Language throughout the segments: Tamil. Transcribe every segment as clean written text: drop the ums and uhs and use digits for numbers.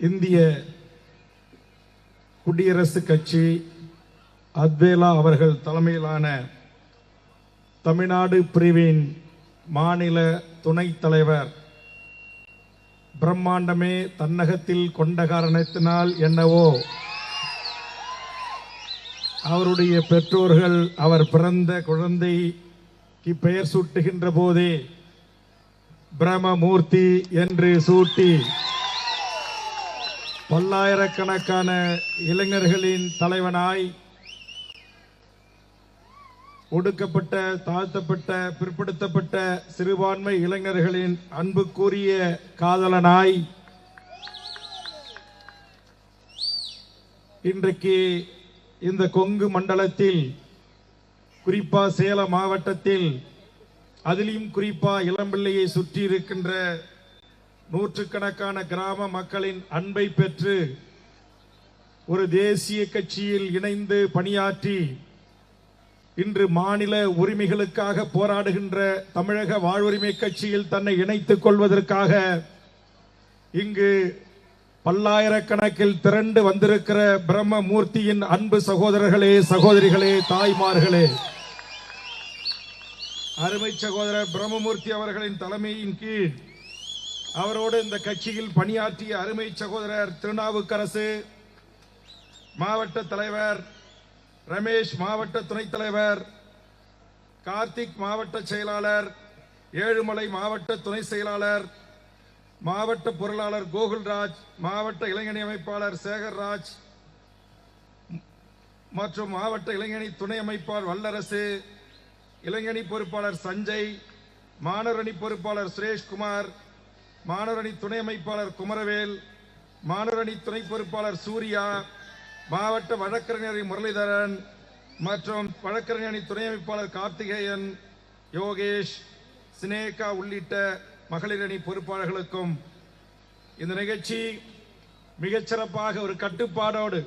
இந்திய குடியரசுக் கட்சி அத்வேலா அவர்கள் தலைமையிலான தமிழ்நாடு பிரிவின் மாநில துணைத் தலைவர் பிரம்மாண்டமே தன்னகத்தில் கொண்ட காரணத்தினால் என்னவோ அவருடைய பெற்றோர்கள் அவர் பிறந்த குழந்தைக்கு பெயர் சூட்டுகின்ற போதே பிரம்மமூர்த்தி என்று சூட்டி பல்லாயிரக்கணக்கான இளைஞர்களின் தலைவனாய் ஒடுக்கப்பட்ட, தாழ்த்தப்பட்ட, பிற்படுத்தப்பட்ட சிறுபான்மை இளைஞர்களின் அன்புக்குரிய காதலனாய் இன்றைக்கு இந்த கொங்கு மண்டலத்தில், குறிப்பா சேலம் மாவட்டத்தில், அதிலும் குறிப்பா இளம்பிள்ளையை சுற்றி இருக்கின்ற நூற்றுக்கணக்கான கிராம மக்களின் அன்பை பெற்று ஒரு தேசிய கட்சியில் இணைந்து பணியாற்றி இன்று மாநில உரிமைகளுக்காக போராடுகின்ற தமிழக வாழ்வுரிமை கட்சியில் தன்னை இணைத்துக் கொள்வதற்காக இங்கு பல்லாயிரக்கணக்கில் திரண்டு வந்திருக்கிற பிரம்மமூர்த்தியின் அன்பு சகோதரர்களே, சகோதரிகளே, தாய்மார்களே, அருமை சகோதரர் பிரம்மமூர்த்தி அவர்களின் தலைமையின் கீழ் அவரோடு இந்த கட்சியில் பணியாற்றிய அருமை சகோதரர் திருநாவுக்கரசு, மாவட்ட தலைவர் ரமேஷ், மாவட்ட துணைத் தலைவர் கார்த்திக், மாவட்ட செயலாளர் ஏழுமலை, மாவட்ட துணை செயலாளர், மாவட்ட பொருளாளர் கோகுல்ராஜ், மாவட்ட இளைஞணி அமைப்பாளர் சேகர்ராஜ் மற்றும் மாவட்ட இளைஞணி துணை அமைப்பாளர் வல்லரசு, இளைஞணி பொறுப்பாளர் சஞ்சய், மாணவரணி பொறுப்பாளர் சுரேஷ்குமார், மாணவரணி துணை அமைப்பாளர் குமரவேல், மாணவரணி துணை பொறுப்பாளர் சூர்யா, மாவட்ட வழக்கறிஞர் முரளிதரன் மற்றும் வழக்கறிஞர் துணை அமைப்பாளர் கார்த்திகேயன், யோகேஷ், சினேகா உள்ளிட்ட மகளிர் அணி பொறுப்பாளர்களுக்கும் இந்த நிகழ்ச்சி மிகச்சிறப்பாக ஒரு கட்டுப்பாடோடு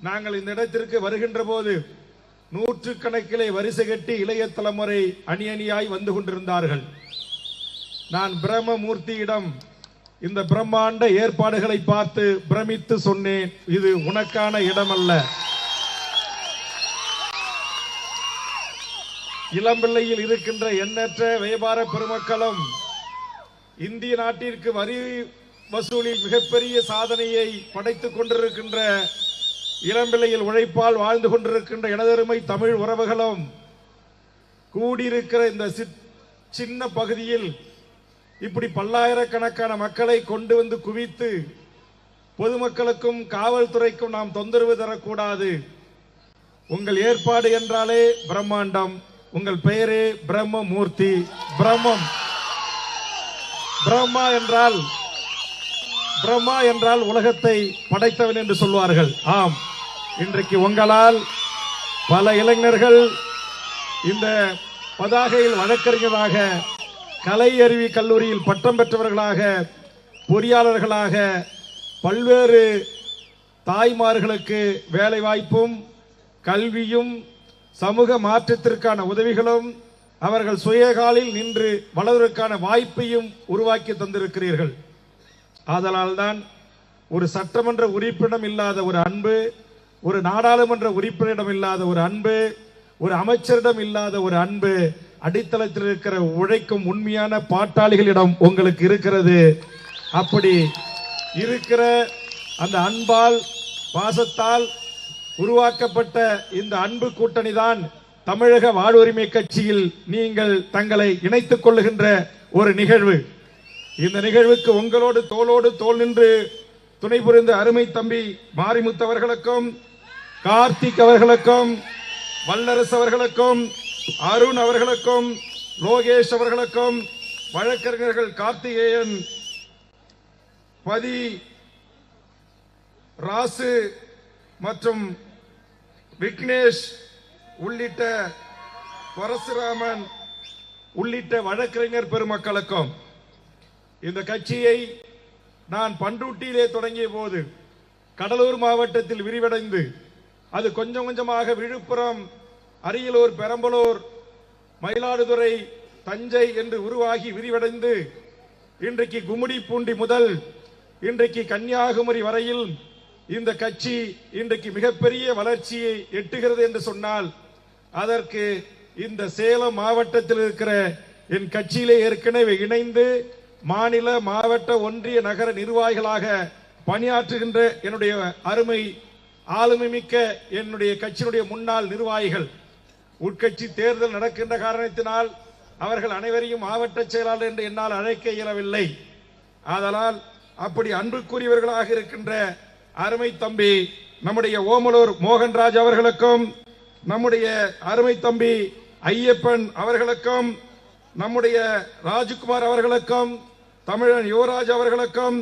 நாங்கள் இந்த இடத்திற்கு வருகின்ற போது நூற்றுக்கணக்கிலே வரிசை கட்டி இளைய தலைமுறை அணி அணியாய் வந்து கொண்டிருந்தார்கள். நான் பிரம்மமூர்த்தியிடம் இந்த பிரம்மாண்ட ஏற்பாடுகளை பார்த்து பிரமித்து சொன்னேன், இது உனக்கான இடமல்ல. இளம்பிள்ளையில் இருக்கின்ற எண்ணற்ற வியாபார பெருமக்களும் இந்திய நாட்டிற்கு வரி வசூலில் மிகப்பெரிய சாதனையை படைத்துக் கொண்டிருக்கின்ற இளம்பிள்ளையில் உழைப்பால் வாழ்ந்து கொண்டிருக்கின்ற எனதருமை தமிழ் உறவுகளும் கூடியிருக்கிற இந்த சின்ன பகுதியில் இப்படி பல்லாயிரக்கணக்கான மக்களை கொண்டு வந்து குவித்து பொதுமக்களுக்கும் காவல்துறைக்கும் நாம் தொந்தரவு தரக்கூடாது. உங்கள் ஏற்பாடு என்றாலே பிரம்மாண்டம், உங்கள் பெயரே பிரம்மமூர்த்தி. பிரம்மா என்றால் உலகத்தை படைத்தவன் என்று சொல்வார்கள். ஆம், இன்றைக்கு உங்களால் பல இளைஞர்கள் இந்த பதாகையில் வழக்கறிஞராக, கலை அறிவி கல்லூரியில் பட்டம் பெற்றவர்களாக, பொறியாளர்களாக, பல்வேறு தாய்மார்களுக்கு வேலை வாய்ப்பும் கல்வியும் சமூக மாற்றத்திற்கான உதவிகளும் அவர்கள் சுயகாலில் நின்று வளர்வதற்கான வாய்ப்பையும் உருவாக்கி தந்திருக்கிறீர்கள். ஆதலால்தான் ஒரு சட்டமன்ற உறுப்பினரிடம் இல்லாத ஒரு அன்பு, ஒரு நாடாளுமன்ற உறுப்பினரிடம் இல்லாத ஒரு அன்பு, ஒரு அமைச்சரிடம் இல்லாத ஒரு அன்பு அடித்தளத்தில் இருக்கிற உழைக்கும் உண்மையான பாட்டாளிகளிடம் உங்களுக்கு இருக்கிறது. அப்படி இருக்கிற அந்த அன்பால், பாசத்தால் உருவாக்கப்பட்ட இந்த அன்பு கூட்டணி தான் தமிழக வாழ்வுரிமை கட்சியில் நீங்கள் தங்களை இணைத்துக் கொள்ளுகின்ற ஒரு நிகழ்வு. இந்த நிகழ்வுக்கு உங்களோடு தோளோடு தோள் நின்று துணை புரிந்த அருமை தம்பி மாரிமுத்து அவர்களுக்கும், கார்த்திக் அவர்களுக்கும், வல்லரசு அவர்களுக்கும், அருண் அவர்களுக்கும், லோகேஷ் அவர்களுக்கும், வழக்கறிஞர்கள் கார்த்திகேயன், பதி, ராசு மற்றும் விக்னேஷ் உள்ளிட்ட பரசுராமன் உள்ளிட்ட வழக்கறிஞர் பெருமக்களுக்கும், இந்த கட்சியை நான் பண்ருட்டியிலே தொடங்கிய போது கடலூர் மாவட்டத்தில் விரிவடைந்து அது கொஞ்சம் கொஞ்சமாக விழுப்புரம், அரியலூர், பெரம்பலூர், மயிலாடுதுறை, தஞ்சை என்று உருவாகி விரிவடைந்து இன்றைக்கு கும்மிடிப்பூண்டி முதல் இன்றைக்கு கன்னியாகுமரி வரையில் இந்த கட்சி இன்றைக்கு மிகப்பெரிய வளர்ச்சியை எட்டுகிறது என்று சொன்னால் அதற்கு இந்த சேலம் மாவட்டத்தில் இருக்கிற என் கட்சியிலே ஏற்கனவே இணைந்து மாநில மாவட்ட ஒன்றிய நகர நிர்வாகிகளாக பணியாற்றுகின்ற என்னுடைய அருமை ஆளுமை மிக்க என்னுடைய கட்சியினுடைய முன்னாள் நிர்வாகிகள் உட்கட்சி தேர்தல் நடக்கின்ற காரணத்தினால் அவர்கள் அனைவரையும் மாவட்ட செயலாளர் என்று என்னால் அழைக்க இயலவில்லை. ஆதலால் அப்படி அன்புக்குரியவர்களாக இருக்கின்ற அருமை தம்பி நம்முடைய ஓமலூர் மோகன்ராஜ் அவர்களுக்கும், நம்முடைய அருமை தம்பி ஐயப்பன் அவர்களுக்கும், நம்முடைய ராஜ்குமார் அவர்களுக்கும், தமிழன் யுவராஜ் அவர்களுக்கும்,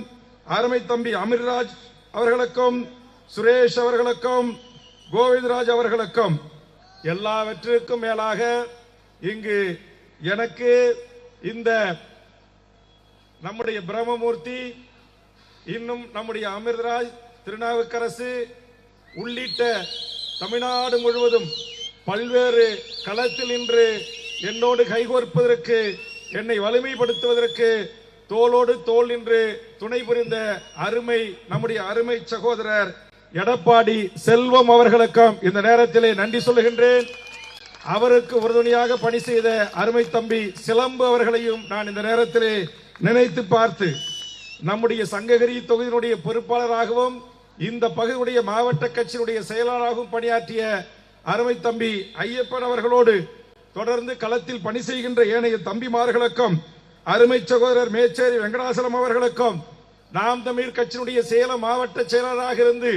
அருமை தம்பி அமிர்ராஜ் அவர்களுக்கும், சுரேஷ் அவர்களுக்கும், கோவிந்தராஜ் அவர்களுக்கும், எல்லாவற்றிற்கும் மேலாக இங்கு எனக்கு இந்த நம்முடைய பிரம்மமூர்த்தி, இன்னும் நம்முடைய அமிர்தராஜ், திருநாவுக்கரசு உள்ளிட்ட தமிழ்நாடு முழுவதும் பல்வேறு களத்தில் நின்று என்னோடு கைகோர்ப்பதற்கு, என்னை வலிமைப்படுத்துவதற்கு தோளோடு தோள் நின்று துணை புரிந்த அருமை நம்முடைய அருமை சகோதரர் எடப்பாடி செல்வம் அவர்களுக்கும் இந்த நேரத்திலே நன்றி சொல்லுகின்றேன். அவருக்கு உறுதுணையாக பணி செய்த அருமை தம்பி சிலம்பு அவர்களையும் நான் இந்த நேரத்திலே நினைத்து பார்த்து, நம்முடைய சங்ககிரி தொகுதியினுடைய பொறுப்பாளராகவும் இந்த பகுதியுடைய மாவட்ட கட்சியினுடைய செயலாளராகவும் பணியாற்றிய அருமை தம்பி ஐயப்பன் அவர்களோடு தொடர்ந்து களத்தில் பணி செய்கின்ற ஏனைய தம்பிமார்களுக்கும், அருமை சகோதரர் மேச்சேரி வெங்கடாசலம் அவர்களுக்கும், நாம் தமிழ் கட்சியினுடைய சேலம் மாவட்ட செயலாளராக இருந்து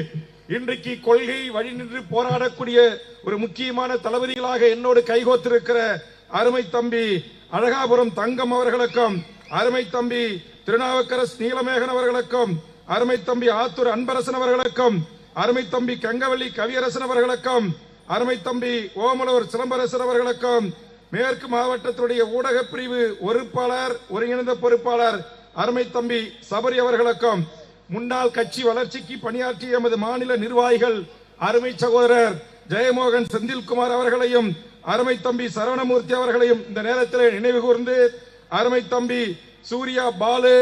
இன்றைக்கு கொள்கை வழி நின்று போராடக்கூடிய ஒரு முக்கியமான தளபதிகளாக என்னோடு கைகோத்திருக்கிற அருமை தம்பி அழகாபுரம் தங்கம் அவர்களுக்கும், அருமை தம்பி திருநாவுக்கரசு நீலமேகன் அவர்களுக்கும், அருமை தம்பி ஆத்தூர் அன்பரசன் அவர்களுக்கும், அருமை தம்பி கங்கவள்ளி கவியரசன் அவர்களுக்கும், அருமை தம்பி ஓமலூர் சிலம்பரசன் அவர்களுக்கும், மேற்கு மாவட்டத்துடைய ஊடக பிரிவு பொறுப்பாளர் ஒருங்கிணைந்த பொறுப்பாளர் அருமை தம்பி சபரி அவர்களுக்கும், முன்னாள் கட்சி வளர்ச்சிக்கு பணியாற்றிய எமது மாநில நிர்வாகிகள் அருமை சகோதரர் ஜெயமோகன் செந்தில்குமார் அவர்களையும், அருமை தம்பி சரவணமூர்த்தி அவர்களையும் இந்த நேரத்தில் நினைவு கூர்ந்து, அருமை தம்பி சூர்யா பாலு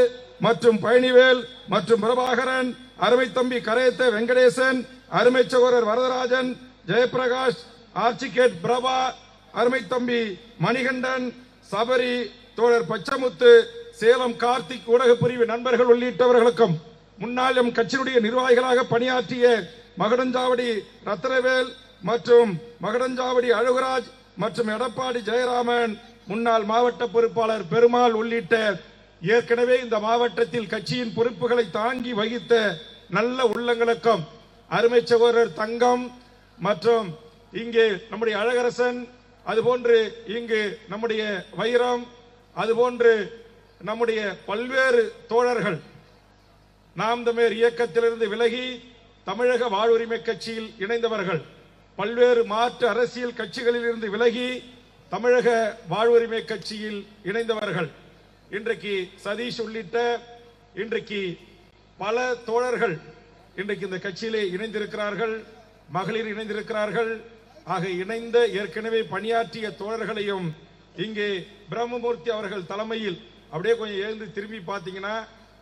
மற்றும் பழனிவேல் மற்றும் பிரபாகரன், அருமை தம்பி கரேத்த வெங்கடேசன், அருமை சகோதரர் வரதராஜன், ஜெயபிரகாஷ், ஆர்ச்சிகேட் பிரபா, அருமை தம்பி மணிகண்டன், சபரி, தோழர் பச்சமுத்து, சேலம் கார்த்திக் ஊடக பிரிவு நண்பர்கள் உள்ளிட்டவர்களுக்கும், முன்னாள் எம் கட்சியினுடைய நிர்வாகிகளாக பணியாற்றிய மகடஞ்சாவடி ரத்னவேல் மற்றும் மகடஞ்சாவடி அழகுராஜ் மற்றும் எடப்பாடி ஜெயராமன், முன்னாள் மாவட்ட பொறுப்பாளர் பெருமாள் உள்ளிட்ட ஏற்கனவே இந்த மாவட்டத்தில் கட்சியின் பொறுப்புகளை தாங்கி வகித்த நல்ல உள்ளங்களுக்கும், அருமை சகோதரர் தங்கம் மற்றும் இங்கே நம்முடைய அழகரசன், அதுபோன்று இங்கு நம்முடைய வைரம், அதுபோன்று நம்முடைய பல்வேறு தோழர்கள் நாம் தமிழர் இயக்கத்திலிருந்து விலகி தமிழக வாழ்வுரிமை கட்சியில் இணைந்தவர்கள், பல்வேறு மாற்று அரசியல் கட்சிகளில் இருந்து விலகி தமிழக வாழ்வுரிமை கட்சியில் இணைந்தவர்கள், இன்றைக்கு சதீஷ் உள்ளிட்ட இன்றைக்கு பல தோழர்கள் இன்றைக்கு இந்த கட்சியிலே இணைந்திருக்கிறார்கள், மகளிர் இணைந்திருக்கிறார்கள். ஆக இணைந்த ஏற்கனவே பணியாற்றிய தோழர்களையும் இங்கே பிரம்மமூர்த்தி அவர்கள் தலைமையில் அப்படியே கொஞ்சம் எழுந்து திரும்பி பார்த்தீங்கன்னா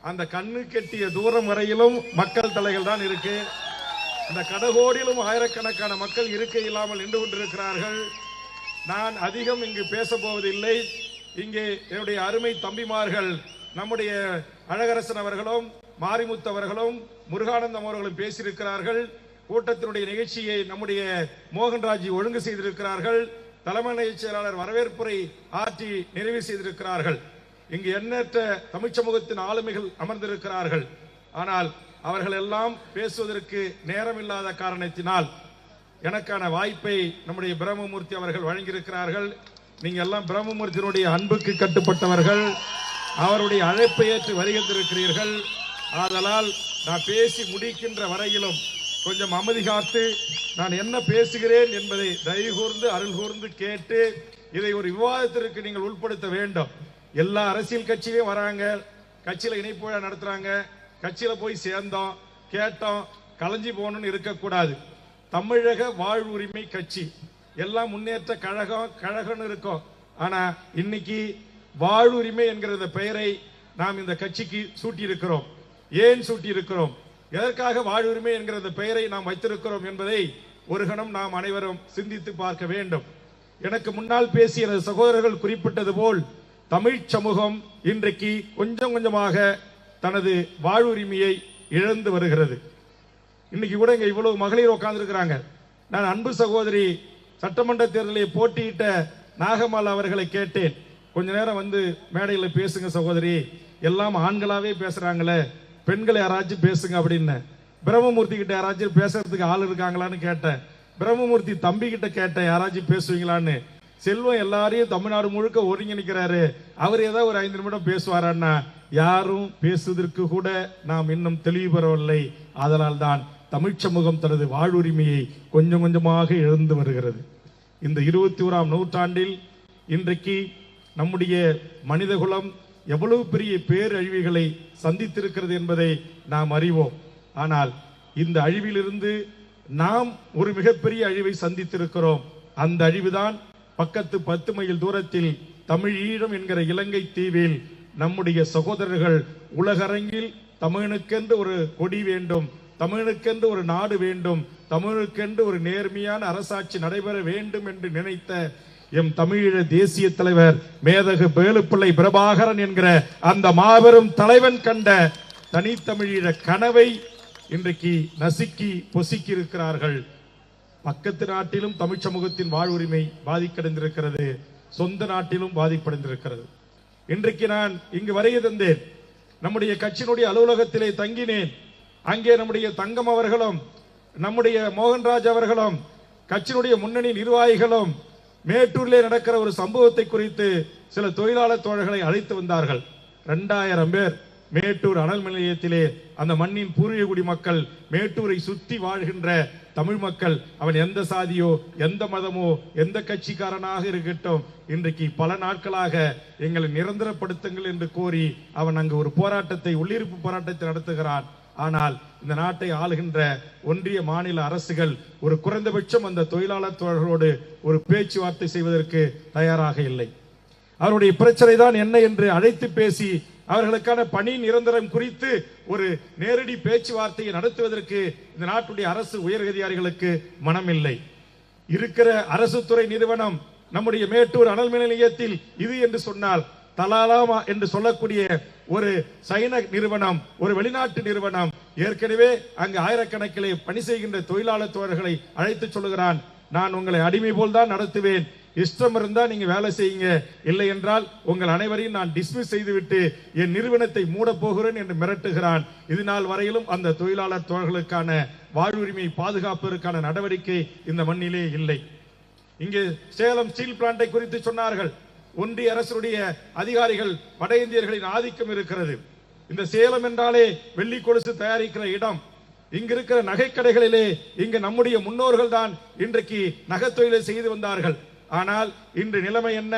அந்த கண்ணு கெட்டிய தூரம் வரையிலும் மக்கள் தலைகள் தான் இருக்கு. இந்த கடகோடியிலும் ஆயிரக்கணக்கான மக்கள் இருக்கை இல்லாமல் நின்று கொண்டிருக்கிறார்கள். நான் அதிகம் இங்கு பேச போவதில்லை. இங்கே என்னுடைய அருமை தம்பிமார்கள் நம்முடைய அழகரசன் அவர்களும் மாரிமுத்து அவர்களும் முருகானந்தம் அவர்களும் பேசியிருக்கிறார்கள். கூட்டத்தினுடைய நிகழ்ச்சியை நம்முடைய மோகன்ராஜ் ஒழுங்கு செய்திருக்கிறார்கள். தலைமை செயலாளர் வரவேற்புரை ஆற்றி நிறைவு செய்திருக்கிறார்கள். இங்கு எண்ணற்ற தமிழ் சமூகத்தின் ஆளுமைகள் அமர்ந்திருக்கிறார்கள். ஆனால் அவர்கள் எல்லாம் பேசுவதற்கு நேரம் இல்லாத காரணத்தினால் எனக்கான வாய்ப்பை நம்முடைய பிரம்மமூர்த்தி அவர்கள் வழங்கியிருக்கிறார்கள். நீங்க எல்லாம் பிரம்மமூர்த்தியினுடைய அன்புக்கு கட்டுப்பட்டவர்கள், அவருடைய அழைப்பை ஏற்று வருகின்றிருக்கிறீர்கள். ஆதலால் நான் பேசி முடிக்கின்ற வரையிலும் கொஞ்சம் அமைதி காத்து நான் என்ன பேசுகிறேன் என்பதை தயவு கூர்ந்து அருள் கூர்ந்து கேட்டு இதை ஒரு விவாதத்திற்கு நீங்கள் உட்படுத்த வேண்டும். எல்லா அரசியல் கட்சியிலையும் வராங்க, கட்சியில இணைப்பு விழா நடத்துறாங்க, கட்சியில போய் சேர்ந்தோம் கேட்டோம் கலைஞ்சி போகணும்னு இருக்கக்கூடாது. தமிழக வாழ்வுரிமை கட்சி எல்லாம் முன்னேற்ற கழகம்னு இருக்கும். ஆனா இன்னைக்கு வாழ்வுரிமை என்கிற பெயரை நாம் இந்த கட்சிக்கு சூட்டி இருக்கிறோம். ஏன் சூட்டி இருக்கிறோம், எதற்காக வாழ்வுரிமை என்கிற அந்த பெயரை நாம் வைத்திருக்கிறோம் என்பதை ஒரு கணம் நாம் அனைவரும் சிந்தித்து பார்க்க வேண்டும். எனக்கு முன்னால் பேசிய எனது சகோதரர்கள் குறிப்பிட்டது போல் தமிழ் சமூகம் இன்றைக்கு கொஞ்சம் கொஞ்சமாக தனது வாழ்வுரிமையை இழந்து வருகிறது. இன்னைக்கு கூட இங்க இவ்வளவு மகளிர் உட்கார்ந்து இருக்கிறாங்க. நான் அன்பு சகோதரி சட்டமன்ற தேர்தலில் போட்டியிட்ட நாகமால் அவர்களை கேட்டேன், கொஞ்ச நேரம் வந்து மேடையில் பேசுங்க சகோதரி, எல்லாம் ஆண்களாவே பேசுறாங்களே, பெண்களை யாராச்சும் பேசுங்க அப்படின்னு. பிரம்மமூர்த்தி கிட்ட யாராச்சும் பேசுறதுக்கு ஆள் இருக்காங்களான்னு கேட்டேன். பிரம்மமூர்த்தி தம்பி கிட்ட கேட்டேன், யாராச்சும் பேசுவீங்களான்னு. செல்வம் எல்லாரையும் தமிழ்நாடு முழுக்க ஒருங்கிணைக்கிறாரு, அவர் ஏதாவது ஒரு 5 நிமிடம் பேசுவாரான்னா யாரும் பேசுவதற்கு கூட நாம் இன்னும் தெளிவு பெறவில்லை. அதனால் தான் தமிழ் சமூகம் தனது வாழ்வுரிமையை கொஞ்சம் கொஞ்சமாக இழந்து வருகிறது. இந்த 21ஆம் நூற்றாண்டில் இன்றைக்கு நம்முடைய மனிதகுலம் எவ்வளவு பெரிய பேரழிவுகளை சந்தித்திருக்கிறது என்பதை நாம் அறிவோம். ஆனால் இந்த அழிவிலிருந்து நாம் ஒரு மிகப்பெரிய அழிவை சந்தித்திருக்கிறோம். அந்த அழிவுதான் பக்கத்து 10 மைல் தூரத்தில் தமிழ் ஈழம் என்கிற இலங்கை தீவில் நம்முடைய சகோதரர்கள் உலகரங்கில் தமிழனுக்கென்று ஒரு கொடி வேண்டும், தமிழனுக்கென்று ஒரு நாடு வேண்டும், தமிழுக்கென்று ஒரு நேர்மையான அரசாட்சி நடைபெற வேண்டும் என்று நினைத்த எம் தமிழீழ தேசிய தலைவர் மேதகு வேலுப்பிள்ளை பிரபாகரன் என்கிற அந்த மாபெரும் தலைவன் கண்ட தனித்தமிழீழ கனவை இன்றைக்கு நசுக்கி பொசுக்கி இருக்கிறார்கள். பக்கத்து நாட்டிலும் தமிழ் சமூகத்தின் வாழ்வுரிமை பாதிக்கடைந்திருக்கிறது, சொந்த நாட்டிலும் பாதிப்படைந்திருக்கிறது. இன்றைக்கு நான் இங்கு வருகை தந்தேன், நம்முடைய கட்சியினுடைய அலுவலகத்திலே தங்கினேன். அங்கே நம்முடைய தங்கம் அவர்களும் நம்முடைய மோகன்ராஜ் அவர்களும் கட்சியினுடைய முன்னணி நிர்வாகிகளும் மேட்டூரிலே நடக்கிற ஒரு சம்பவத்தை குறித்து சில தொழிலாளர் தோழர்களை அழைத்து வந்தார்கள். 2000 பேர் மேட்டூர் அனல் மின் நிலையத்திலே அந்த மண்ணின் பூர்வீக குடி மக்கள், மேட்டூரை சுத்தி வாழ்கின்ற தமிழ் மக்கள், அவன் எந்த சாதியோ எந்த மதமோ எந்த கட்சிக்காரனாக இருக்கட்டும், இன்றைக்கு பல நாட்களாக எங்களை நிரந்தரப்படுத்துங்கள் என்று கோரி அவன் அங்கு ஒரு போராட்டத்தை, உள்ளிருப்பு போராட்டத்தை நடத்துகிறான். ஆனால் இந்த நாட்டை ஆளுகின்ற ஒன்றிய மாநில அரசுகள் ஒரு குறைந்தபட்சம் அந்த தொழிலாளர் தோழர்களோடு ஒரு பேச்சுவார்த்தை செய்வதற்கு தயாராக இல்லை. அவருடைய பிரச்சனை தான் என்ன என்று அழைத்து பேசி அவர்களுக்கான பணி நிரந்தரம் குறித்து ஒரு நேரடி பேச்சுவார்த்தையை நடத்துவதற்கு இந்த நாட்டுடைய அரசு உயர் அதிகாரிகளுக்கு மனமில்லை. இருக்கிற அரசு துறை நிறுவனம் நம்முடைய மேட்டூர் அனல் மின் நிலையத்தில் இது என்று சொன்னால் தலாலாமா என்று சொல்லக்கூடிய ஒரு சைன நிறுவனம், ஒரு வெளிநாட்டு நிறுவனம் ஏற்கனவே அங்கு ஆயிரக்கணக்கிலே பணி செய்கின்ற தொழிலாளர் தோழர்களை அழைத்து சொல்லுகிறான், நான் உங்களை அடிமை போல் தான் நடத்துவேன், இஷ்டம் இருந்தா நீங்க வேலை செய்யுங்க, இல்லை என்றால் உங்கள் அனைவரையும் நான் டிஸ்மிஸ் செய்துவிட்டு என் நிறுவனத்தை மூட போகிறேன் என்று மிரட்டுகிறான். இது நாள் வரையிலும் அந்த தொழிலாளர் தோழர்களுக்கான வாழ்வுரிமை பாதுகாப்பதற்கான நடவடிக்கை இந்த மண்ணிலே இல்லை. இங்கே சேலம் ஸ்டீல் பிளான்டை குறித்து சொன்னார்கள். ஒன்றிய அரசுடைய அதிகாரிகள் வட இந்தியர்களின் ஆதிக்கம் இருக்கிறது. இந்த சேலம் என்றாலே வெள்ளி கொலுசு தயாரிக்கிற இடம். இங்க இருக்கிற நகைக்கடைகளிலே இங்கு நம்முடைய முன்னோர்கள் தான் இன்றைக்கு நகைத்தொழிலை செய்து வந்தார்கள். ஆனால் இன்று நிலைமை என்ன?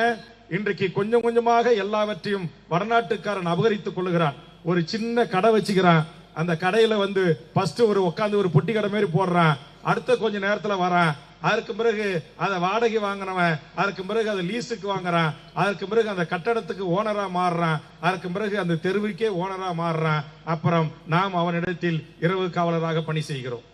இன்றைக்கு கொஞ்சம் கொஞ்சமாக எல்லாவற்றையும் வடநாட்டுக்காரன் அபகரித்துக் கொள்ளுகிறான். ஒரு சின்ன கடை வச்சுக்கிறான், அந்த கடையில வந்து ஃபர்ஸ்ட் ஒரு உட்காந்து ஒரு பொட்டி கடை மாதிரி போடுறான், அடுத்த கொஞ்ச நேரத்துல வரான், அதற்கு பிறகு அதை வாடகை வாங்கினவன், அதற்கு பிறகு அதை லீஸுக்கு வாங்குறான், அதற்கு பிறகு அந்த கட்டடத்துக்கு ஓனரா மாறுறான், அதற்கு பிறகு அந்த தெருவுக்கே ஓனரா மாறுறான். அப்புறம் நாம் அவனிடத்தில் இரவு காவலராக பணி செய்கிறோம்,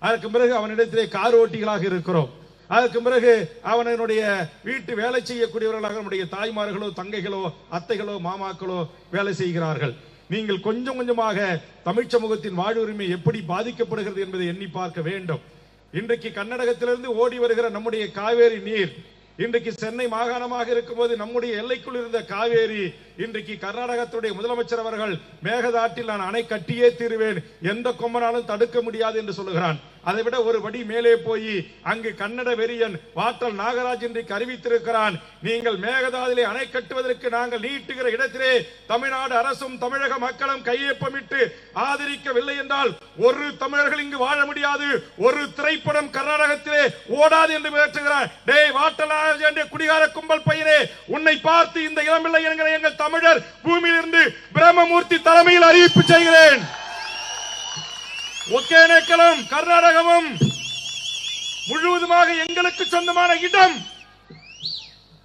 அதற்கு பிறகு அவனிடத்திலே கார் ஓட்டிகளாக இருக்கிறோம், அதற்கு பிறகு அவனுடைய வீட்டு வேலை செய்யக்கூடியவர்களாக நம்முடைய தாய்மார்களோ தங்கைகளோ அத்தைகளோ மாமாக்களோ வேலை செய்கிறார்கள். நீங்கள் கொஞ்சம் கொஞ்சமாக தமிழ் சமூகத்தின் வாழ்வுரிமை எப்படி பாதிக்கப்படுகிறது என்பதை எண்ணி பார்க்க வேண்டும். இன்றைக்கு கர்நாடகத்திலிருந்து ஓடி வருகிற நம்முடைய காவேரி நீர், இன்றைக்கு சென்னை மாகாணமாக இருக்கும்போது நம்முடைய எல்லைக்குள் இருந்த காவேரி இன்றைக்கு கர்நாடகத்துடைய முதலமைச்சர் அவர்கள் மேகதாட்டில் நான் அணை கட்டியே தீருவேன், எந்த கொம்பனாலும் தடுக்க முடியாது என்று சொல்லுகிறான். அதை விட ஒரு படி மேலே போய் அங்கு கன்னட வெறியன் வாட்டல் நாகராஜ் இன்றைக்கு அறிவித்திருக்கிறான், நீங்கள் மேகதாதிலே அணை கட்டுவதற்கு நாங்கள் நீட்டுகிற இடத்திலே தமிழ்நாடு அரசும் தமிழக மக்களும் கையொப்பமிட்டு ஆதரிக்கவில்லை என்றால் ஒரு தமிழர்கள் இங்கு வாழ முடியாது, ஒரு திரைப்படம் கர்நாடகத்திலே ஓடாது என்று மிரட்டுகிறார். டேய் வாட்டல் நாகராஜ் என்ற குடிகார கும்பல் பையனே, உன்னை பார்த்து இந்த இளம்பிள்ளை என்கிற எங்கள் தமிழர் பூமியிலிருந்து பிரம்மமூர்த்தி தலைமையில் அறிவிப்பு செய்கிறேன். ஒகேனக்கலும் கர்நாடகமும் முழுவதுமாக எங்களுக்கு சொந்தமான இடம்.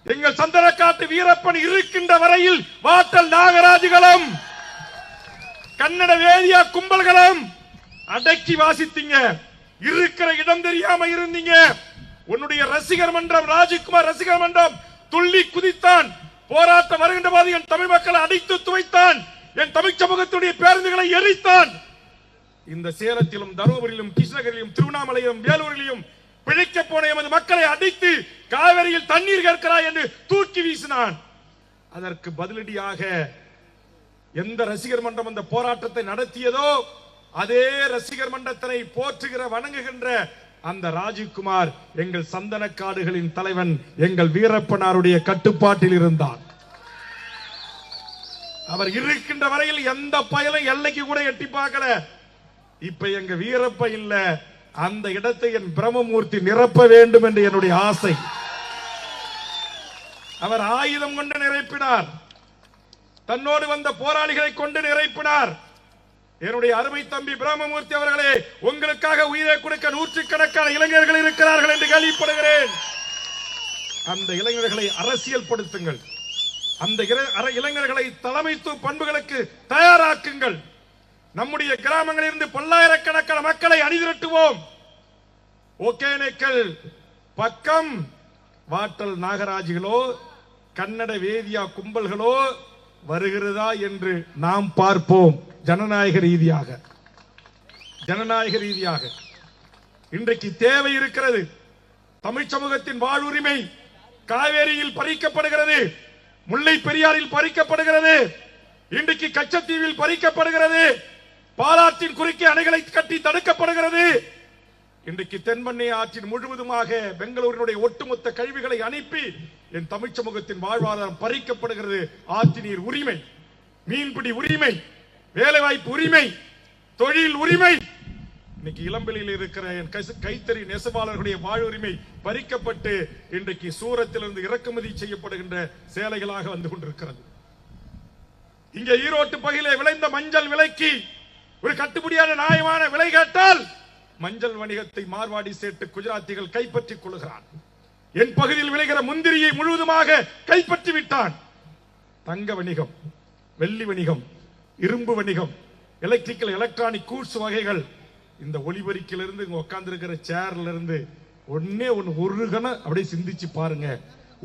எங்கள் சந்தனக்காட்டு வீரப்பன் இருக்கின்ற வரையில் வாட்டல் நாகராஜுகளும் கன்னட வேதியா கும்பல்களும் அடக்கி வாசித்தீங்க. இருக்கிற இடம் தெரியாம இருந்தீங்க. உன்னுடைய ரசிகர் மன்றம், ராஜ்குமார் ரசிகர் மன்றம் துள்ளி குதித்தான். போராட்டம் வருகின்ற போது என் தமிழ் மக்களை அடித்து துவைத்தான். என் தமிழ் சமூகத்துடைய பேருந்துகளை எரித்தான். இந்த சேலத்திலும், தருமபுரியிலும், கிருஷ்ணகிரியிலும், திருவண்ணாமலையிலும், வேலூரிலும் பிழைக்க போன எமது மக்களை அடித்து காவிரியில் தண்ணீர் கேட்கிறாய் என்று தூக்கி வீசினான். அதற்கு பதிலடியாக எந்த ரசிகர் மன்றம் அந்த போராட்டத்தை நடத்தியதோ அதே ரசிகர் மன்றத்தினை போற்றுகிற, வணங்குகின்ற அந்த ராஜ்குமார் எங்கள் சந்தனக்காடுகளின் தலைவன், எங்கள் வீரப்பனாருடைய கட்டுப்பாட்டில் இருந்தார். அவர் இருக்கின்ற வரையில் எந்த பயலும் எல்லைக்கு கூட எட்டி பார்க்கல. இப்ப எங்க வீரப்ப இல்ல, அந்த இடத்தை என் பிரம்மமூர்த்தி நிரப்ப வேண்டும் என்று என்னுடைய ஆசை. அவர் ஆயுதம் கொண்டு நிரப்பினார். தன்னோடு வந்த போராளிகளை கொண்டு நிரப்பினார். என்னுடைய அருமை தம்பி பிரம்மமூர்த்தி அவர்களே, உங்களுக்காக உயிரை கொடுக்க நூற்றுக்கணக்கான இளைஞர்கள் இருக்கிறார்கள் என்று கேள்விப்படுகிறேன். அந்த இளைஞர்களை அரசியல் படுத்துங்கள். அந்த இளைஞர்களை தலைமைத்துவ பண்புகளுக்கு தயாராக்குங்கள். நம்முடைய கிராமங்களில் இருந்து பல்லாயிரக்கணக்கான மக்களை அணிதிரட்டுவோம். ஒகேனக்கல் பக்கம் வாட்டல் நாகராஜிகளோ கன்னட வேதியா கும்பல்களோ வருகிறதா என்று நாம் பார்ப்போம். ஜனநாயக ரீதியாக இன்றைக்கு தேவை இருக்கிறது. தமிழ் சமூகத்தின் வாழ்வுரிமை காவேரியில் பறிக்கப்படுகிறது, முல்லை பெரியாரில் பறிக்கப்படுகிறது, இன்றைக்கு கச்சத்தீவில் பறிக்கப்படுகிறது, பாலாற்றின் குறுக்கே அணைகளை கட்டி தடுக்கப்படுகிறது. இன்றைக்கு தென்பண்ணை ஆற்றின் முழுவதுமாக பெங்களூரினுடைய ஒட்டுமொத்த கழிவுகளை அனுப்பி என் தமிழ் சமூகத்தின் வாழ்வாதாரம் பறிக்கப்படுகிறது. ஆற்று நீர் உரிமை, மீன்பிடி உரிமை, வேலைவாய்ப்பு உரிமை, தொழில் உரிமை, இன்னைக்கு இளம்பெளியில் இருக்கிற என் கைத்தறி நெசவாளர்களுடைய வாழ்வுரிமை பறிக்கப்பட்டு இன்றைக்கு சூரத்திலிருந்து இறக்குமதி செய்யப்படுகின்ற சேலைகளாக வந்து கொண்டிருக்கிறது. இங்கே ஈரோட்டு பகுதியிலே விளைந்த மஞ்சள் விலைக்கு ஒரு கட்டுப்படியான நியாயமான விலை கேட்டால் மஞ்சள் வணிகத்தை மார்வாடி சேட்டு குஜராத்திகள் கைப்பற்றிக் கொள்கிறான். என் பகுதியில் விளைகிற முந்திரியை முழுவதுமாக கைப்பற்றி விட்டான். தங்க வணிகம், வெள்ளி வணிகம், இரும்பு வணிகம், எலக்ட்ரிக்கல் எலக்ட்ரானிக் கூட்ஸ் வகைகள், இந்த ஒலிபரிக்கிலிருந்து இங்க உட்கார்ந்து இருக்கிற சேர்ல இருந்து ஒரு கணம் அப்படியே சிந்திச்சு பாருங்க.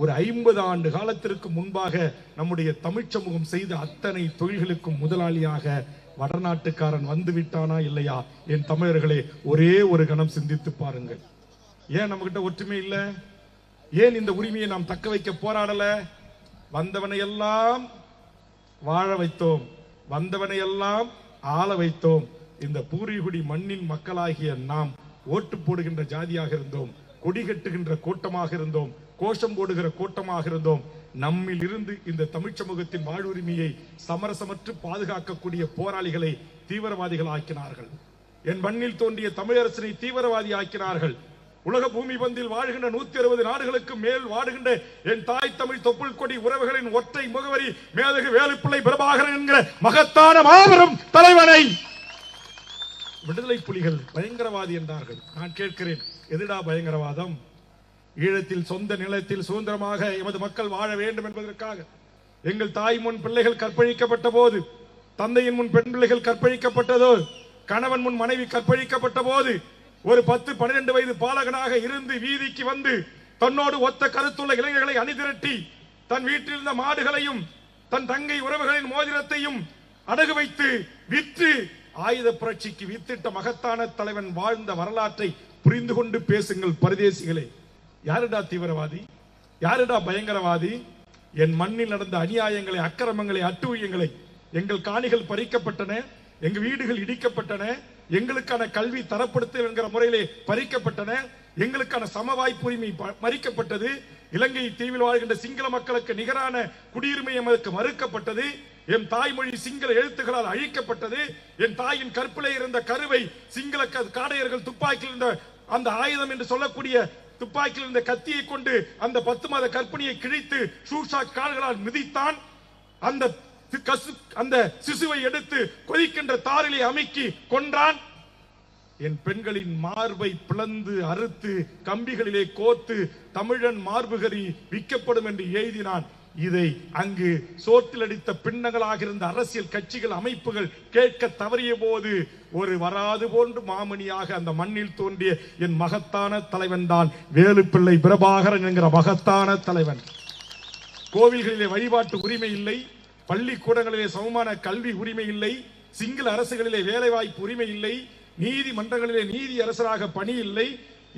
ஒரு 50 ஆண்டு காலத்திற்கு முன்பாக நம்முடைய தமிழ் சமூகம் செய்த அத்தனை தொழில்களுக்கும் முதலாளியாக வடநாட்டுக்காரன் வந்து விட்டானா இல்லையா? என் தமிழர்களே, ஒரே ஒரு கணம் சிந்தித்து பாருங்கள். ஏன் நம்ம கிட்ட ஒற்றுமை இல்ல? ஏன் இந்த உரிமையை நாம் தக்க வைக்க போராடல? வந்தவனை எல்லாம் வாழ வைத்தோம், வந்தவனை எல்லாம் ஆள வைத்தோம். இந்த பூர்வீகுடி மண்ணின் மக்களாகிய நாம் ஓட்டு போடுகின்ற ஜாதியாக இருந்தோம், கொடி கட்டுகின்ற கூட்டமாக இருந்தோம், கோஷம் போடுகிற கூட்டமாக இருந்தோம். நம்மில் இருந்து இந்த தமிழ் சமூகத்தின் வாழ்வுரிமையை சமரசமற்று பாதுகாக்கக்கூடிய போராளிகளை தீவிரவாதிகள் ஆக்கினார்கள். என் மண்ணில் தோன்றிய தமிழரசனை தீவிரவாதி ஆக்கினார்கள். உலக பூமி பந்தில் வாழ்கின்ற 160 நாடுகளுக்கு மேல் வாடுகின்ற என் தாய் தமிழ் தொப்புள் கொடி உறவுகளின் ஒற்றை முகவரி மேதகு வேலுப்பிள்ளை பிரபாகரன் என்கிற மகத்தான மாபெரும் தலைவனை விடுதலை புலிகள் பயங்கரவாதி என்றார்கள். நான் கேட்கிறேன், எதுடா பயங்கரவாதம்? ஈழத்தில் சொந்த நிலத்தில் சுதந்திரமாக எமது மக்கள் வாழ வேண்டும் என்பதற்காக எங்கள் தாய் முன் பிள்ளைகள் கற்பழிக்கப்பட்ட போது, தந்தையின் முன் பெண் பிள்ளைகள் கற்பழிக்கப்பட்டதோ, கணவன் முன் மனைவி கற்பழிக்கப்பட்ட போது ஒரு 10-12 வயது பாலகனாக இருந்து வீதிக்கு வந்து தன்னோடு ஒத்த கருத்துள்ள இளைஞர்களை அணிதிரட்டி தன் வீட்டில் இருந்த மாடுகளையும் தன் தங்கை உறவுகளின் மோதிரத்தையும் அடகு வைத்து விற்று ஆயுத புரட்சிக்கு வித்திட்ட மகத்தான தலைவன் வாழ்ந்த வரலாற்றை புரிந்து கொண்டு பேசுங்கள் பரதேசிகளே. யாருடா தீவிரவாதி? யாருடா பயங்கரவாதி? என் மண்ணில் நடந்த அநியாயங்களை, அக்கிரமங்களை, அட்டூழியங்களை, எங்கள் காணிகள் பறிக்கப்பட்டன, எங்க வீடுகள் இடிக்கப்பட்டன, எங்களுக்கான கல்வி தரப்படுத்து என்கிற முறையிலே பறிக்கப்பட்டன, எங்களுக்கான சம வாய்ப்பு உரிமை மறிக்கப்பட்டது, இலங்கை தீவில் வாழ்கின்ற சிங்கள மக்களுக்கு நிகரான குடியுரிமை எமக்கு மறுக்கப்பட்டது, என் தாய்மொழி சிங்கள எழுத்துக்களால் அழிக்கப்பட்டது, என் தாயின் கற்பிலே இருந்த கருவை சிங்கள காடையர்கள் துப்பாக்கியில் இருந்த அந்த ஆயுதம் என்று சொல்லக்கூடிய துப்பாக்கியில் இருந்த கத்தியை கொண்டு அந்த 10 மாத கற்பிணியை கிழித்து ஷூஷா கால்களால் மிதித்தான். அந்த சிசுவை எடுத்து கொதிக்கின்ற தாரிலே அமுக்கி கொன்றான். என் பெண்களின் மார்பை பிளந்து அறுத்து கம்பிகளிலே கோர்த்து தமிழன் மார்புகரி விற்கப்படும் என்று எழுதினான். இதை அங்கு சோற்றில் அடித்த பின்னங்களாக இருந்த அரசியல் கட்சிகள் அமைப்புகள் கேட்க தவறிய போது ஒரு வராது போன்று மாமணியாக அந்த மண்ணில் தோன்றிய என் மகத்தான தலைவன் தான் வேலுப்பிள்ளை பிரபாகரன் என்கிற மகத்தான தலைவன். கோவில்களிலே வழிபாட்டு உரிமை இல்லை, பள்ளிக்கூடங்களிலே சமமான கல்வி உரிமை இல்லை, சிங்கள அரசுகளிலே வேலைவாய்ப்பு உரிமை இல்லை, நீதிமன்றங்களிலே நீதி அரசராக பணி இல்லை,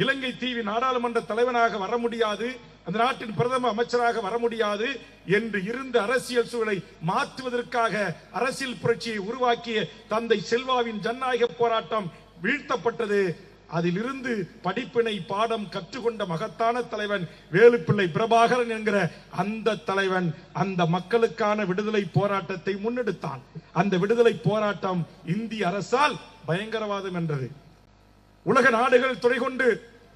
இலங்கை தீவின் நாடாளுமன்ற தலைவனாக வர முடியாது, அந்த நாட்டின் பிரதம அமைச்சராக வர முடியாது என்று இருந்த அரசியல் சூழலை மாற்றுவதற்காக அரசியல் புரட்சியை உருவாக்கிய தந்தை செல்வாவின் ஜனநாயக போராட்டம் வீழ்த்தப்பட்டது. அதிலிருந்து படிப்பினை பாடம் கற்றுக்கொண்ட மகத்தான தலைவன் வேலுப்பிள்ளை பிரபாகரன் என்கிற அந்த தலைவன் அந்த மக்களுக்கான விடுதலை போராட்டத்தை முன்னெடுத்தான். அந்த விடுதலை போராட்டம் இந்திய அரசால் பயங்கரவாதம் என்றது. உலக நாடுகள் துணை கொண்டு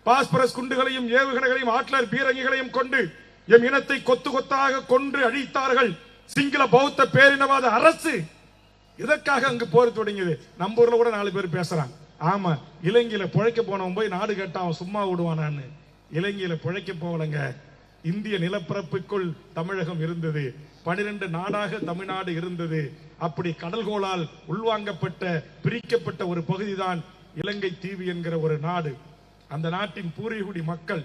பாஸ்பரஸ் குண்டுகளையும் ஏவுகணைகளையும் ஆட்லர் பீரங்கிகளையும் கொண்டு எம் இனத்தை கொத்து கொத்தாக கொன்று அழித்தார்கள். சிங்கள பௌத்த பேரினவாத அரசு இதற்காக அங்கு போர் தொடங்கியது. நம்ம ஊர்ல கூட 4 பேர் பேசுறாங்க, ஆமா இலங்கையில பிழைக்க போனவன் போய் நாடு கேட்டா அவன் சும்மா விடுவானான்னு. இலங்கையில பிழைக்க போகலங்க. இந்திய நிலப்பரப்புக்குள் தமிழகம் இருந்தது, 12 நாடாக தமிழ்நாடு இருந்தது. அப்படி கடல்கோளால் உள்வாங்கப்பட்ட பிரிக்கப்பட்ட ஒரு பகுதிதான் இலங்கை தீவு என்கிற ஒரு நாடு. அந்த நாட்டின் பூர்வீகுடி மக்கள்,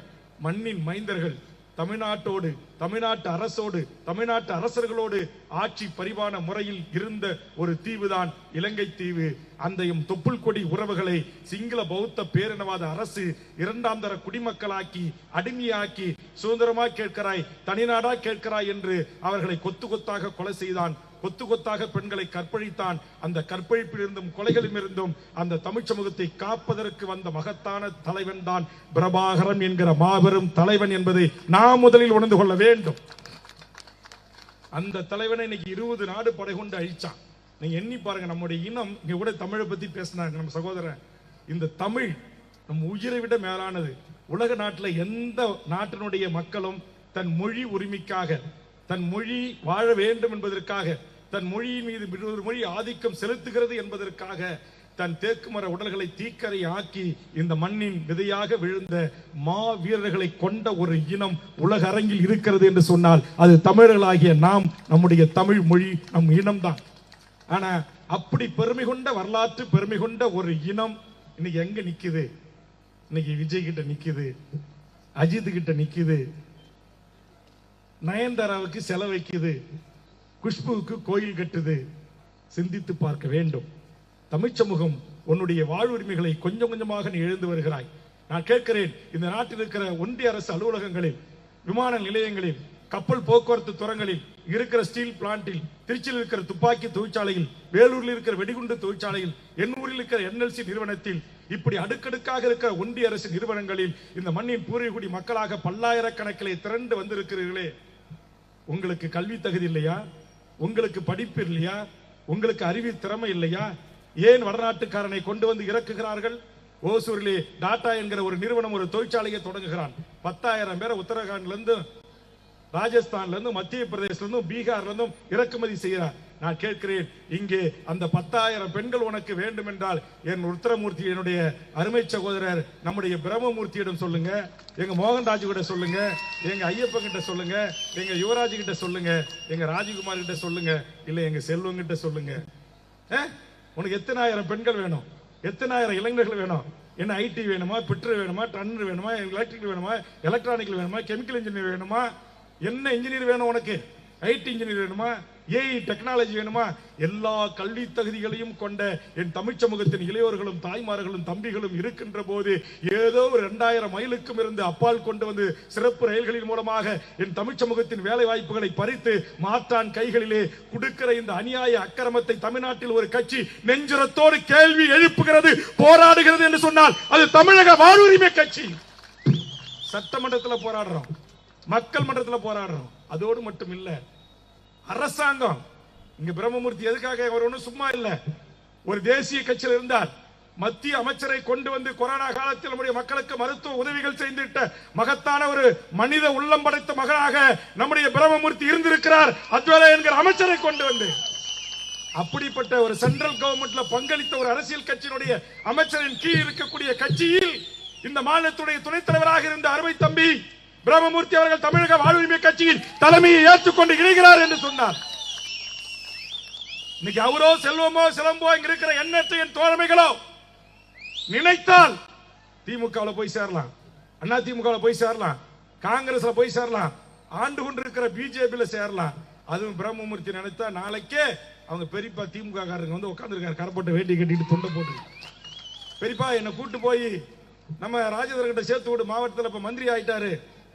மண்ணின் மைந்தர்கள், தமிழ்நாட்டோடு, தமிழ்நாட்டு அரசோடு, தமிழ்நாட்டு அரசர்களோடு ஆட்சி பரிபான முறையில் இருந்த ஒரு தீவுதான் இலங்கை தீவு. அந்த தொப்புள் கொடி உறவுகளை சிங்கள பௌத்த பேரினவாத அரசு 2ஆம் தர குடிமக்களாக்கி அடிமையாக்கி சுதந்திரமா கேட்கிறாய், தனிநாடா கேட்கிறாய் என்று அவர்களை கொத்து கொத்தாக கொலை செய்தான். கொத்து கொத்தாக பெண்களை கற்பழித்தான். அந்த கற்பழிப்பில் இருந்தும் கொலைகளில் இருந்தும் அந்த தமிழ் சமூகத்தை காப்பதற்கு வந்த மகத்தான தலைவன் தான் பிரபாகரன் என்கிற மாபெரும் தலைவன் என்பதை நாம் முதலில் உணர்ந்து கொள்ள வேண்டும். அந்த தலைவனை இன்னைக்கு 20 நாடு படை கொண்டு அழிச்சான். நீங்க எண்ணி பாருங்க, நம்முடைய இனம் இங்க கூட தமிழை பத்தி பேசினாங்க நம்ம சகோதரன். இந்த தமிழ் நம் உயிரை விட மேலானது. உலக நாட்டில் எந்த நாட்டினுடைய மக்களும் தன் மொழி உரிமைக்காக, தன் மொழி வாழ வேண்டும் என்பதற்காக, தன் மொழியின் மீது ஒரு மொழி ஆதிக்கம் செலுத்துகிறது என்பதற்காக தன் தேக்குமர உடல்களை தீக்கரை ஆக்கி இந்த மண்ணின் விதையாக விழுந்த மா வீரர்களை கொண்ட ஒரு இனம் உலக அரங்கில் இருக்கிறது என்று சொன்னால் அது தமிழர்களாகிய நாம், நம்முடைய தமிழ் மொழி, நம் இனம்தான். ஆனா அப்படி பெருமை கொண்ட வரலாற்று பெருமை கொண்ட ஒரு இனம் இன்னைக்கு எங்க நிக்குது? இன்னைக்கு விஜய் கிட்ட நிக்குது, அஜித் கிட்ட நிக்குது, நயன்தாராவுக்கு செலவு வைக்குது, குஷ்புவுக்கு கோயில் கட்டுது. சிந்தித்து பார்க்க வேண்டும். தமிழ் சமூகம் உன்னுடைய வாழ்வுரிமைகளை கொஞ்சம் கொஞ்சமாக நீ எழுந்து வருகிறாய். நான் கேட்கிறேன், இந்த நாட்டில் இருக்கிற ஒன்றிய அரசு அலுவலகங்களில், விமான நிலையங்களில், கப்பல் போக்குவரத்து துறைகளில் இருக்கிற ஸ்டீல் பிளான்டில், திருச்சியில் இருக்கிற துப்பாக்கி தொழிற்சாலையில், வேலூரில் இருக்கிற வெடிகுண்டு தொழிற்சாலையில், எண்ணூரில் இருக்கிற NLC நிறுவனத்தில், இப்படி அடுக்கடுக்காக இருக்கிற ஒன்றிய அரசு நிறுவனங்களில் இந்த மண்ணின் பூர்வீகுடி மக்களாக பல்லாயிரக்கணக்கிலே திரண்டு வந்திருக்கிறீர்களே, உங்களுக்கு கல்வி தகுதி இல்லையா? உங்களுக்கு படிப்பு இல்லையா? உங்களுக்கு அறிவு திறமை இல்லையா? ஏன் வடநாட்டுக்காரனை கொண்டு வந்து இறக்குகிறார்கள்? ஓசூரிலே டாடா என்கிற ஒரு நிறுவனம் ஒரு தொழிற்சாலையை தொடங்குகிறான். 10,000 பேரை உத்தரகாண்ட்ல இருந்து, ராஜஸ்தான்ல இருந்து, மத்திய பிரதேசல இருந்தும், பீகார்ல இருந்தும் இறக்குமதி செய்கிறார். நான் கேட்கிறேன், இங்கே அந்த 10,000 பெண்கள் உனக்கு வேண்டும் என்றால் என் உத்தரமூர்த்தி, என்னுடைய அருமை சகோதரர் நம்முடைய பிரம்மமூர்த்தியிடம் சொல்லுங்க, எங்க மோகன்ராஜ் கிட்ட சொல்லுங்க, எங்க ஐயப்பன் கிட்ட சொல்லுங்க, எங்க யுவராஜ் கிட்ட சொல்லுங்க, எங்க ராஜகுமார் கிட்ட சொல்லுங்க, இல்ல எங்க செல்வம் கிட்ட சொல்லுங்க. உனக்கு எத்தனை ஆயிரம் பெண்கள் வேணும்? எத்தனை ஆயிரம் இளைஞர்கள் வேணும்? என்ன ஐடி வேணுமா, பெட்ரோல் வேணுமா, டன்னர் வேணுமா, எலக்ட்ரிக் வேணுமா, எலக்ட்ரானிக் வேணுமா, கெமிக்கல் இன்ஜினியர் வேணுமா, என்ன இன்ஜினியர் வேணும் உனக்கு? ஐடி இன்ஜினியர் வேணுமா, ஏஐ டெக்னாலஜி வேணுமா? எல்லா கல்வி தகுதிகளையும் கொண்ட என் தமிழ் சமூகத்தின் இளையோர்களும் தாய்மார்களும் தம்பிகளும் இருக்கின்ற போது ஏதோ ஒரு 2000 மைலுக்கும் இருந்து அப்பால் கொண்டு வந்து சிறப்பு ரயில்களின் மூலமாக என் தமிழ் சமூகத்தின் வேலை வாய்ப்புகளை பறித்து மாற்றான் கைகளிலே கொடுக்கிற இந்த அநியாய அக்கிரமத்தை தமிழ்நாட்டில் ஒரு கட்சி நெஞ்சுரத்தோடு கேள்வி எழுப்புகிறது, போராடுகிறது என்று சொன்னால் அது தமிழக வாழ்வுரிமை கட்சி. சட்டமன்றத்தில் போராடுறோம், மக்கள் மன்றத்தில் போராடுறோம். அதோடு மட்டும் இல்ல, அரசாங்கம் இங்க பிரம்மமூர்த்தி எதுக்காக அவர் ஒன்றும் சும்மா இல்ல, ஒரு தேசிய கட்சியில் இருந்தார். மத்திய அமைச்சரை கொண்டு வந்து கொரோனா காலத்தில் நம்முடைய மக்களுக்கு மருத்துவ உதவிகள் செய்திட்ட மகத்தான ஒரு மனித உள்ளம் படைத்த மகனாக நம்முடைய பிரம்மமூர்த்தி இருந்திருக்கிறார். அத்வாலே என்கிற அமைச்சரை கொண்டு வந்து அப்படிப்பட்ட ஒரு சென்ட்ரல் கவர்மெண்ட்ல பங்களித்த ஒரு அரசியல் கட்சியினுடைய அமைச்சரின் கீழ் இருக்கக்கூடிய கட்சியில் இந்த மாநிலத்துடைய துணைத் தலைவராக இருந்த அருமை தம்பி பிரம்மமூர்த்தி அவர்கள் தமிழக வாழ்வுரிமை கட்சியின் தலைமையை ஏற்றுக்கொண்டு இணைகிறார் என்று சொன்னார். இன்னைக்கு அவரோ செல்வமோ சிலம்போ இங்க இருக்கிற எண்ணற்ற என் தோழமைகளோ நினைத்தால் திமுக போய் சேரலாம், அண்ணா திமுக போய் சேரலாம், காங்கிரஸ்ல போய் சேரலாம், ஆண்டு கொண்டிருக்கிற பிஜேபியில சேரலாம். அதுவும் பிரம்மமூர்த்தி நினைத்தா நாளைக்கே அவங்க பெரியப்பா திமுக காரங்க வந்து உட்கார்ந்துருக்காரு, கரப்பட்டு வேட்டி கட்டிட்டு தொண்டை போட்டு, பெரியப்பா என்னை கூட்டு போய் நம்ம ராஜேந்திர கிட்ட சேர்த்து விடு, மாவட்டத்தில் இப்ப மந்திரி ஆயிட்டாரு,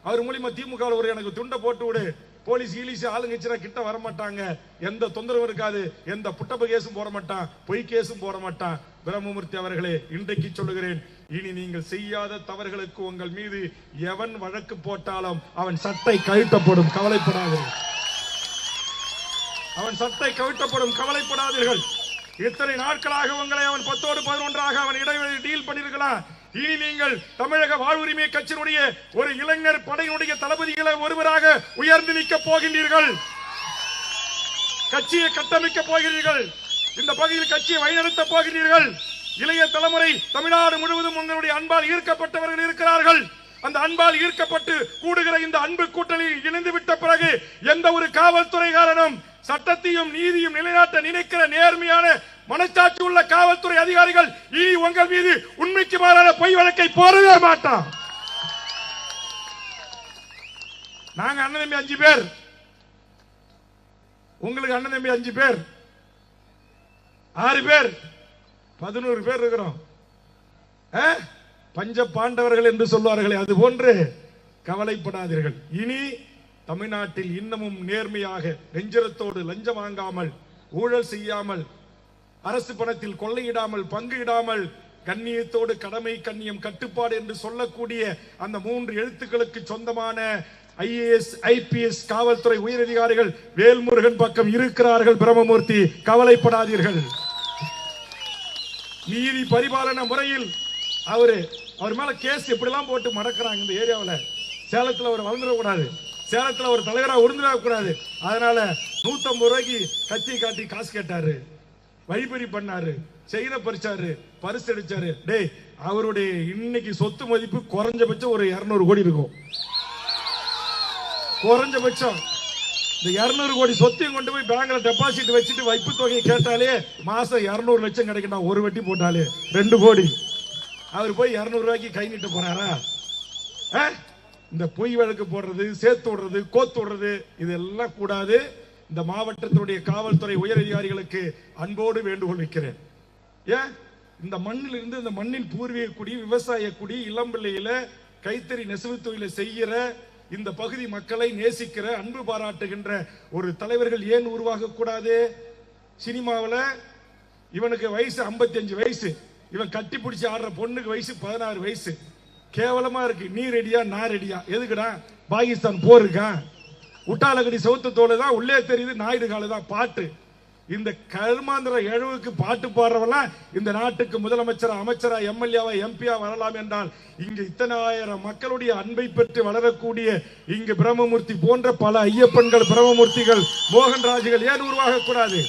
அவர் மூலியமா திமுக ஒரு எனக்கு துண்டை போட்டு விடு, போலீஸ் ஈலிஸ் ஆளுங்கச்சினா கிட்ட வரமாட்டாங்க, எந்த தொந்தரவும் இருக்காது, எந்த புட்டப்ப கேஸும் போட மாட்டான், பொய் கேஸும் போட மாட்டான். பிரம்மமூர்த்தி அவர்களே, இன்றைக்கு சொல்லுகிறேன், இனி நீங்கள் செய்யாத தவறுகளுக்கு உங்கள் மீது எவன் வழக்கு போட்டாலும் அவன் சட்டை கழட்டப்படும், கவலைப்படாதீர்கள். அவன் சட்டை கவிழ்த்தப்படும், கவலைப்படாதீர்கள். இத்தனை நாட்களாக உங்களை அவன் 10ஓடு 11ஆக அவன் இடைவெளி டீல் பண்ணிருக்கலாம். இனி நீங்கள் தமிழக வாழ்வுரிமை கட்சியினுடைய ஒரு இளைஞர் படையினுடைய தளபதிகளை ஒருவராக உயர்ந்து நிற்க போகின்றீர்கள். கட்சியை கட்டமைக்க போகிறீர்கள். இந்த பகுதியில் கட்சியை வழிநடத்த போகிறீர்கள். இளைய தலைமுறை தமிழ்நாடு முழுவதும் உங்களுடைய அன்பால் ஈர்க்கப்பட்டவர்கள் இருக்கிறார்கள். அந்த அன்பால் ஈர்க்கப்பட்டு கூடுகிற இந்த அன்பு கூட்டணியில் இணைந்து விட்ட பிறகு எந்த ஒரு காவல்துறைகாரனும் சட்டத்தையும் நீதியும் நிலைநாட்ட நினைக்கிற நேர்மையான மனச்சாட்சி உள்ள காவல்துறை அதிகாரிகள் இனி உங்கள் மீது உண்மைக்கு மாறான பொய் வழக்கை போடவே மாட்டான். நாங்க அண்ணன் தம்பி 5 பேர், உங்களுக்கு அண்ணன் தம்பி 5 பேர், 6 பேர், 11 பேர் இருக்கிறோம். பஞ்ச பாண்டவர்கள் என்று சொல்வார்களே, அது போன்று கவலைப்படாதீர்கள். இனி தமிழ்நாட்டில் இன்னமும் நேர்மையாக நெஞ்சரத்தோடு லஞ்சம் வாங்காமல், ஊழல் செய்யாமல், அரசு பணத்தில் கொள்ளையிடாமல், பங்கிடாமல், கண்ணியத்தோடு கடமை கண்ணியம் கட்டுப்பாடு என்று சொல்லக்கூடிய அந்த 3 எழுத்துக்களுக்கு சொந்தமான ஐஏஎஸ் ஐபிஎஸ் காவல்துறை உயரதிகாரிகள் வேல்முருகன் பக்கம் இருக்கிறார்கள். பிரம்மமூர்த்தி, கவலைப்படாதீர்கள். நீதி பரிபாலன முறையில் அவர் மேல கேஸ் எப்படி எல்லாம் போட்டு மடக்கிறாங்க. இந்த ஏரியாவில் சேலத்தில் அவர் வளர்ந்துடக்கூடாது, சேலத்தில் ஒரு தலைவரா உருந்துடக்கூடாது. அதனால 150 ரூபாய்க்கு கட்சி காட்டி காசு கேட்டாரு, வழிபறி பண்ணாரு, செயினை பறிச்சாரு, பரிசு அடிச்சாரு. டேய், அவருடைய இன்னைக்கு சொத்து மதிப்பு குறைஞ்சபட்சம் ஒரு 200 கோடி இருக்கும். குறைஞ்சபட்சம் இந்த 200 கோடி சொத்தையும் கொண்டு போய் பேங்க்ல டெபாசிட் வச்சுட்டு வைப்பு தொகையை கேட்டாலே மாசம் 200 லட்சம் கிடைக்கணும். ஒரு வட்டி போட்டாலே 2 கோடி. அவர் போய் 200 ரூபாய்க்கு கை நீட்ட போறாரா? இந்த பொய் வழக்கு போடுறது, சேர்த்து விடுறது, கோத்து விடுறது, இதெல்லாம் கூடாது. இந்த மாவட்டத்தினுடைய காவல்துறை உயர் அதிகாரிகளுக்கு அன்போடு வேண்டுகோள் வைக்கிறேன். ஏன் இந்த மண்ணில் இருந்து, இந்த மண்ணின் பூர்வீக குடி, விவசாய குடி, இளம்பிள்ளையில கைத்தறி நெசவு தொழிலை செய்கிற இந்த பகுதி மக்களை நேசிக்கிற, அன்பு பாராட்டுகின்ற ஒரு தலைவர்கள் ஏன் உருவாக கூடாது? சினிமாவில் இவனுக்கு வயசு 55 வயசு, இவன் கட்டி பிடிச்சி ஆடுற பொண்ணுக்கு வயசு 16 வயசு. கேவலமா இருக்கு. நீ ரெடியா, நான் ரெடியா? எதுக்குடா? பாகிஸ்தான் போர் இருக்கா? உட்டாலகடி சவுத்து தோலை தான் உள்ளே தெரியுது, நாயுடு கால தான் பாட்டு. இந்த கர்மாந்திர எழுவுக்கு பாட்டு பாடுறவெல்லாம் இந்த நாட்டுக்கு முதலமைச்சரா, அமைச்சரா, எம்எல்ஏவா, எம்பியா வரலாம் என்றால் இங்கு இத்தனை ஆயிரம் மக்களுடைய அன்பை பெற்று வளரக்கூடிய இங்கு பிரம்மமூர்த்தி போன்ற பல ஐயப்பன்கள், பிரம்மமூர்த்திகள், மோகன்ராஜுகள் ஏன் உருவாக கூடாது?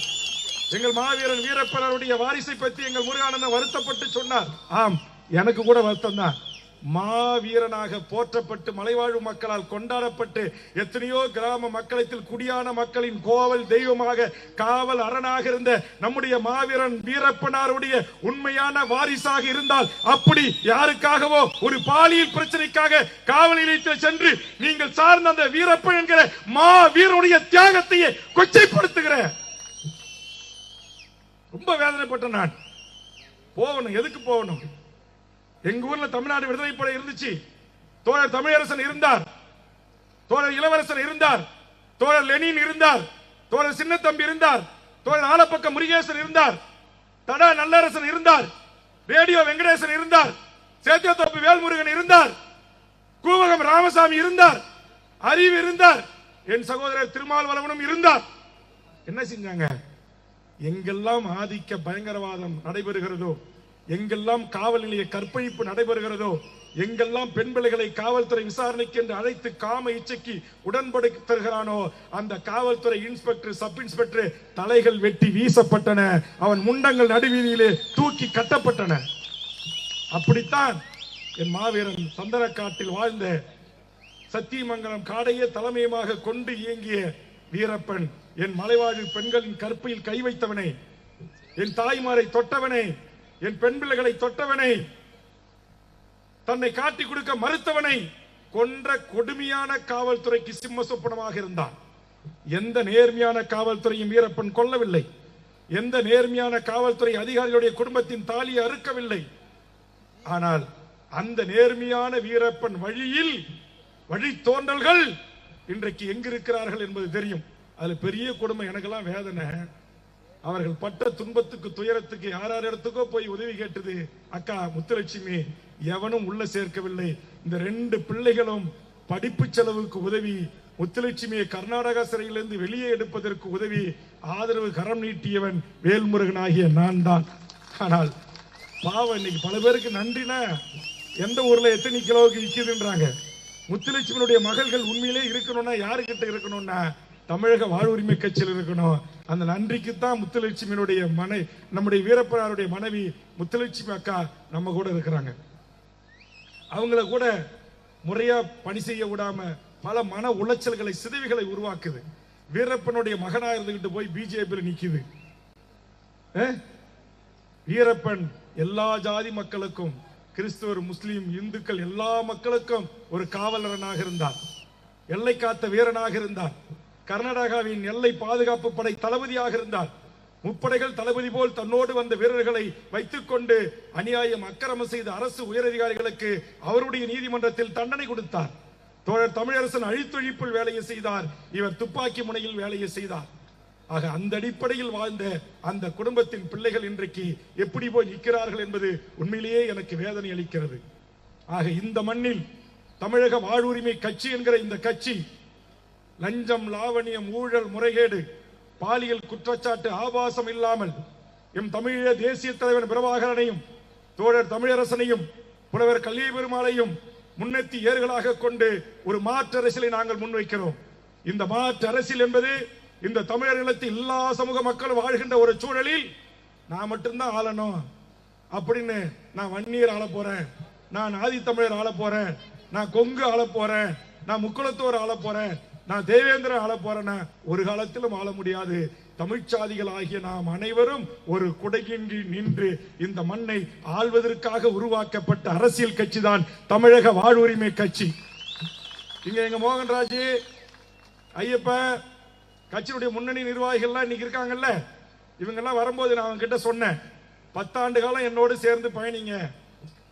எங்கள் மாவீரன் வீரப்பனருடைய வாரிசை பற்றி எங்கள் முருகானந்தன் வருத்தப்பட்டு சொன்னார். ஆம், எனக்கு கூட வருத்தம் தான். மாவீரனாக போற்றப்பட்டு மலைவாழ் மக்களால் கொண்டாடப்பட்டு எத்தனையோ கிராம மக்களத்தில் குடியான மக்களின் கோவல் தெய்வமாக, காவல் அரணாக இருந்த நம்முடைய மாவீரன் வீரப்பனாருடைய உண்மையான வாரிசாக இருந்தால், அப்படி யாருக்காகவோ ஒரு பாலியல் பிரச்சனைக்காக காவல் நிலையத்தில் சென்று நீங்கள் சார்ந்த அந்த வீரப்பன் என்கிற மாவீரனுடைய தியாகத்தையே கொச்சைப்படுத்துகிற ரொம்ப வேதனைப்பட்ட நான். போகணும், எதுக்கு போகணும்? எங்க ஊர்ல தமிழ்நாடு விடுதலை படை இருந்துச்சு. தோழர் தமிழரசன் இருந்தார், தோழர் இளவரசன் இருந்தார், தோழர் லெனின் இருந்தார், தோழர் சின்னத்தம்பி இருந்தார், தோழர் ஆலப்பக்கம் முருகேசன் இருந்தார், தடா நல்லரசன் இருந்தார், ரேடியோ வெங்கடேசன் இருந்தார், சேத்தியத்தோப்பு வேல்முருகன் இருந்தார், கூவகம் ராமசாமி இருந்தார், அறிவு இருந்தார், என் சகோதரர் திருமாவளவனும் இருந்தார். என்ன செஞ்சாங்க? எங்கெல்லாம் ஆதிக்க பயங்கரவாதம் நடைபெறுகிறதோ, எங்கெல்லாம் காவல் நிலைய கற்பழிப்பு நடைபெறுகிறதோ, எங்கெல்லாம் பெண் பிள்ளைகளை காவல்துறை விசாரணைக்கு என்று அழைத்து காம இச்சைக்கு உடன்படுத்துகிறானோ, அந்த காவல்துறை இன்ஸ்பெக்டர், சப் இன்ஸ்பெக்டர் தலைகள் வெட்டி வீசப்பட்டன, அவன் முண்டங்கள் நடுவீதியிலே தூக்கி கட்டப்பட்டன. அப்படித்தான் என் மாவீரன் சந்தனக்காட்டில் வாழ்ந்த சத்தியமங்கலம் காடையே தலைமையமாக கொண்டு இயங்கிய வீரப்பன், என் மலைவாழ் பெண்களின் கற்பையில் கை வைத்தவனே, என் தாய்மாரை தொட்டவனே, என் பெண் பிள்ளைகளை தொட்டவனே, தன்னை காட்டி கொடுக்க மறுத்தவனை கொன்ற கொடுமையான காவல்துறைக்கு சிம்ம சொப்பனமாக இருந்தான். எந்த நேர்மையான காவல்துறையும் வீரப்பன் கொல்லவில்லை. எந்த நேர்மையான காவல்துறை அதிகாரிகளுடைய குடும்பத்தின் தாலியை அறுக்கவில்லை. ஆனால் அந்த நேர்மையான வீரப்பன் வழியில் வழித்தோன்றல்கள் இன்றைக்கு எங்கிருக்கிறார்கள் என்பது தெரியும். அதுல பெரிய கொடுமை, எனக்கெல்லாம் வேதனை, அவர்கள் பட்ட துன்பத்துக்கு துயரத்துக்கு யார் இடத்துக்கோ போய் உதவி கேட்டது. அக்கா முத்துலட்சுமி எவனும் உள்ள சேர்க்கவில்லை. இந்த 2 பிள்ளைகளும் படிப்பு செலவுக்கு உதவி, முத்துலட்சுமியை கர்நாடகா சிறையிலிருந்து வெளியே எடுப்பதற்கு உதவி, ஆதரவு கரம் நீட்டியவன் வேல்முருகன் ஆகிய நான் தான். ஆனால் பாவம், இன்னைக்கு பல பேருக்கு நன்றினா எந்த ஊர்ல எத்தனை கிலோவுக்கு விற்குதுன்றாங்க. முத்துலட்சுமியுடைய மகள்கள் உண்மையிலே இருக்கணும்னா யாருக்கிட்ட இருக்கணும்னா தமிழக வாழ்வுரிமை கட்சியில் இருக்கணும். அந்த நன்றிக்குத்தான் முத்துலட்சுமியுடைய நம்முடைய வீரப்பனாருடைய மனைவி முத்துலட்சுமி அக்கா நம்ம கூட இருக்கிறாங்க. அவங்கள கூட முறையா பணி செய்ய விடாம பல மன உளைச்சல்களை சிதைவுகளை உருவாக்குது. வீரப்பனுடைய மகனா இருந்துகிட்டு போய் பிஜேபி நிக்குது. வீரப்பன் எல்லா ஜாதி மக்களுக்கும், கிறிஸ்துவர், முஸ்லிம், இந்துக்கள் எல்லா மக்களுக்கும் ஒரு காவலரனாக இருந்தார். எல்லை காத்த வீரனாக இருந்தார். கர்நாடகாவின் எல்லை பாதுகாப்பு படை தளபதியாக இருந்தார். முப்படைகள் தளபதி போல் தன்னோடு வந்த வீரர்களை வைத்துக் கொண்டு அநியாயம் அக்கிரமம் செய்த அரசு உயரதிகாரிகளுக்கு அவருடைய நீதிமன்றத்தில் தண்டனை கொடுத்தார். தோழர் தமிழரசன் அழித்தொழிப்பில் வேலையை செய்தார், இவர் துப்பாக்கி முனையில் வேலையை செய்தார். ஆக அந்த அடிப்படையில் வாழ்ந்த அந்த குடும்பத்தின் பிள்ளைகள் இன்றைக்கு எப்படி போய் நிற்கிறார்கள் என்பது உண்மையிலேயே எனக்கு வேதனை அளிக்கிறது. ஆக இந்த மண்ணில் தமிழக வாழ்வுரிமை கட்சி என்கிற இந்த கட்சி லஞ்சம், லாவணியம், ஊழல், முறைகேடு, பாலியல் குற்றச்சாட்டு ஆபாசம் இல்லாமல் எம் தமிழக தேசிய தலைவர் பிரபாகரனையும் தோழர் தமிழரசனையும் புலவர் கல்வி பெருமாளையும் முன்னெத்தி ஏர்களாக கொண்டு ஒரு மாற்று அரசியலை நாங்கள் முன்வைக்கிறோம். இந்த மாற்று அரசியல் என்பது இந்த தமிழர் நிலத்தில் எல்லா சமூக மக்களும் வாழ்கின்ற ஒரு சூழலில் நான் மட்டும்தான் ஆளணும் அப்படின்னு, நான் வன்னியர் ஆள போறேன், நான் ஆதித்தமிழர் ஆள போறேன், நான் கொங்கு ஆள போறேன், நான் முக்குளத்தோர் ஆள போறேன், நான் தேவேந்திரன் ஆள போறேன்னா ஒரு காலத்திலும் ஆள முடியாது. தமிழ்ச்சாதிகள் ஆகிய நாம் அனைவரும் ஒரு குடையின்றி நின்று இந்த மண்ணை ஆள்வதற்காக உருவாக்கப்பட்ட அரசியல் கட்சி தான் தமிழக வாழ்வுரிமை கட்சி. இங்க எங்க மோகன்ராஜ், ஐயப்ப, கட்சியினுடைய முன்னணி நிர்வாகிகள்லாம் இன்னைக்கு இருக்காங்கல்ல, இவங்கெல்லாம் வரும்போது நான் அவங்க கிட்ட சொன்னேன், 10 ஆண்டு காலம் என்னோடு சேர்ந்து பயணிங்க.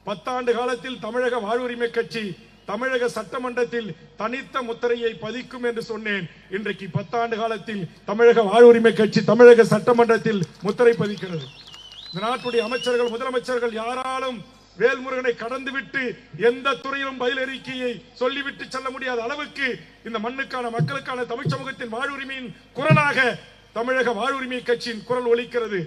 10 ஆண்டு காலத்தில் தமிழக வாழ்வுரிமை கட்சி தமிழக சட்டமன்றத்தில் தனித்த முத்திரையை பதிக்கும் என்று சொன்னேன். இன்றைக்கு 10 ஆண்டு காலத்தில் தமிழக வாழ்வுரிமை கட்சி தமிழக சட்டமன்றத்தில் முத்திரை பதிக்கிறது. இந்த நாட்டுடைய அமைச்சர்கள், முதலமைச்சர்கள் யாராலும் வேல்முருகனை கடந்துவிட்டு எந்த துறையிலும் பதில் அறிக்கையை சொல்லிவிட்டு செல்ல முடியாத அளவுக்கு இந்த மண்ணுக்கான, மக்களுக்கான, தமிழ் சமூகத்தின் வாழ்வுரிமையின் குரலாக தமிழக வாழ்வுரிமை கட்சியின் குரல் ஒலிக்கிறது.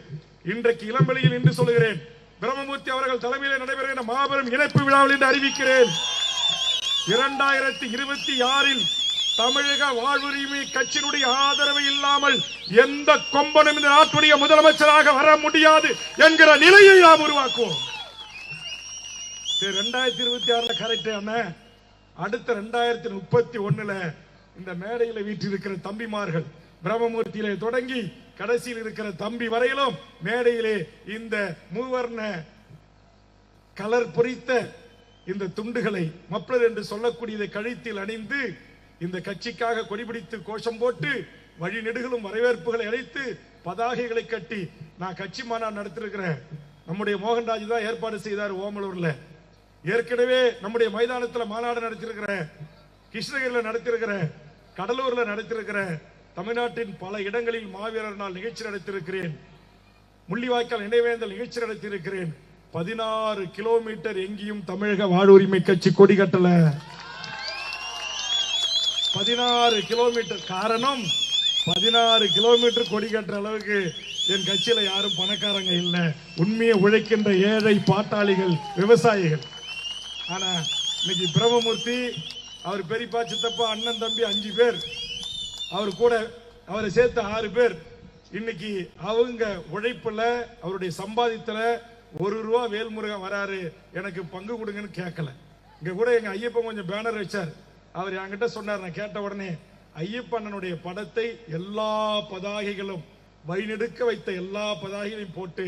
இன்றைக்கு இளம்பெளியில் என்று சொல்லுகிறேன், பிரம்மமூர்த்தி அவர்கள் தலைமையில் நடைபெறுகின்ற மாபெரும் இணைப்பு விழாவில் என்று அறிவிக்கிறேன். 2026 தமிழக வாழ்வுரிமை கட்சியினுடைய ஆதரவு இல்லாமல் எந்த கொம்பனும் இந்த நாட்டுடைய முதலமைச்சராக வர முடியாது என்கிற நிலையை நாம் உருவாக்குவோம். 2026 கரெக்ட். அடுத்த 2031 இந்த மேடையில வீற்றிருக்கிற தம்பிமார்கள், பிரம்மமூர்த்தியிலே தொடங்கி கடைசியில் இருக்கிற தம்பி வரையிலும் மேடையிலே இந்த மூவர்ண கலர் பொறித்த இந்த துண்டுகளை, மப்ளர் என்று சொல்லக்கூடியதை கழுத்தில் அணிந்து இந்த கட்சிக்காக கொடிபிடித்து கோஷம் போட்டு வழி நெடுகளும் வரவேற்புகளை அழைத்து பதாகைகளை கட்டி நான் கட்சி மாநாடு நடத்திருக்கிறேன். நம்முடைய மோகன்ராஜ் தான் ஏற்பாடு செய்தார் ஓமலூர்ல. ஏற்கனவே நம்முடைய மைதானத்தில் மாநாடு நடத்திருக்கிறேன், கிருஷ்ணகிரியில் நடத்திருக்கிறேன், கடலூர்ல நடத்திருக்கிறேன், தமிழ்நாட்டின் பல இடங்களில் மாவீரர் நாள் நிகழ்ச்சி நடத்திருக்கிறேன், முள்ளிவாய்க்கால் நினைவேந்தல் நிகழ்ச்சி நடத்தியிருக்கிறேன். 16 கிலோமீட்டர் எங்கேயும் தமிழக வாழ்வுரிமை கட்சி கொடி கட்டல. 16 கிலோமீட்டர். காரணம், 16 கிலோமீட்டர் கொடி கட்டுற அளவுக்கு என் கட்சியில யாரும் பணக்காரங்க இல்ல, உண்மையை உழைக்கின்ற ஏழை பாட்டாளிகள், விவசாயிகள். ஆனா இன்னைக்கு பிரம்மமூர்த்தி, அவர் பெரியப்பா, சித்தப்பா, அண்ணன், தம்பி 5 பேர், அவர் கூட அவரை சேர்த்து 6 பேர். இன்னைக்கு அவங்க உழைப்புல, அவருடைய சம்பாதித்துல 1 ரூபா வேல்முருகன் வராரு எனக்கு பங்கு கொடுங்கன்னு கேட்கல. இங்க கூட எங்க ஐயப்பன் கொஞ்சம் பேனர் வச்சார், அவர் என்கிட்ட சொன்னார். நான் கேட்ட உடனே ஐயப்பண்ணனுடைய படத்தை எல்லா பதாகைகளும் வழிநெடுக்க வைத்த எல்லா பதாகைகளையும் போட்டு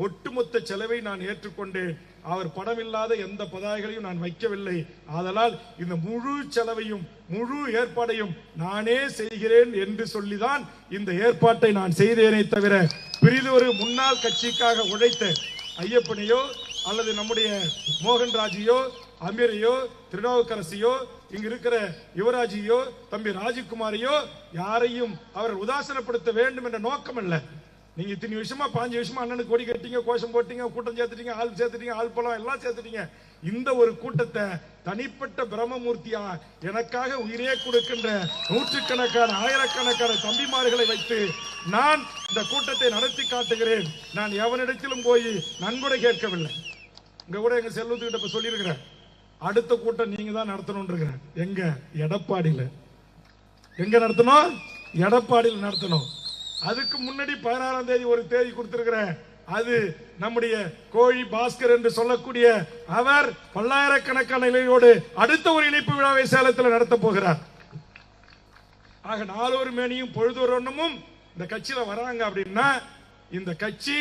ஒட்டுமொத்த செலவை நான் ஏற்றுக்கொண்டேன். அவர் படம் இல்லாத எந்த பதாகைகளையும் நான் வைக்கவில்லை. ஆதலால் இந்த முழு செலவையும் முழு ஏற்பாடையும் நானே செய்கிறேன் என்று சொல்லிதான் இந்த ஏற்பாட்டை நான் செய்தேனே தவிர பிரிதொரு முன்னாள் கட்சிக்காக உழைத்த ஐயப்பனையோ அல்லது நம்முடைய மோகன்ராஜையோ அமீரையோ திருநாவுக்கரசையோ இங்க இருக்கிற யுவராஜையோ தம்பி ராஜகுமாரையோ யாரையும் அவர் உதாசனப்படுத்த வேண்டும் என்ற நோக்கம் அல்ல. நீங்க இத்தனை விஷயமா 5 விஷயமா அண்ணனுக்கு கொடி கட்டிங்க, கோஷம் போட்டீங்க, கூட்டம் சேர்த்துட்டீங்க, ஆள் சேர்த்துட்டீங்க, ஆள் பழம் எல்லாம் சேர்த்துட்டீங்க. இந்த ஒரு கூட்டத்தை தனிப்பட்ட பிரம்மமூர்த்தியா எனக்காக உயிரே கொடுக்கின்ற நூற்றுக்கணக்கான ஆயிரக்கணக்கான தம்பிமார்களை வைத்து நான் இந்த கூட்டத்தை நடத்தி காட்டுகிறேன். நான் எவனிடத்திலும் போய் நன்கொடை கேட்கவில்லை. இங்க கூட எங்க செல்வத்துக்கிட்ட சொல்லி இருக்கிறேன், அடுத்த கூட்டம் நீங்க தான் நடத்தணும். எங்க எடப்பாடியில எங்க நடத்தணும்? எடப்பாடியில் நடத்தணும். அதுக்கு முன்னாடி 16ஆம் தேதி ஒரு தேதி கொடுத்திருக்கிறேன். அது நம்முடைய கோழி பாஸ்கர் என்று சொல்லக்கூடிய அவர் பல்லாயிரக்கணக்கான இளையோடு அடுத்த ஒரு இணைப்பு விழாவை சேலத்தில் நடத்த போகிறார். ஆக நாளொரு மேனியும் பொழுதொரு வண்ணமும் இந்த கட்சியில வராங்க அப்படின்னா இந்த கட்சி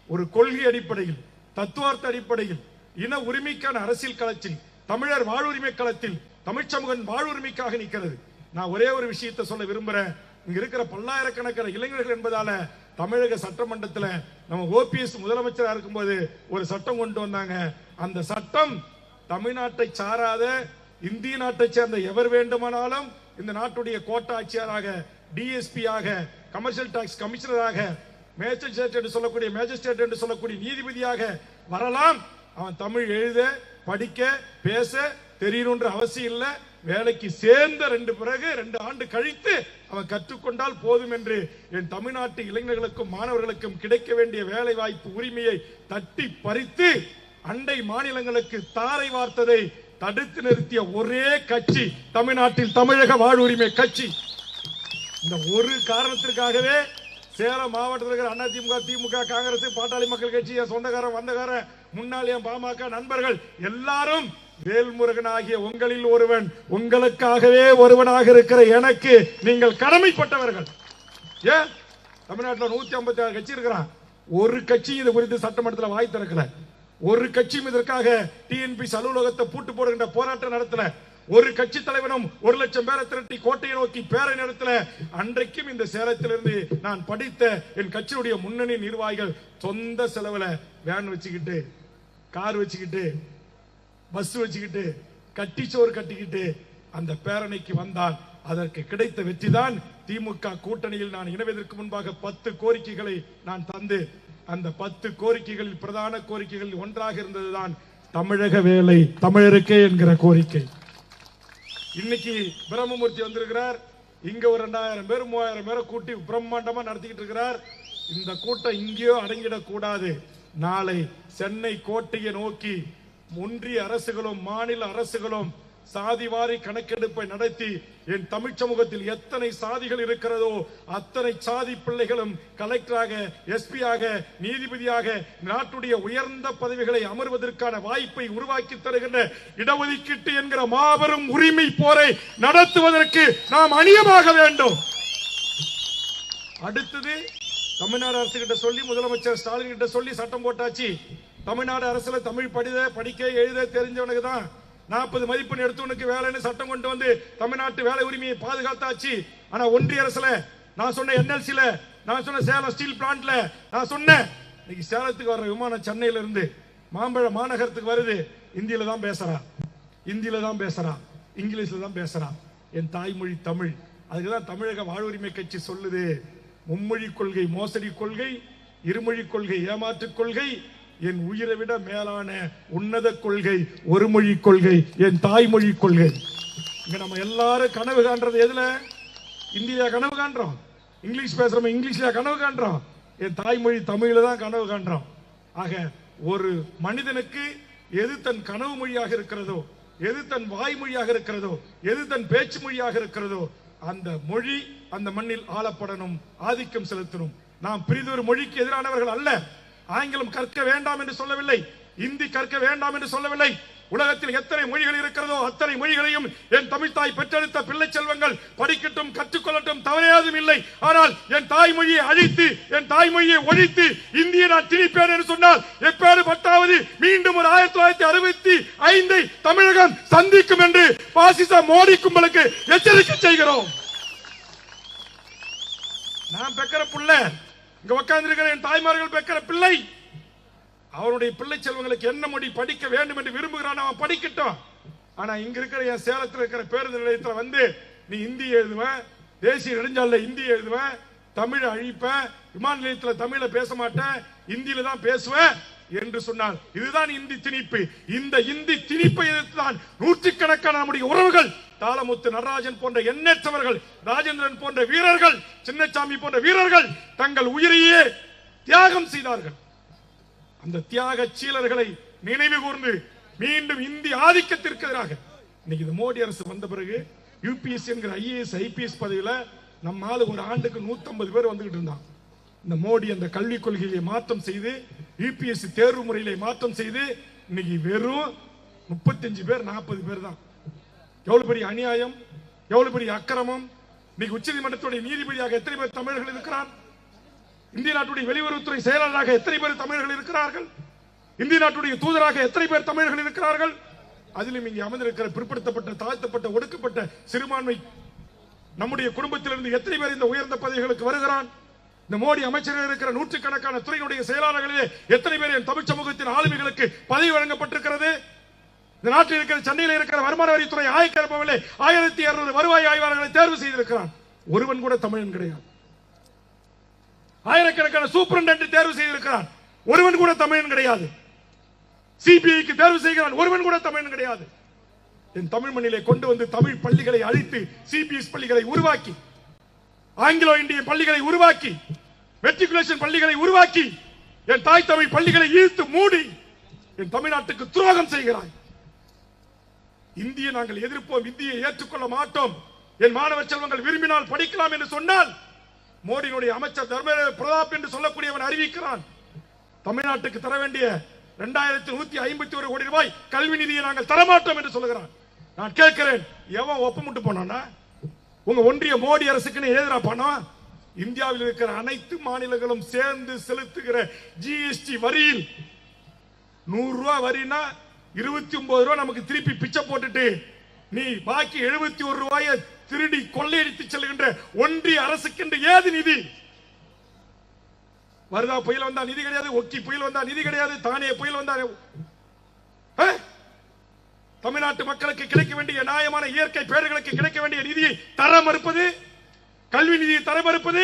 ஒரு கொள்கை அடிப்படையில், தத்துவார்த்த அடிப்படையில், இன உரிமைக்கான அரசியல் களத்தில், தமிழர் வாழ்வுரிமை களத்தில், தமிழ் சமூக வாழ்வுரிமைக்காக நிற்கிறது. நான் ஒரே ஒரு விஷயத்தை சொல்ல விரும்புறேன். இங்க இருக்கிற பல்லாயிரக்கணக்கான இளைஞர்கள் என்பதால தமிழக சட்டமன்றத்தில் நம்ம ஓபிஎஸ் முதலமைச்சராக இருக்கும்போது ஒரு சட்டம் கொண்டு வந்தாங்க. அந்த சட்டம் தமிழ்நாட்டை சாராத இந்திய நாட்டை சேர்ந்த எவர் வேண்டுமானாலும் இந்த நாட்டுடைய கோட்ட ஆட்சியராக, டிஎஸ்பியாக, கமர்ஷியல் டாக்ஸ் கமிஷனராக, மேஜிஸ்ட்ரேட் என்று சொல்லக்கூடிய மேஜிஸ்ட்ரேட் என்று சொல்லக்கூடிய நீதிபதியாக வரலாம். அவன் தமிழ் எழுத, படிக்க, பேச தெரியணுன்ற அவசியம் இல்லை. வேலைக்கு சேர்ந்த 2 ஆண்டு கழித்து அவன் கற்றுக்கொண்டால் போதும் என்று என் தமிழ்நாட்டு இளைஞர்களுக்கும் மாணவர்களுக்கும் கிடைக்க வேண்டிய வேலை வாய்ப்பு உரிமையை தட்டி பறித்து அண்டை மாநிலங்களுக்கு தாரை வார்த்ததை தடுத்து நிறுத்திய ஒரே கட்சி தமிழ்நாட்டில் தமிழக வாழ்வுரிமை கட்சி. இந்த ஒரு காரணத்திற்காகவே சேலம் மாவட்டத்தில் இருக்கிற அதிமுக, திமுக, காங்கிரஸ், பாட்டாளி மக்கள் கட்சி, சொந்தக்காரன் வந்தகாரன், முன்னாள் பாமக நண்பர்கள் எல்லாரும் வேல்முருகன் ஆகிய உங்களில் ஒருவன், உங்களுக்காகவே ஒருவனாக இருக்கிற எனக்கு நீங்கள் கடமைப்பட்டவர்கள். ஏன் தமிழ்நாட்டில் 156 கட்சி இருக்கிறான், ஒரு கட்சி இது குறித்து சட்டமன்றத்தில் வாய் திறக்கல. ஒரு கட்சியும் இதற்காக டிஎன்பிசி அலுவலகத்தை பூட்டு போடுகின்ற போராட்டம் நடத்தல. ஒரு கட்சி தலைவனும் 1 லட்சம் பேரை திரட்டி கோட்டையை நோக்கி பேரை நடத்தல. அன்றைக்கும் இந்த சேலத்திலிருந்து நான் படித்த என் கட்சியுடைய முன்னணி நிர்வாகிகள் சொந்த செலவுல வேன் வச்சுக்கிட்டு, கார் வச்சுக்கிட்டு, பஸ் வச்சுக்கிட்டு, கட்டிச்சோறு கட்டிக்கிட்டு அந்த பேரணிக்கு வந்தான். அதற்கு கிடைத்த வெற்றி தான் திமுக கூட்டணியில் நான் இணைவதற்கு முன்பாக 10 கோரிக்கைகளை நான் தந்து, அந்த 10 கோரிக்கைகளில் பிரதான கோரிக்கைகள் ஒன்றாக இருந்ததுதான் தமிழக வேலை தமிழருக்கே என்கிற கோரிக்கை. இன்னைக்கு பிரம்மமூர்த்தி வந்திருக்கிறார். இங்க ஒரு 2000 பேர் 3000 பேரை கூட்டி பிரம்மாண்டமா நடத்திக்கிட்டு இருக்கிறார். இந்த கூட்டம் இங்கேயோ அடங்கிடக் கூடாது. நாளை சென்னை கோட்டையை நோக்கி ஒன்றிய அரசுகளும் மாநில அரசுகளும் சாதிவாரி கணக்கெடுப்பை நடத்தி என் தமிழ் சமூகத்தில் எத்தனை சாதிகள் இருக்கிறதோ அத்தனை சாதி பிள்ளைகளும் கலெக்டராக, எஸ்பியாக, நீதிபதியாக நாட்டுடைய உயர்ந்த பதவிகளை அமர்வதற்கான வாய்ப்பை உருவாக்கி தருகின்ற இடஒதுக்கீட்டு என்கிற மாபெரும் உரிமை போரை நடத்துவதற்கு நாம் அணியமாக வேண்டும். அடுத்தது தமிழ்நாடு அரசு கிட்ட சொல்லி, முதலமைச்சர் ஸ்டாலின் கிட்ட சொல்லி சட்டம் போட்டாச்சு. தமிழ்நாடு அரசுல தமிழ் படிக்க எழுத தெரிஞ்சவனுக்கு தான் 40 மதிப்பெண் எடுத்தவனுக்கு வேலைன்னு சட்டம் கொண்டு வந்து தமிழ்நாட்டு வேலை உரிமையை பாதுகாத்தாச்சு. ஆனா ஒன்றிய அரசுல நான் சொன்ன NLCல, நான் சொன்ன சேலம் ஸ்டீல் பிளான்ட்ல, நான் சொன்னேன் இன்னைக்கு சேலத்துக்கு வர்ற விமானம் சென்னையில இருந்து மாம்பழ மாநகரத்துக்கு வருது. இந்தியில தான் பேசுறான், இந்தியில தான் பேசுறான், இங்கிலீஷ்ல தான் பேசுறான். என் தாய்மொழி தமிழ். அதுக்குதான் தமிழக வாழ்வுரிமை கட்சி சொல்லுது, மும்மொழி கொள்கை மோசடி கொள்கை, இருமொழி கொள்கை ஏமாற்று கொள்கை, என் உயிரை விட மேலான உன்னத கொள்கை ஒரு மொழி கொள்கை, என் தாய்மொழி கொள்கை. இங்க நம்ம எல்லாரும் கனவு காண்றது எதுல? இந்தியா கனவு காண்றோம், இங்கிலீஷ் பேசுறோம், இங்கிலீஷ்ல கனவு காண்றோம், என் தாய்மொழி தமிழ்ல தான் கனவு காண்றோம். ஆக ஒரு மனிதனுக்கு எது தன் கனவு மொழியாக இருக்கிறதோ, எது தன் வாய்மொழியாக இருக்கிறதோ, எது தன் பேச்சு மொழியாக இருக்கிறதோ அந்த மொழி அந்த மண்ணில் ஆளப்படணும், ஆதிக்கம் செலுத்தணும். நாம் பிரிதொரு மொழிக்கு எதிரானவர்கள் அல்ல. ஆங்கிலம் கற்க வேண்டாம் என்று சொல்லவில்லை, இந்தி கற்க வேண்டாம் என்று சொல்லவில்லை. உலகத்தில் எத்தனை மொழிகள் இருக்கிறதோ அத்தனை மொழிகளையும் என் தமிழ் தாய் பெற்றெடுத்த பிள்ளை செல்வங்கள் படிக்கட்டும், கற்றுக்கொள்ளட்டும், தவறையாதும் இல்லை. ஆனால் என் தாய்மொழியை அழித்து, என் தாய்மொழியை ஒழித்து இந்திய நான் திணிப்பேன் என்று சொன்னால் எப்பேறு பட்டாவது மீண்டும் ஒரு 1965 தமிழகம் சந்திக்கும் என்று பாசிச மோடி கும்பலுக்கு எச்சரிக்கை செய்கிறோம். நான் பெக்கிற பிள்ளை, இங்க உட்கார்ந்து இருக்கிற என் தாய்மார்கள் பெக்கிற பிள்ளை, அவருடைய பிள்ளை செல்வங்களுக்கு என்ன மொழி படிக்க வேண்டும் என்று விரும்புகிறான், அவன் படிக்கட்டும். ஆனா இங்க இருக்கிற என் சேலத்தில் இருக்கிற பேருந்து நிலையத்தில் வந்து நீ இந்தி எழுதுவேன், தேசிய நெடுஞ்சாலையில் இந்தி எழுதுவேன், தமிழ் அழிப்பேன், விமான நிலையத்தில் தமிழை பேச மாட்டேன், இந்தியில தான் பேசுவேன் என்று சொன்னால் இதுதான் இந்தி திணிப்பு. இந்த இந்தி திணிப்பை எதிர்த்துதான் நூற்றுக்கணக்கான நம்முடைய உறவுகள், தாளமுத்து நடராஜன் போன்ற எண்ணற்றவர்கள், ராஜேந்திரன் போன்ற வீரர்கள், சின்னசாமி போன்ற வீரர்கள் தங்கள் உயிரையே தியாகம் செய்தார்கள். அந்த தியாக சீலர்களை நினைவு கூர்ந்து மீண்டும் இந்தி ஆதிக்கத்திற்கு எதிராக இன்னைக்கு இந்த மோடி அரசு வந்த பிறகு யூபிஎஸ்சி என்கிற ஐஏஎஸ் ஐபிஎஸ் பதவியில நம்மால ஒரு ஆண்டுக்கு 150 பேர் வந்துகிட்டு இருந்தான். இந்த மோடி அந்த கல்விக் கொள்கையை மாற்றம் செய்து யூபிஎஸ்சி தேர்வு முறையிலே மாற்றம் செய்து இன்னைக்கு வெறும் 35 பேர் 40 பேர் தான். எவ்வளவு பெரிய அநியாயம், எவ்வளவு பெரிய அக்கிரமம். இன்னைக்கு உச்சநீதிமன்றத்துடைய நீதிபதியாக எத்தனை பேர் தமிழர்கள் இருக்கிறார்? இந்திய நாட்டுடைய வெளியுறவுத்துறை செயலாளராக எத்தனை பேர் தமிழர்கள் இருக்கிறார்கள்? இந்திய நாட்டுடைய தூதராக எத்தனை பேர் தமிழர்கள் இருக்கிறார்கள்? அதிலும் இங்கே அமர்ந்திருக்கிற பிற்படுத்தப்பட்ட, தாழ்த்தப்பட்ட, ஒடுக்கப்பட்ட சிறுபான்மை நம்முடைய குடும்பத்திலிருந்து எத்தனை பேர் இந்த உயர்ந்த பதவிகளுக்கு வருகிறான்? இந்த மோடி அமைச்சர்கள் இருக்கிற நூற்றுக்கணக்கான துறையினுடைய செயலாளர்களிலே எத்தனை பேர் என் தமிழ் சமூகத்தின் ஆளுமைகளுக்கு பதவி வழங்கப்பட்டிருக்கிறது? இந்த நாட்டில் இருக்கிற சென்னையில் இருக்கிற வருமான வரித்துறை ஆய்க்கிறப்பவிலே 1200 வருவாய் ஆய்வாளர்களை தேர்வு செய்திருக்கிறான். ஒருவன் கூட தமிழன் கிடையாது. ஆயிரக்கணக்கான சூப்பரண்டென்ட் தேர்வு செய்திருக்கிறான், ஒருவன் கூட தமிழன் கிடையாது. சிபிஐக்கு தேர்வு செய்கிறான், ஒருவன் கூட தமிழன் கிடையாது. என் தமிழ் மண்ணிலே கொண்டு வந்து தமிழ் பள்ளிகளை அழித்து சிபிஎஸ் பள்ளிகளை உருவாக்கி, ஆங்கிலோ இந்திய பள்ளிகளை உருவாக்கி, மெட்ரிகுலேஷன் பள்ளிகளை உருவாக்கி, என் தாய் தமிழ் பள்ளிகளை இழுத்து மூடி என் தமிழ்நாட்டுக்கு துரோகம் செய்கிறாய். இந்தியை நாங்கள் எதிர்ப்போம், இந்தியை ஏற்றுக்கொள்ள மாட்டோம். என் மாணவ செல்வங்கள் விரும்பினால் படிக்கலாம் என்று சொன்னால் மோடியினுடைய அமைச்சர் தர்மேந்திர பிரதாப் என்று சொல்லக்கூடியவன் அறிவிக்கிறான், தமிழ்நாட்டுக்கு தர வேண்டிய 2151 கோடி ரூபாய் கல்வி நிதியை நாங்கள் தரமாட்டோம் என்று சொல்லுகிறான். நான் கேட்கிறேன், எவன் ஒப்பமிட்டு போனானா? உங்க ஒன்றிய மோடி அரசுக்கு எதிராக பணம்? இந்தியாவில் இருக்கிற அனைத்து மாநிலங்களும் சேர்ந்து செலுத்துகிற ஜிஎஸ்டி வரியில் 100 ரூபாய் வரினா 29 ரூபாய் நமக்கு திருப்பி பிச்சை போட்டுட்டு நீ பாக்கி 71 ரூபாயை திருடி கொள்ளையடித்து செல்கின்ற ஒன்றிய அரசுக்கு என்று ஏது நிதி? வருதா புயல் வந்தா நிதி கிடையாது, ஒக்கி புயல் வந்தா நிதி கிடையாது, தானே புயல் வந்தா தமிழ்நாட்டு மக்களுக்கு கிடைக்க வேண்டிய நியாயமான இயற்கை பேர்களுக்கு கிடைக்க வேண்டிய நிதியை தர மறுப்பது, கல்வி நிதியை தர மறுப்பது.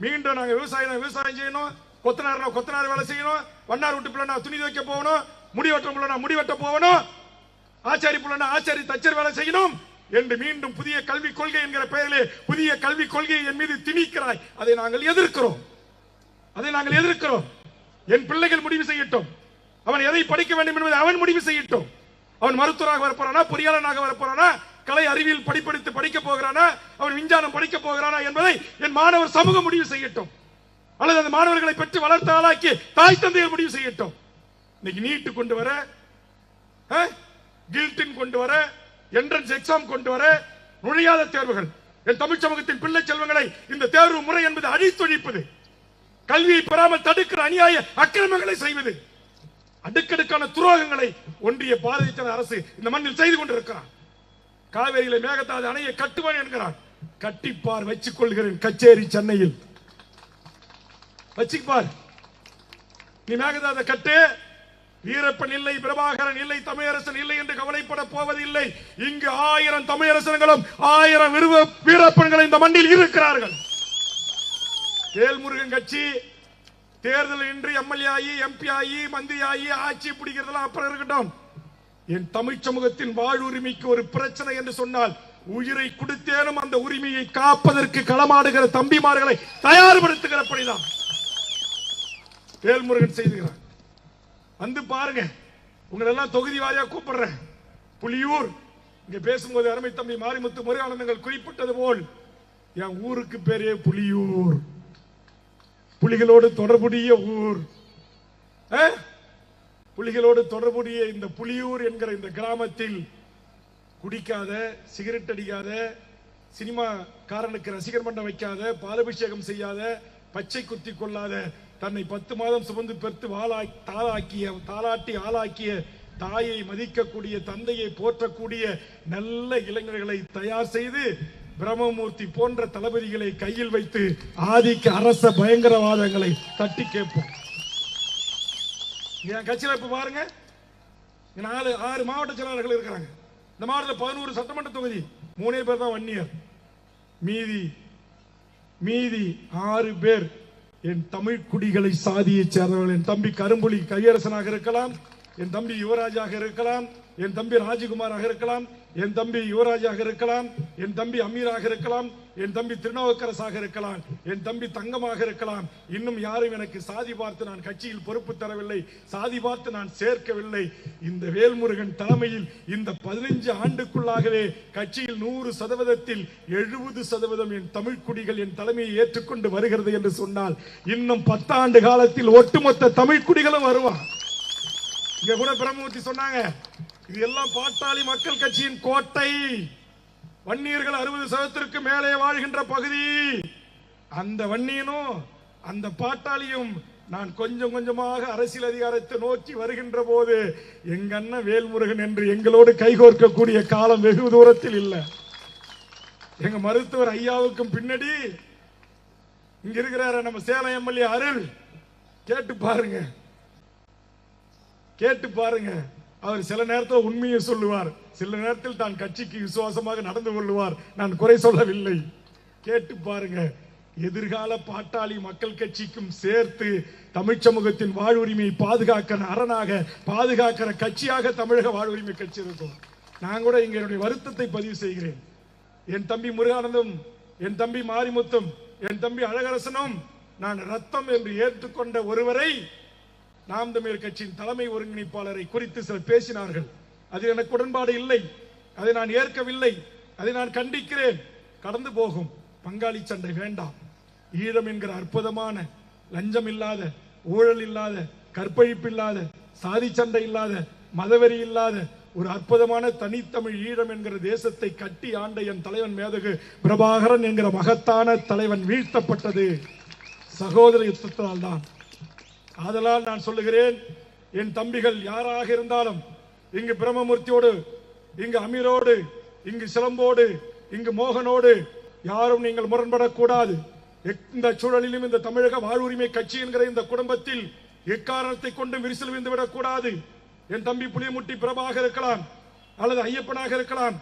மீண்டும் நாங்க விவசாயம் செய்யணும், கொத்தனார் வேலை செய்யணும், வண்ணார் விட்டு பிள்ளை துணி துவைக்க போகணும், முடிவெட்ட முடி வெட்ட போகணும், ஆச்சாரி பிள்ளை ஆச்சாரி தச்சர் வேலை செய்யணும் என்று மீண்டும் புதிய கல்விக் கொள்கை என்கிற பெயரிலே புதிய கல்விக் கொள்கையை என் மீது திணிக்கிறாய். அதை நாங்கள் எதிர்க்கிறோம், அதை நாங்கள் எதிர்க்கிறோம். என் பிள்ளைகள் முடிவு செய்யட்டும், அவன் எதை படிக்க வேண்டும் என்பதை அவன் முடிவு செய்யட்டும். அவன் மருத்துவராக வரப்போறானா, பொறியாளராக வரப்போறானா, கலை அறிவியல் படிப்பெடுத்து படிக்க போகிறானா, அவன் விஞ்ஞானம் படிக்க போகிறானா என்பதை என் மாணவர் சமூகம் முடிவு செய்யட்டும், அல்லது அந்த மாணவர்களை பெற்று வளர்த்த ஆளாக்கி தாய் தந்தையர் முடிவு செய்யட்டும். இன்னைக்கு நீட்டு கொண்டு வர, கில்டின் கொண்டு வர, என்ட்ரன்ஸ் எக்ஸாம் கொண்டு வர, நுழையாத தேர்வுகள், என் தமிழ் சமூகத்தின் பிள்ளை செல்வங்களை இந்த தேர்வு முறை என்பது அழித்தொழிப்பது, கல்வியை பெறாமல் தடுக்கிற அநியாய அக்கிரமங்களை செய்வது, அடுக்கடுக்கான துரோகங்களை ஒன்றிய பாரதிய ஜனதா அரசு இந்த மண்ணில் செய்து கொண்டிருக்கிறார். காவேரியில மேகதாது அணையை கட்டுவான் என்கிறான். கட்டிப்பார், வச்சுக் கொள்கிறேன். கச்சேரி சென்னையில் வச்சுப்பார். நீ மேகதாது கட்டு, வீரப்பன் இல்லை, பிரபாகரன் இல்லை, தமிழரசன் இல்லை என்று கவலைப்பட போவதில்லை. இங்கு 1000 தமிழரசன்களும் 1000 வீரப்பன்கள் இந்த மண்ணில் இருக்கிறார்கள். வேல்முருகன் கட்சி தேர்தல் இன்றி எம்எல்ஏ ஆகி, எம்பி ஆகி, மந்திரி ஆகி ஆட்சி பிடிக்கிறதெல்லாம் அப்புறம் இருக்கட்டும். என் தமிழ் சமூகத்தின் வாழ்வுரிமைக்கு ஒரு பிரச்சனை என்று சொன்னால் உயிரை கொடுத்தேனும் அந்த உரிமையை காப்பதற்கு களமாடுகிற தம்பிமார்களை தயார்படுத்துகிற பணிதான் வேல்முருகன் செய்துகிறார். வந்து பாருங்க, உங்களை எல்லாம் தொகுதி வாரியா கூப்பிடுறேன். புலியூர் இங்க பேசும்போது அருமை தம்பி மாரிமுத்து முருகானந்தங்கள் குறிப்பிட்டது போல் என் ஊருக்கு பேரே புலியூர், புலிகளோடு தொடர்புடைய ஊர். புலிகளோடு தொடர்புடைய இந்த புலியூர் என்கிற இந்த கிராமத்தில் குடிக்காத, சிகரெட் அடிக்காத, சினிமாக்காரனுக்கு ரசிகர் மன்றம் வைக்காத, பாலபிஷேகம் செய்யாத, பச்சை குத்தி கொள்ளாத, தன்னை 10 மாதம் சுமந்து பெற்று தாளாட்டி ஆளாக்கிய தாயை மதிக்கக்கூடிய, தந்தையை போற்றக்கூடிய நல்ல இளைஞர்களை தயார் செய்து பிரம்மமூர்த்தி போன்ற தளபதிகளை கையில் வைத்து ஆதிக்க அரச பயங்கரவாதங்களை தட்டி கேட்போம். என் கட்சியில் இப்ப பாருங்க, 6 மாவட்ட செயலாளர்கள் இருக்கிறாங்க. இந்த மாவட்டத்தில் 11 சட்டமன்ற தொகுதி, 3 பேர் தான் வன்னியர். மீதி 6 பேர் என் தமிழ் குடிகளை சாதியை சேர்ந்தவர்கள். என் தம்பி கரும்புலி கையரசனாக இருக்கலாம், என் தம்பி யுவராஜாக இருக்கலாம், என் தம்பி ராஜகுமாராக இருக்கலாம், என் தம்பி யுவராஜாக இருக்கலாம், என் தம்பி அமீராக இருக்கலாம், என் தம்பி திருநாவுக்கரசாக இருக்கலாம், என் தம்பி தங்கமாக இருக்கலாம். இன்னும் யாரும் எனக்கு சாதி பார்த்து நான் கட்சியில் பொறுப்பு தரவில்லை, சாதி பார்த்து நான் சேர்க்கவில்லை. இந்த வேல்முருகன் தலைமையில் இந்த 15 ஆண்டுக்குள்ளாகவே கட்சியில் 100%ல் 70% என் தமிழ் குடிகள் என் தலைமையை ஏற்றுக்கொண்டு வருகிறது என்று சொன்னால், இன்னும் 10 ஆண்டு காலத்தில் ஒட்டுமொத்த தமிழ் குடிகளும் வருவான். இங்க கூட பிரம்மமூர்த்தி சொன்னாங்க, இது எல்லாம் பாட்டாளி மக்கள் கட்சியின் கோட்டை, வன்னியர்கள் 60% மேலே வாழ்கின்ற பகுதி. அந்த வன்னியனும் அந்த பாட்டாளியும் நான் கொஞ்சம் கொஞ்சமாக அரசியல் அதிகாரத்தை நோக்கி வருகின்ற போது எங்க அண்ணன் வேல்முருகன் என்று எங்களோடு கைகோர்க்கக்கூடிய காலம் வெகு தூரத்தில் இல்லை. எங்க மருத்துவர் ஐயாவுக்கும் பின்னாடி இங்க இருக்கிறார நம்ம சேலம் எம்எல்ஏ அருள், கேட்டு பாருங்க. அவர் சில நேரத்தில் உண்மையை சொல்லுவார், சில நேரத்தில் தான் கட்சிக்கு விசுவாசமாக நடந்து கொள்வார். நான் குறை சொல்லவில்லை, கேட்டு பாருங்க. எதிர்கால பாட்டாளி மக்கள் கட்சிக்கும் சேர்த்து தமிழ் சமூகத்தின் வாழ்வுரிமையை பாதுகாக்கிற அரணாக, பாதுகாக்கிற கட்சியாக தமிழக வாழ்வுரிமை கட்சி இருக்கும். நான் கூட இங்க என்னுடைய வருத்தத்தை பதிவு செய்கிறேன். என் தம்பி முருகானந்தும், என் தம்பி மாரிமுத்தும், என் தம்பி அழகரசனும் நான் ரத்தம் என்று ஏற்றுக்கொண்ட ஒருவரை நாம் தமிழர் கட்சியின் தலைமை ஒருங்கிணைப்பாளரை குறித்து சிலர் பேசினார்கள். அதில் எனக்கு உடன்பாடு இல்லை, அதை நான் ஏற்கவில்லை, அதை நான் கண்டிக்கிறேன். கடந்து போகும், பங்காளி சண்டை வேண்டாம். ஈழம் என்கிற அற்புதமான, லஞ்சம் இல்லாத, ஊழல் இல்லாத, கற்பழிப்பு இல்லாத, சாதி சண்டை இல்லாத, மதவெறி இல்லாத ஒரு அற்புதமான தனித்தமிழ் ஈழம் என்கிற தேசத்தை கட்டி ஆண்ட என் தலைவன் மேதகு பிரபாகரன் என்கிற மகத்தான தலைவன் வீழ்த்தப்பட்டது சகோதர யுத்தத்தால் தான். ஆதலால் நான் சொல்லுகிறேன், என் தம்பிகள் யாராக இருந்தாலும், இங்கு பிரம்மமூர்த்தியோடு, இங்கு அமீரோடு, இங்கு சிலம்போடு, இங்கு மோகனோடு யாரும் நீங்கள் முரண்படக்கூடாது. இந்த சூழலிலும் இந்த தமிழக வாழ்வுரிமை கட்சி என்கிற இந்த குடும்பத்தில் எக்காரணத்தை கொண்டும் விரிசல் விழுந்துவிடக் கூடாது. என் தம்பி புளியமுட்டி பிரபாக இருக்கலாம், அல்லது ஐயப்பனாக இருக்கலாம்.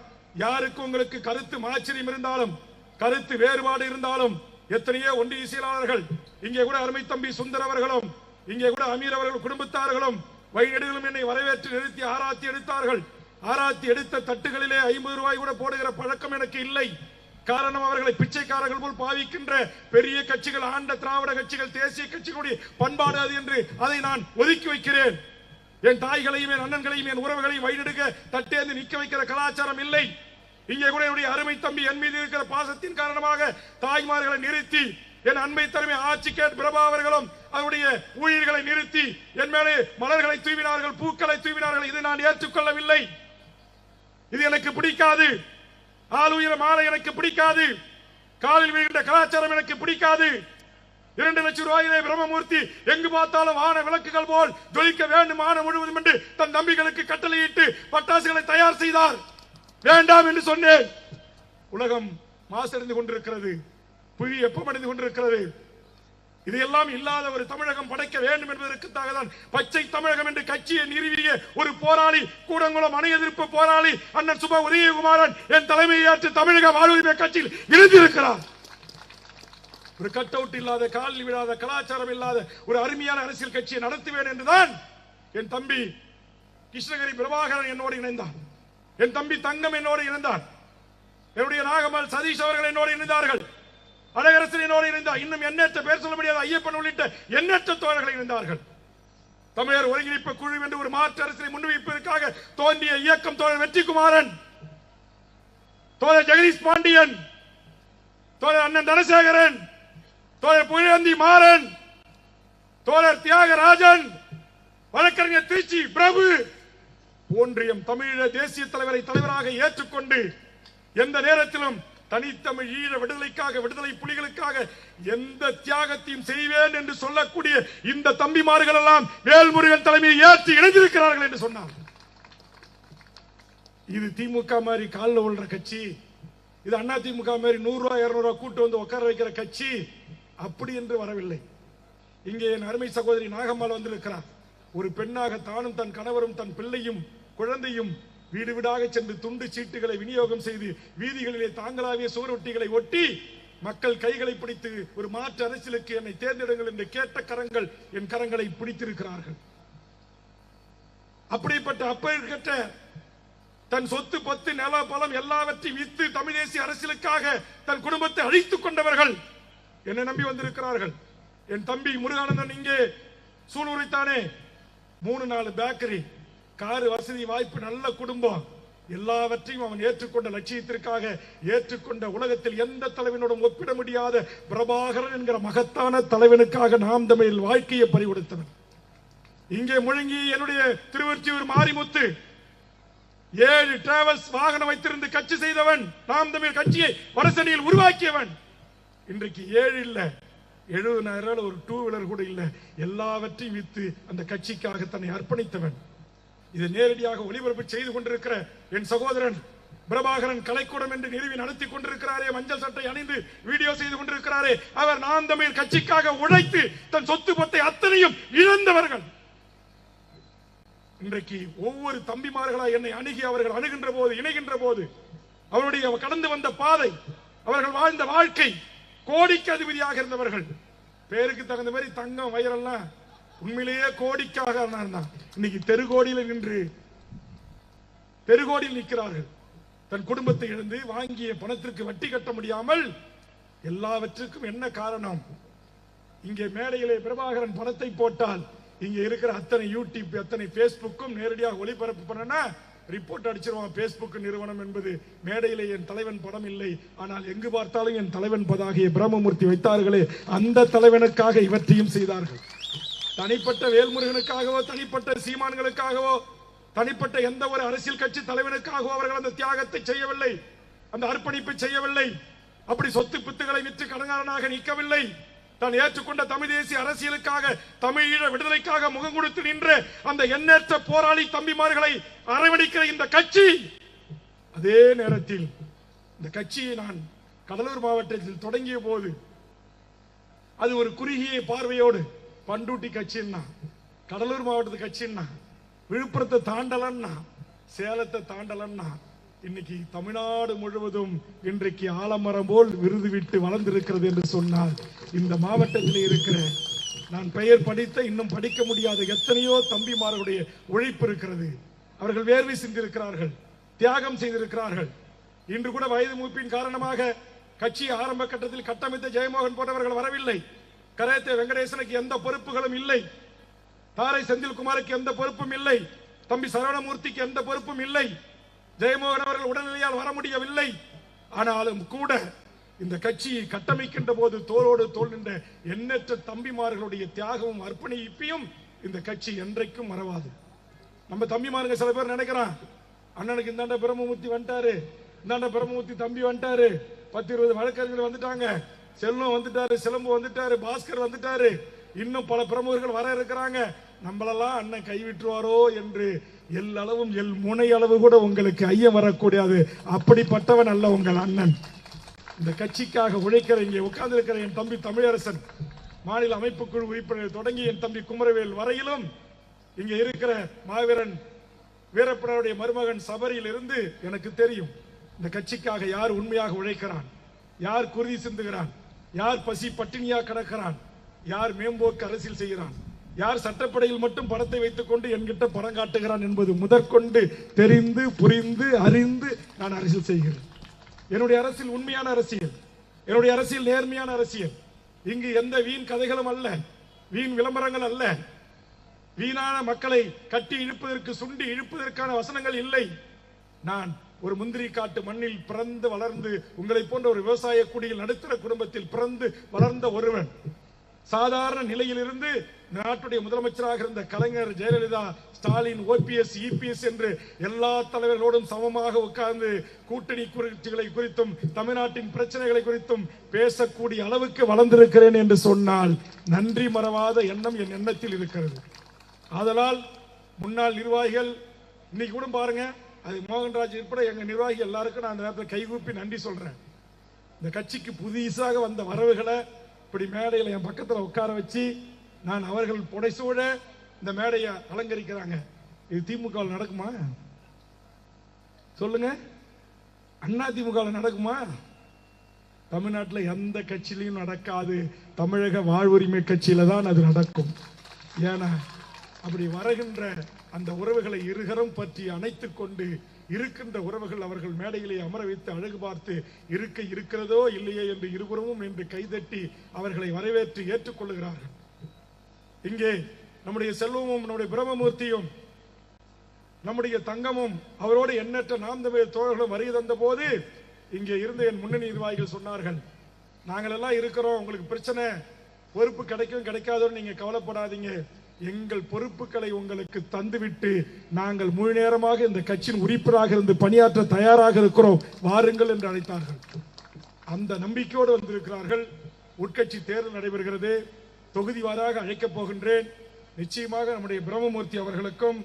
யாருக்கு உங்களுக்கு கருத்து மாச்சரியம் இருந்தாலும், கருத்து வேறுபாடு இருந்தாலும், எத்தனையோ ஒன்றிய செயலாளர்கள், இங்கே கூட அருமை தம்பி சுந்தர் அவர்களும், இங்கே கூட அமீர் அவர்கள் குடும்பத்தார்களும் வழிநெடுகளும் என்னை வரவேற்று நிறுத்தி ஆராய்ச்சி எடுத்தார்கள். ஆராய்ச்சி எடுத்த தட்டுகளிலே 50 ரூபாய் கூட போடுகிற பழக்கம் எனக்கு இல்லை. காரணம், அவர்களை பிச்சைக்காரர்கள் போல் பாவிக்கின்ற பெரிய கட்சிகள், ஆண்ட திராவிட கட்சிகள், தேசிய கட்சிகளுடைய பண்பாடு அது என்று அதை நான் ஒதுக்கி வைக்கிறேன். என் தாய்களையும், என் அண்ணன்களையும், என் உறவுகளையும் வழிநெடுக்க தட்டேந்து நிக்க வைக்கிற கலாச்சாரம் இல்லை. இங்கே கூட என்னுடைய அருமை தம்பி என் மீது இருக்கிற பாசத்தின் காரணமாக தாய்மார்களை நிறுத்தி, என் அன்பை தலைமை ஆட்சி கேட் பிரபா அவர்களும் அவருடைய ஊழியர்களை நிறுத்தி என் மேலே மலர்களை தூவினார்கள், பூக்களை தூவினார்கள். இதை நான் ஏற்றுக்கொள்ளவில்லை. இது எனக்கு பிடிக்காது. ஆளுயர மாலை எனக்கு பிடிக்காது. காலில் விழுகின்ற கலாச்சாரம் எனக்கு பிடிக்காது. 2 லட்சம் ரூபாயிலே பிரம்மமூர்த்தி எங்கு பார்த்தாலும் வான விளக்குகள் போல் ஜொலிக்க வேண்டும் ஆன முழுவதும் என்று தன் தம்பிகளுக்கு கட்டளையிட்டு பட்டாசுகளை தயார் செய்தார். வேண்டாம் என்று சொன்னேன். உலகம் மாசடைந்து கொண்டிருக்கிறது, புவி வெப்பமடைந்து கொண்டிருக்கிறது. இதையெல்லாம் இல்லாத ஒரு தமிழகம் படைக்க வேண்டும் என்பதற்காக தான் பச்சை தமிழகம் என்று கட்சியை நிறுவிய ஒரு போராளி, கூடங்குளம் அணை எதிர்ப்பு போராளி அண்ணன் சுப உதயகுமாரன் என் தலைமையை ஏற்று தமிழக வாழ்வுரிமை கட்சியில் இணைந்திருக்கிறார். ஒரு கட் அவுட் இல்லாத, காலில் விழாத, கலாச்சாரம் இல்லாத ஒரு அருமையான அரசியல் கட்சியை நடத்துவேன் என்றுதான் என் தம்பி கிருஷ்ணகிரி பிரபாகரன் என்னோடு இணைந்தார். என் தம்பி தங்கம் என்னோடு இணைந்தார். என்னுடைய நாகமல் சதீஷ் அவர்கள் என்னோடு இணைந்தார்கள். அழகரசன் என்னோடு இருந்தார். இன்னும் எண்ணற்ற பேர் சொல்ல முடியாத ஐயப்பன் உள்ளிட்ட எண்ணற்ற தோழர்கள் இருந்தார்கள். தமிழர் ஒருங்கிணைப்பு குழு என்று ஒரு மாற்று அரசியலை முன்வைப்பதற்காக தோன்றிய இயக்கம் தோழர் வெற்றிக்குமாரன், தோழர் ஜெகதீஷ் பாண்டியன், தோழர் அண்ணன் தனசேகரன், தோழர் புகழேந்தி மாறன், தோழர் தியாகராஜன், வழக்கறிஞர் திருச்சி பிரபு போன்றியம் தமிழீழ தேசிய தலைவரை தலைவராக ஏற்றுக்கொண்டு எந்த நேரத்திலும் தனித்தமிழ் ஈழ விடுதலைக்காக விடுதலை புலிகளுக்காக எந்த தியாகத்தையும் செய்வேன் என்று சொல்லக்கூடிய இந்த தம்பிமார்கள் எல்லாம் வேல்முருகன் தலைமையை ஏற்று இணைந்திருக்கிறார்கள் என்று சொன்னார். இது திமுக மாதிரி காலில் விழுற கட்சி, இது அண்ணா திமுக மாதிரி 100 ரூபாய் 200 ரூபாய் கூட்டு வந்து உட்கார வைக்கிற கட்சி அப்படி என்று வரவில்லை. இங்கே என் அருமை சகோதரி நாகம்மாள் வந்திருக்கிறார். ஒரு பெண்ணாக தானும் தன் கணவரும் தன் பிள்ளையும் குழந்தையும் வீடு வீடாக சென்று துண்டு சீட்டுகளை விநியோகம் செய்து வீதிகளிலே தாங்களாவிய சுவரொட்டிகளை ஒட்டி மக்கள் கைகளை பிடித்து ஒரு மாற்று அரசியலுக்கு என்னை தேர்ந்தெடுங்கள் என்று கேட்ட கரங்கள் என் கரங்களை பிடித்திருக்கிறார்கள். அப்படிப்பட்ட அப்பேற்கற்ற தன் சொத்து பத்து நில பலம் எல்லாவற்றையும் வித்து தமிழ் தேசிய அரசியலுக்காக தன் குடும்பத்தை அழித்துக் கொண்டவர்கள் என்னை நம்பி வந்திருக்கிறார்கள். என் தம்பி முருகானந்தன் இங்கே சூலூரைத்தானே 3-4 பேக்கரி, காரு வசதி வாய்ப்பு, நல்ல குடும்பம், எல்லாவற்றையும் அவன் ஏற்றுக்கொண்ட லட்சியத்திற்காக ஏற்றுக்கொண்ட உலகத்தில் எந்த தலைவனோடும் ஒப்பிட முடியாத பிரபாகரன் என்கிற மகத்தான தலைவனுக்காக நாம் தமிழில் வாழ்க்கையை பறிகொடுத்தவன். இங்கே முழங்கி என்னுடைய திருவொற்றியூர் மாரிமுத்து 7 டிராவல்ஸ் வாகனம் வைத்திருந்து கட்சி செய்தவன், நாம் தமிழ் கட்சியை வடசென்னையில் உருவாக்கியவன். இன்றைக்கு 7 இல்ல 70,000 ஒரு 2 வீலர் கூட இல்ல, எல்லாவற்றையும் வித்து அந்த கட்சிக்காக தன்னை அர்ப்பணித்தவன். இதை நேரடியாக ஒளிபரப்பு செய்து கொண்டிருக்கிற என் சகோதரன் பிரபாகரன் கலைக்கூடம் என்று நிறுவி நடத்தி கொண்டிருக்கிறாரே, மஞ்சள் சட்டை அணிந்து வீடியோ செய்து கொண்டிருக்கிறாரே, அவர் நாம் தமிழ் கட்சிக்காக உழைத்து தன் சொத்து பத்தை அத்தனையும் இழந்தவர்கள். இன்றைக்கு ஒவ்வொரு தம்பிமார்களா என்னை அணுகி அவர்கள் அணுகின்ற போது இணைகின்ற போது அவருடைய கடந்து வந்த பாதை, அவர்கள் வாழ்ந்த வாழ்க்கை, கோடிக்கு அதிபதியாக இருந்தவர்கள், பேருக்கு தகுந்த மாதிரி தங்கம் வயிறெல்லாம் உண்மையிலேயே கோடிக்காக இன்னைக்கு தெருகோடியில் நின்று தெருகோடியில் நிற்கிறார்கள். தன் குடும்பத்தை இழந்து வாங்கிய பணத்திற்கு வட்டி கட்ட முடியாமல் எல்லாவற்றுக்கும் என்ன காரணம்? இங்கே மேடையிலே பிரபாகரன் பணத்தை போட்டால் இங்க இருக்கிற அத்தனை யூடியூப் அத்தனை பேஸ்புக்கும் நேரடியாக ஒளிபரப்பு பண்ணனா ரிப்போர்ட் அடிச்சிருவான். பேஸ்புக் நிறுவனம் என்பது மேடையிலே என் தலைவன் படம் இல்லை, ஆனால் எங்கு பார்த்தாலும் என் தலைவன் பதாகிய பிரம்மமூர்த்தி வைத்தார்களே, அந்த தலைவனுக்காக இவற்றையும் செய்தார்கள். தனிப்பட்ட வேல்முருகனுக்காகவோ தனிப்பட்ட சீமான்களுக்காகவோ தனிப்பட்ட எந்த ஒரு அரசியல் கட்சி தலைவனுக்காகவோ அவர்கள் அந்த தியாகத்தை செய்யவில்லை, அந்த அர்ப்பணிப்பை செய்யவில்லை. அப்படி சொத்து பித்துகளை விற்று கடங்காரனாக நிற்கவில்லை. தான் ஏற்றுக்கொண்ட தமிழ் தேசிய அரசியலுக்காக தமிழீழ விடுதலைக்காக முகம் கொடுத்து நின்ற அந்த எண்ணற்ற போராளி தம்பிமார்களை அரவணைக்கிற இந்த கட்சி. அதே நேரத்தில் இந்த கட்சியை நான் கடலூர் மாவட்டத்தில் தொடங்கிய போது அது ஒரு குறுகிய பார்வையோடு பண்டூட்டி கட்சின்னா, கடலூர் மாவட்டத்து கட்சின்னா, விழுப்புரத்தை தாண்டலன்னா, சேலத்தை தாண்டலன்னா, இன்னைக்கு தமிழ்நாடு முழுவதும் இன்றைக்கு ஆலமரம் போல் விருது விட்டு வளர்ந்திருக்கிறது என்று சொன்னால் இந்த மாவட்டத்தில் இருக்கிற நான் பெயர் படித்த இன்னும் படிக்க முடியாத எத்தனையோ தம்பிமார்களுடைய உழைப்பு இருக்கிறது. அவர்கள் வேர்வை சிந்திருக்கிறார்கள், தியாகம் செய்திருக்கிறார்கள். இன்று கூட வயது மூப்பின் காரணமாக கட்சி ஆரம்ப கட்டத்தில் கட்டமைத்த ஜெயமோகன் போன்றவர்கள் வரவில்லை. கரேத்தே வெங்கடேசனுக்கு எந்த பொறுப்புகளும் இல்லை, தாரை செந்தில்குமாருக்கு எந்த பொறுப்பும் இல்லை, தம்பி சரவணமூர்த்திக்கு எந்த பொறுப்பும் இல்லை, ஜெயமோகன் அவர்கள் உடல்நிலையால் வர முடியவில்லை. ஆனாலும் கூட இந்த கட்சியை கட்டமைக்கின்ற போது தோளோடு தோள் நின்ற எண்ணற்ற தம்பிமார்களுடைய தியாகமும் அர்ப்பணிப்பையும் இந்த கட்சி என்றைக்கும் மறவாது. நம்ம தம்பிமாருங்க சில பேர் நினைக்கிறான், அண்ணனுக்கு இந்தாண்ட பிரம்மமூர்த்தி வந்துட்டாரு, இந்தாண்ட பிரம்மமூர்த்தி தம்பி வந்துட்டாரு, 10-20 வழக்கறிஞர்கள் வந்துட்டாங்க, செல்வம் வந்துட்டாரு, சிலம்பு வந்துட்டாரு, பாஸ்கர் வந்துட்டாரு, இன்னும் பல பிரமுகர்கள் வர இருக்கிறாங்க, நம்மளெல்லாம் அண்ணன் கைவிட்டுவாரோ என்று எல்லளவும் முனை அளவு கூட உங்களுக்கு ஐயம் வரக்கூடாது. அப்படிப்பட்டவன் அல்ல உங்கள் அண்ணன். இந்த கட்சிக்காக உழைக்கிற இங்கே உட்கார்ந்து இருக்கிற என் தம்பி தமிழரசன், மாநில அமைப்புக்குழு உறுப்பினர் தொடங்கி என் தம்பி குமரவேல் வரையிலும் இங்கே இருக்கிற மாவீரன் வீரப்பனுடைய மருமகன் சபரியில் இருந்து எனக்கு தெரியும் இந்த கட்சிக்காக யார் உண்மையாக உழைக்கிறான், யார் குருதி சிந்துகிறான், யார் பசி பட்டினியா கிடக்கிறான், யார் மேம்போக்கு அரசியல் செய்கிறான், யார் சட்டப்படையில் மட்டும் படத்தை வைத்துக் கொண்டு என்கிட்ட படம் காட்டுகிறான் என்பது முதற்கொண்டு தெரிந்து புரிந்து அறிந்து நான் அரசியல் செய்கிறேன். என்னுடைய அரசியல் உண்மையான அரசியல், என்னுடைய அரசியல் நேர்மையான அரசியல். இங்கு எந்த வீண் கதைகளும் அல்ல, வீண் விளம்பரங்கள் அல்ல, வீணான மக்களை கட்டி இழுப்பதற்கு சுண்டி இழுப்பதற்கான வசனங்கள் இல்லை. நான் ஒரு முந்திரி காட்டு மண்ணில் பிறந்து வளர்ந்து உங்களை போன்ற ஒரு விவசாய குடியில் நடுத்தர குடும்பத்தில் பிறந்து வளர்ந்த ஒருவன். சாதாரண நிலையில் இருந்து நாட்டுடைய முதலமைச்சராக இருந்த கலைஞர், ஜெயலலிதா, ஸ்டாலின், OPS, EPS என்று எல்லா தலைவர்களோடும் சமமாக உட்கார்ந்து கூட்டணி குறிப்புகளை குறித்தும் தமிழ்நாட்டின் பிரச்சனைகளை குறித்தும் பேசக்கூடிய அளவுக்கு வளர்ந்திருக்கிறேன் என்று சொன்னால் நன்றி மறவாத எண்ணம் என் எண்ணத்தில் இருக்கிறது. ஆதலால் முன்னாள் நிர்வாகிகள் இன்னைக்கு கூட பாருங்க, அது மோகன்ராஜ் உட்பட எங்க நிர்வாகி எல்லாருக்கும் நான் அந்த நேரத்தில் கைகூப்பி நன்றி சொல்றேன். இந்த கட்சிக்கு புதிதாக வந்த வரவுகளை இப்படி மேடையில் என் பக்கத்தில் உட்கார வச்சு நான் அவர்கள் புடைசூழ இந்த மேடையை அலங்கரிக்கிறாங்க. இது திமுக நடக்குமா? சொல்லுங்க. அண்ணா திமுக நடக்குமா? தமிழ்நாட்டில் எந்த கட்சியிலையும் நடக்காது. தமிழக வாழ்வுரிமை கட்சியில தான் அது நடக்கும். ஏன்னா அப்படி வருகின்ற அந்த உறவுகளை இருகரம் பற்றி அணைத்துக் கொண்டு இருக்கின்ற உறவுகள் அவர்கள் மேடையிலே அமர வைத்து அழகு பார்த்து இருக்கிறதோ இல்லையே என்று இருபுறமும் என்று கைதட்டி அவர்களை வரவேற்று ஏற்றுக்கொள்ளுகிறார்கள். இங்கே நம்முடைய செல்வமும் நம்முடைய பிரம்மமூர்த்தியும் நம்முடைய தங்கமும் அவரோடு எண்ணற்ற நாம் தமிழ் தோழர்களும் வருகை தந்த போது இங்கே இருந்த என் முன்னணி நிர்வாகிகள் சொன்னார்கள், நாங்கள் எல்லாம் இருக்கிறோம், உங்களுக்கு பிரச்சனை பொறுப்பு கிடைக்கும் கிடைக்காதோன்னு நீங்க கவலைப்படாதீங்க, எங்கள் பொறுப்புகளை உங்களுக்கு தந்துவிட்டு நாங்கள் முழு நேரமாக இந்த கட்சியின் உறுப்பினராக இருந்து பணியாற்ற தயாராக இருக்கிறோம், வாருங்கள் என்று அழைத்தார்கள். அந்த நம்பிக்கையோடு வந்திருக்கிறார்கள். உட்கட்சி தேர்தல் நடைபெறுகிறது. தொகுதி வாராக அழைக்கப் போகின்றேன். நிச்சயமாக நம்முடைய பிரம்மமூர்த்தி அவர்களுக்கும்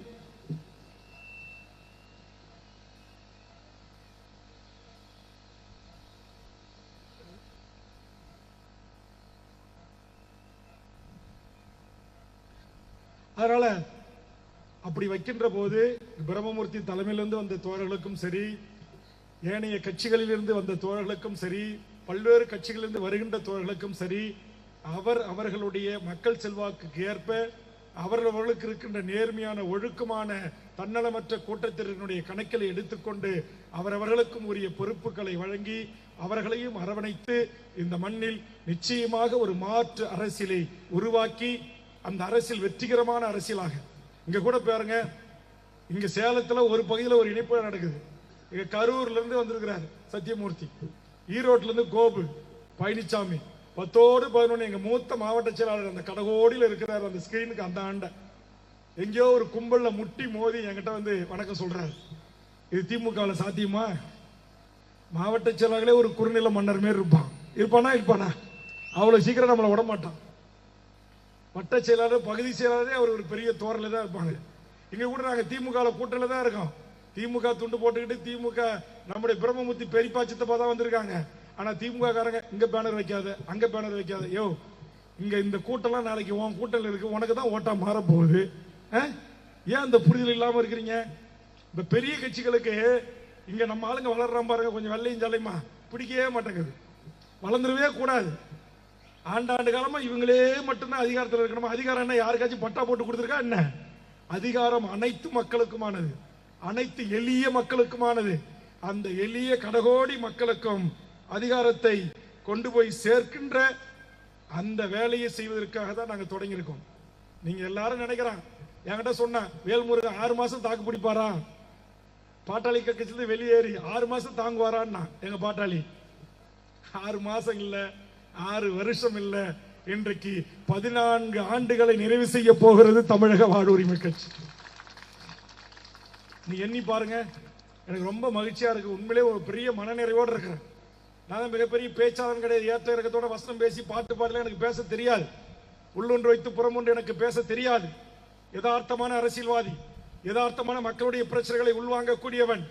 அதனால அப்படி வைக்கின்ற போது பிரம்மமூர்த்தி தலைமையிலிருந்து வந்த தோழர்களுக்கும் சரி, ஏனைய கட்சிகளிலிருந்து வந்த தோழர்களுக்கும் சரி, பல்வேறு கட்சிகளிலிருந்து வருகின்ற தோழர்களுக்கும் சரி, அவர்களுடைய மக்கள் செல்வாக்கு ஏற்ப அவர்களுக்கு இருக்கின்ற நேர்மையான ஒழுக்கமான தன்னலமற்ற கூட்டத்தினருடைய கணக்கில் எடுத்துக்கொண்டு அவரவர்களுக்கும் உரிய பொறுப்புகளை வழங்கி அவர்களையும் அரவணைத்து இந்த மண்ணில் நிச்சயமாக ஒரு மாற்று அரசியலை உருவாக்கி அந்த அரசியல் வெற்றிகரமான அரசியலாக இங்க கூட பாருங்க, இங்க சேலத்துல ஒரு பகுதியில் ஒரு இணைப்பு நடக்குது. இங்க கரூர்ல இருந்து வந்திருக்கிறார் சத்தியமூர்த்தி, ஈரோட்ல இருந்து கோபு, பழனிசாமி, 10ஓடு 11 எங்க மூத்த மாவட்ட செயலாளர் அந்த கடகோடியில் இருக்கிறார். அந்த ஸ்கிரீனுக்கு அந்த ஆண்ட எங்கேயோ ஒரு கும்பல்ல முட்டி மோதி என்கிட்ட வந்து வணக்கம் சொல்றாரு. இது திமுக சாத்தியமா? மாவட்ட செயலாளர்களே ஒரு குறுநில மன்னர் மாரி இருப்பானா? அவ்வளவு சீக்கிரம் நம்மளை விட மாட்டான். வட்ட செயலாளர், பகுதி செயலாளரே அவர் ஒரு பெரிய தோரல தான் இருப்பாங்க. இங்க கூட நாங்க திமுக கூட்டல தான் இருக்கோம். திமுக துண்டு போட்டுக்கிட்டு திமுக நம்முடைய பிரம்மமூர்த்தி பெரியப்பா சித்தப்பா தான் வந்திருக்காங்க. ஆனா திமுக காரங்க இங்க பேனர் வைக்காத, அங்க பேனர் வைக்காத, யோ இங்க இந்த கூட்டம்லாம் நாளைக்கு உன் கூட்டம் இருக்கு, உனக்கு தான் ஓட்டா மாற போகுது. ஏன் அந்த புரிதல் இல்லாம இருக்கிறீங்க? இந்த பெரிய கட்சிகளுக்கு இங்க நம்ம ஆளுங்க வளர்றான் பாருங்க, கொஞ்சம் வெள்ளையும் ஜாலையுமா பிடிக்கவே மாட்டேங்குது. வளர்ந்துடவே கூடாது. ஆண்டாண்டு காலமா இவங்களே மட்டும்தான் அதிகாரத்தில் இருக்கணும். அதிகாரம் என்ன யாருக்காச்சும் பட்டா போட்டு கொடுத்துருக்கா என்ன? அதிகாரம் அனைத்து மக்களுக்குமானது, அனைத்து எளிய மக்களுக்குமானது. அந்த எளிய கடகோடி மக்களுக்கும் அதிகாரத்தை கொண்டு போய் சேர்க்கின்ற அந்த வேலையை செய்வதற்காக தான் நாங்க தொடங்கி இருக்கோம். நீங்க எல்லாரும் நினைக்கிறான், என்கிட்ட சொன்ன வேல்முருகன் 6 மாசம் தாக்கு பிடிப்பாரா, பாட்டாளி கட்சியிலிருந்து வெளியேறி 6 மாசம் தாங்குவாரான்னா எங்க பாட்டாளி 6 மாசம் இல்ல, 6 வருஷம் இல்ல, இன்றைக்கு 14 ஆண்டுகளை நிறைவு செய்ய போகிறது தமிழக வாழ்வுரிமை கட்சி. நீ எண்ணி பாருங்க. எனக்கு ரொம்ப மகிழ்ச்சியா இருக்கு. உண்மையிலே ஒரு பெரிய மனநிறைவோடு இருக்கிறேன். நான் மிகப்பெரிய பேச்சாளன் கிடையாது. ஏற்ற இறக்கத்தோட வசனம் பேசி பாட்டு பாடல எனக்கு பேச தெரியாது. உள்ளொன்று வைத்து புறம் ஒன்று எனக்கு பேச தெரியாது. யதார்த்தமான அரசியல்வாதி, யதார்த்தமான மக்களுடைய பிரச்சனைகளை உள்வாங்கக்கூடியவன்,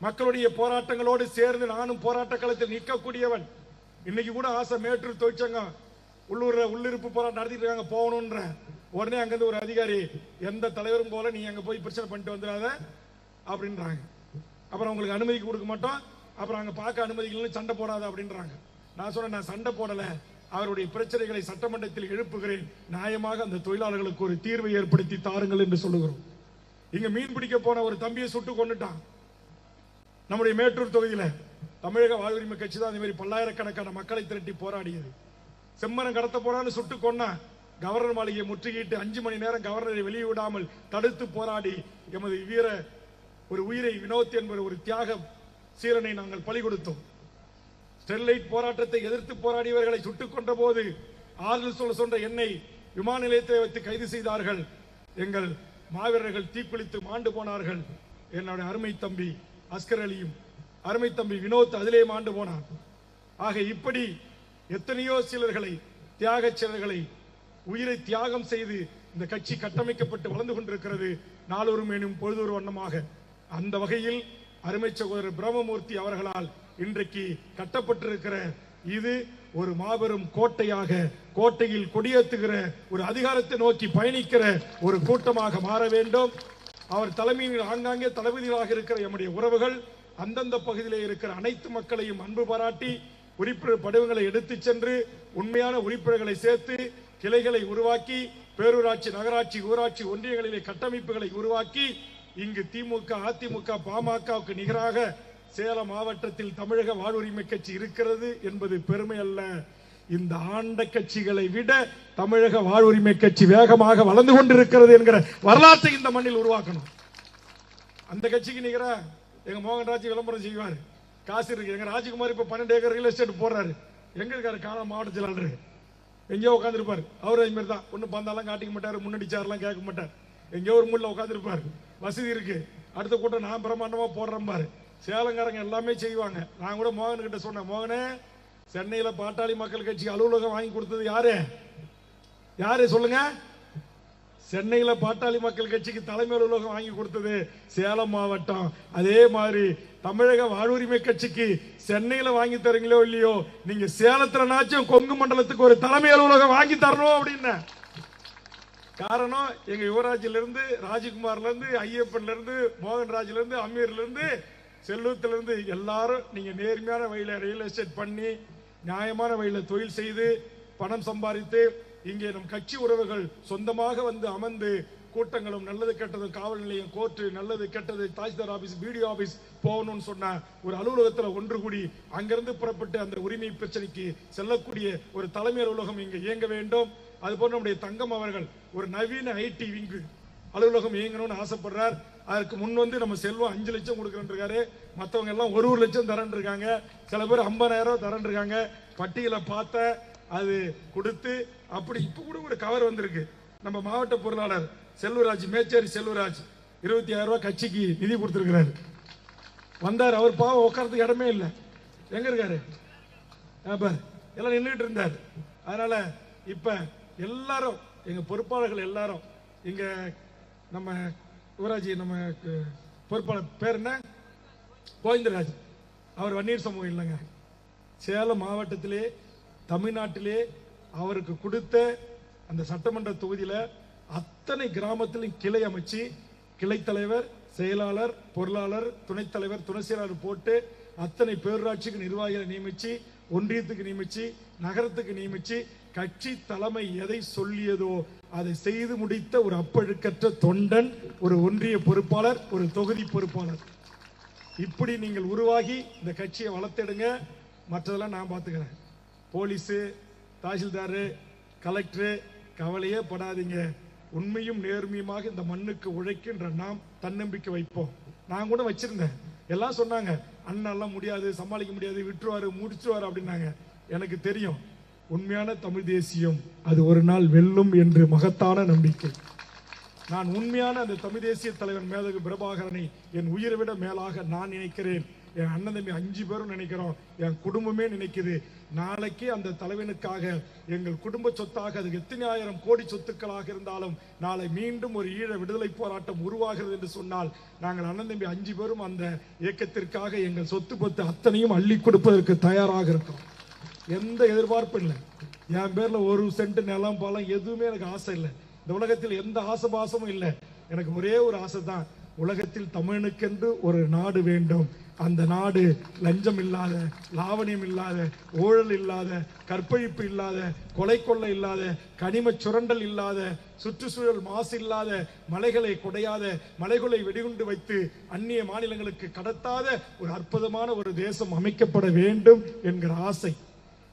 மக்களுடைய போராட்டங்களோடு சேர்ந்து நானும் போராட்ட களத்தில் நிற்கக்கூடியவன். இன்னைக்கு கூட ஆசை மேட்டூர் தொழிற்சங்கம் உள்ளிருப்பு போராட்டம் நடத்திட்டு இருக்காங்க, போகணும்ன்ற உடனே அங்கிருந்து ஒரு அதிகாரி, எந்த தலைவரும் போல நீ அங்க போய் பிரச்சனை பண்ணிட்டு வந்துடாத அப்படின்றாங்க. அப்புறம் உங்களுக்கு அனுமதி கொடுக்க மாட்டோம், அப்புறம் அங்க பார்க்க அனுமதிகள் சண்டை போடாத அப்படின்றாங்க. நான் சொன்னேன், நான் சண்டை போடல, அவருடைய பிரச்சனைகளை சட்டமன்றத்தில் எழுப்புகிறேன், நியாயமாக அந்த தொழிலாளர்களுக்கு ஒரு தீர்வை ஏற்படுத்தி தாருங்கள் என்று சொல்லுகிறோம். இங்க மீன் பிடிக்க போன ஒரு தம்பியை சுட்டு கொண்டுட்டான் நம்முடைய மேட்டூர் தொகுதியில. தமிழக வாழ்வுரிமை கட்சி தான் அந்த மாதிரி பல்லாயிரக்கணக்கான மக்களை திரட்டி போராடியது. செம்மரம் கடத்த போறான்னு சுட்டு கொன்னா, கவர்னர் மாளிகையை முற்றுகையிட்டு 5 மணி நேரம் கவர்னரை வெளியே விடாமல் தடுத்து போராடி எமது ஒரு உயிரை வினோத் என்பவர் ஒரு தியாக சீரனை நாங்கள் பலி கொடுத்தோம். ஸ்டெர்லைட் போராட்டத்தை எதிர்த்து போராடியவர்களை சுட்டுக் கொண்ட போது ஆறுதல் சொல்ல சொன்ன என்னை விமான நிலையத்தை வைத்து கைது செய்தார்கள். எங்கள் மாவீரர்கள் தீக்குளித்து மாண்டு போனார்கள். என்னுடைய அருமை தம்பி அஸ்கர் அலியும் அருமை தம்பி வினோத் அதிலே மாண்டு போனார். ஆக இப்படி எத்தனையோ சிலர்களை தியாக சிலர்களை உயிரை தியாகம் செய்து இந்த கட்சி கட்டமைக்கப்பட்டு வளர்ந்து கொண்டிருக்கிறது. நாளொரும் எனும் பொழுதொரு வண்ணமாக. அந்த வகையில் அருமை சகோதரர் பிரம்மமூர்த்தி அவர்களால் இன்றைக்கு கட்டப்பட்டிருக்கிற இது ஒரு மாபெரும் கோட்டையாக, கோட்டையில் கொடியேற்றுகிற ஒரு அதிகாரத்தை நோக்கி பயணிக்கிற ஒரு கூட்டமாக மாற வேண்டும். அவர் தலைமையில் ஆங்காங்கே தளபதிகளாக இருக்கிற எம்முடைய உறவுகள் அந்தந்த பகுதியிலே இருக்கிற அனைத்து மக்களையும் அன்பு பாராட்டி உறுப்பினர் படிவங்களை எடுத்துச் சென்று உண்மையான உறுப்பினர்களை சேர்த்து கிளைகளை உருவாக்கி பேரூராட்சி, நகராட்சி, ஊராட்சி, ஒன்றியங்களிலே கட்டமைப்புகளை உருவாக்கி இங்கு திமுக, அதிமுக, பாமகவுக்கு நிகராக சேலம் மாவட்டத்தில் தமிழக வாழ்வுரிமை கட்சி இருக்கிறது என்பது பெருமை அல்ல. இந்த ஆண்ட கட்சிகளை விட தமிழக வாழ்வுரிமை கட்சி வேகமாக வளர்ந்து கொண்டிருக்கிறது என்கிற வரலாற்றை இந்த மண்ணில் உருவாக்கணும். அந்த கட்சிக்கு நிகரா எங்க மோகன்ராஜ் விளம்பரம் செய்வார். காசு இருக்கு. எங்க ராஜ்குமார் இப்ப 12 ஏக்கர் ரியல் எஸ்டேட் போடுறாரு. எங்க இருக்காரு? காணாம மாவட்ட செயலாளர் எங்கேயோ உட்காந்துருப்பாரு. அவரு அது மாதிரி தான். ஒன்னும் பந்தாலாம் காட்டிக்க மாட்டாரு, முன்னாடி சாரெல்லாம் கேட்க மாட்டார். எங்கேயோ ஒரு முள்ள உட்காந்துருப்பாரு. வசதி இருக்கு. அடுத்த கூட்டம் நான் பிரமாண்டமா போடுறேன் பாரு. சேலங்காரங்க எல்லாமே செய்வாங்க. நான் கூட மோகன் கிட்ட சொன்னேன், மோகனே சென்னையில பாட்டாளி மக்கள் கட்சி அலுவலகம் வாங்கி கொடுத்தது யாரு? யாரு சொல்லுங்க? சென்னையில பாட்டாளி மக்கள் கட்சிக்கு தலைமை அலுவலகம் வாங்கி கொடுத்தது சேலம் மாவட்டம். அதே மாதிரி தமிழக வாழ்வுரிமை கட்சிக்கு சென்னையில வாங்கி தரீங்களோ இல்லையோ, நீங்க சேலத்துலனாச்சும் கொங்கு மண்டலத்துக்கு ஒரு தலைமை அலுவலகம் வாங்கி தரணும் அப்படின்னு. காரணம், எங்க யுவராஜில இருந்து, ராஜ்குமார்ல இருந்து, ஐயப்பன்ல இருந்து, மோகன்ராஜ்ல இருந்து, அமீர்ல இருந்து, செல்வத்துல இருந்து எல்லாரும் நீங்க நேர்மையான வழியில ரியல் எஸ்டேட் பண்ணி நியாயமான வழியில தொழில் செய்து பணம் சம்பாதித்து இங்கே நம் கட்சி உறவுகள் சொந்தமாக வந்து அமர்ந்து கூட்டங்களும் நல்லது கெட்டது காவல் நிலையம், கோர்ட்டு, நல்லது கெட்டது தாசில்தார் ஆபீஸ், பிடிஓ ஆபீஸ் போகணும்னு சொன்ன ஒரு அலுவலகத்தில் ஒன்று கூடி அங்கிருந்து புறப்பட்டு அந்த உரிமை பிரச்சனைக்கு செல்லக்கூடிய ஒரு தலைமை அலுவலகம் இங்கு இயங்க வேண்டும். அதுபோல் நம்முடைய தங்கம் அவர்கள் ஒரு நவீன ஐடி விங்கு அலுவலகம் இயங்கணும்னு ஆசைப்படுறார். அதற்கு முன் வந்து நம்ம செல்வம் 5 லட்சம் கொடுக்குறேன். மற்றவங்க எல்லாம் 1 லட்சம் தரன் இருக்காங்க. சில பேர் 50,000 தரன் இருக்காங்க. பட்டியலை பார்த்த அது கொடுத்து அப்படி இப்ப கூட ஒரு கவர் வந்திருக்கு. நம்ம மாவட்ட பொருளாளர் செல்வராஜ், மேச்சேரி செல்வராஜ் 25,000 ரூபாய் கட்சிக்கு நிதி கொடுத்திருக்கிறாரு. வந்தார். அவர் பாவம் உட்காரத்துக்கு இடமே இல்லை. எங்க இருக்காரு? எல்லாம் நின்றுட்டு இருந்தார். அதனால இப்ப எல்லாரும் எங்க பொறுப்பாளர்கள் எல்லாரும் இங்க நம்ம யுவராஜி, நம்ம பொறுப்பாளர் பேர் என்ன? கோவிந்தராஜ். அவர் வன்னியர் சமூகம் இல்லைங்க. சேலம் மாவட்டத்திலே தமிழ்நாட்டிலே அவருக்கு கொடுத்த அந்த சட்டமன்ற தொகுதியில அத்தனை கிராமத்திலும் கிளை அமைச்சு கிளை தலைவர், செயலாளர், பொருளாளர், துணைத் தலைவர், துணை செயலாளர் போட்டு அத்தனை பேரூராட்சிக்கு நிர்வாகிகளை நியமிச்சு, ஒன்றியத்துக்கு நியமிச்சு, நகரத்துக்கு நியமிச்சு, கட்சி தலைமை எதை சொல்லியதோ அதை செய்து முடித்த ஒரு அப்பழுக்கற்ற தொண்டன், ஒரு ஒன்றிய பொறுப்பாளர், ஒரு தொகுதி பொறுப்பாளர். இப்படி நீங்கள் உருவாகி இந்த கட்சியை வளர்த்தெடுங்க. மற்றதெல்லாம் நான் பார்த்துக்கிறேன். போலீஸு, தாசில்தாரு, கலெக்டரு கவலையே படாதீங்க. உண்மையும் நேர்மையுமாக இந்த மண்ணுக்கு உழைக்கின்ற நாம் தன்னம்பிக்கை வைப்போம். நான் கூட வச்சிருந்தேன். எல்லாம் சொன்னாங்க, அண்ணெல்லாம் முடியாது, சமாளிக்க முடியாது, விட்டுருவாரு, முடிச்சுவாரு அப்படின்னாங்க. எனக்கு தெரியும், உண்மையான தமிழ் தேசியம் அது ஒரு நாள் வெல்லும் என்று மகத்தான நம்பிக்கை. நான் உண்மையான அந்த தமிழ் தேசிய தலைவன் மேதகு பிரபாகரனை என் உயிரை விட மேலாக நான் நினைக்கிறேன். என் அண்ணன் தம்பி 5 பேரும் நினைக்கிறோம். என் குடும்பமே நினைக்குது. நாளைக்கு அந்த தலைவனுக்காக எங்கள் குடும்ப சொத்தாக அது எத்தனை ஆயிரம் கோடி சொத்துக்களாக இருந்தாலும் நாளை மீண்டும் ஒரு ஈழ விடுதலை போராட்டம் உருவாகிறது என்று சொன்னால் நாங்கள் அண்ணன் தம்பி 5 பேரும் அந்த இயக்கத்திற்காக எங்கள் சொத்து பத்து அத்தனையும் அள்ளி கொடுப்பதற்கு தயாராக இருக்கிறோம். எந்த எதிர்பார்ப்பும் இல்லை. என் பேர்ல 1 சென்ட் நிலம் பழம் எதுவுமே எனக்கு ஆசை இல்லை. இந்த உலகத்தில் எந்த ஆசபாசமும் இல்லை. எனக்கு ஒரே ஒரு ஆசை தான், உலகத்தில் தமிழனுக்கென்று ஒரு நாடு வேண்டும். அந்த நாடு லஞ்சம் இல்லாத, லாவணியம் இல்லாத, ஊழல் இல்லாத, கற்பழிப்பு இல்லாத, கொலை கொள்ளை இல்லாத, கனிம சுரண்டல் இல்லாத, சுற்றுச்சூழல் மாசு இல்லாத, மலைகளை குடையாத, மலைகளை வெடிகுண்டு வைத்து அந்நிய மாநிலங்களுக்கு கடத்தாத ஒரு அற்புதமான ஒரு தேசம் அமைக்கப்பட வேண்டும் என்கிற ஆசை.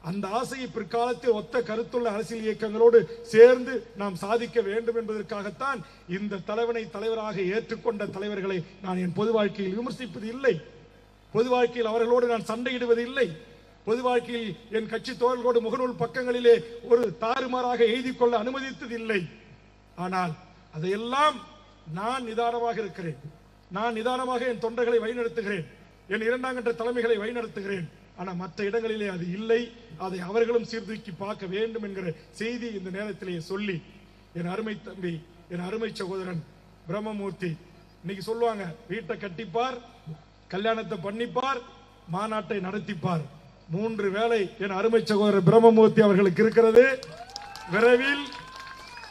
அந்த ஆசையை பிற்காலத்தில் ஒத்த கருத்துள்ள அரசியல் இயக்கங்களோடு சேர்ந்து நாம் சாதிக்க வேண்டும் என்பதற்காகத்தான் இந்த தலைவனை தலைவராக ஏற்றுக்கொண்ட தலைவர்களை நான் என் பொது வாழ்க்கையில் விமர்சிப்பது இல்லை. பொது வாழ்க்கையில் அவர்களோடு நான் சண்டையிடுவது இல்லை. பொது வாழ்க்கையில் என் கட்சி தோழர்களோடு முகநூல் பக்கங்களிலே ஒரு தாறுமாறாக எழுதி கொள்ள அனுமதித்ததில்லை. ஆனால் அதையெல்லாம் நான் நிதானமாக இருக்கிறேன். நான் நிதானமாக என் தொண்டர்களை வழிநடத்துகிறேன், என் இரண்டாம் கட்ட தலைமைகளை வழிநடத்துகிறேன். ஆனால் மற்ற இடங்களிலே அது இல்லை. அதை அவர்களும் சீர்தூக்கி பார்க்க வேண்டும் என்கிற செய்தி இந்த நேரத்திலே சொல்லி, என் அருமை தம்பி, என் அருமை சகோதரன் பிரம்மமூர்த்தி இன்னைக்கு சொல்லுவாங்க, வீட்டை கட்டிப்பார், கல்யாணத்தை பண்ணிப்பார், மாநாட்டை நடத்திப்பார். 3 வேலை என் அருமை சகோதரர் பிரம்மமூர்த்தி அவர்களுக்கு இருக்கிறது. விரைவில்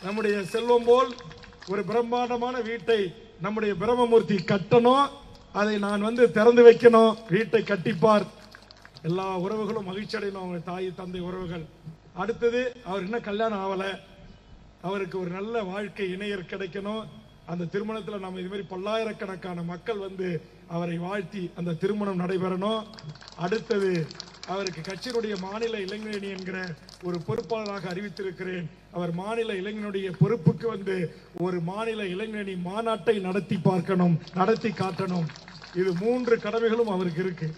நம்முடைய செல்வம் போல் ஒரு பிரம்மாண்டமான வீட்டை நம்முடைய பிரம்மமூர்த்தி கட்டணும். அதை நான் திறந்து வைக்கணும். வீட்டை கட்டிப்பார். எல்லா உறவுகளும் மகிழ்ச்சி அடையணும், அவங்க தாய் தந்தை உறவுகள். அடுத்தது, அவர் இன்னும் கல்யாணம் ஆகல, அவருக்கு ஒரு நல்ல வாழ்க்கை இணையர் கிடைக்கணும். அந்த திருமணத்தில் நம்ம இது மாதிரி பல்லாயிரக்கணக்கான மக்கள் அவரை வாழ்த்தி அந்த திருமணம் நடைபெறணும். அடுத்தது, அவருக்கு கட்சியினுடைய மாநில இளைஞரணி என்கிற ஒரு பொறுப்பாளராக அறிவித்திருக்கிறேன். அவர் மாநில இளைஞனுடைய பொறுப்புக்கு ஒரு மாநில இளைஞரணி மாநாட்டை நடத்தி பார்க்கணும், நடத்தி காட்டணும். இது 3 கடமைகளும் அவருக்கு இருக்கு.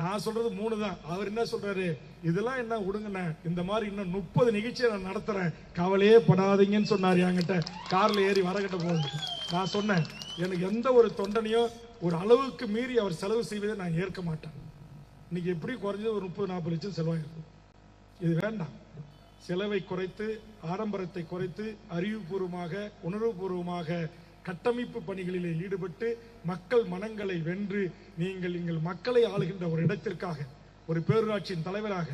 நான் சொல்றது 3 தான். அவர் என்ன சொல்றாரு, இதெல்லாம் என்ன விடுங்கண்ண, இந்த மாதிரி இன்னும் 30 நிகழ்ச்சியை நான் நடத்துறேன், கவலையே படாதீங்கன்னு சொன்னார். என்கிட்ட கார்ல ஏறி வரகிட்ட போகுது. நான் சொன்னேன், எனக்கு எந்த ஒரு தொண்டனையும் ஒரு அளவுக்கு மீறி அவர் செலவு செய்வதை நான் ஏற்க மாட்டேன். இன்னைக்கு எப்படி குறைஞ்சது ஒரு 30-40 லட்சம் செலவாயிருக்கும். இது வேண்டாம். செலவை குறைத்து, ஆடம்பரத்தை குறைத்து, அறிவுபூர்வமாக, உணர்வுபூர்வமாக கட்டமைப்பு பணிகளிலே ஈடுபட்டு மக்கள் மனங்களை வென்று, நீங்கள் மக்களை ஆளுகின்ற ஒரு இடத்திற்காக, ஒரு பேரூராட்சியின் தலைவராக,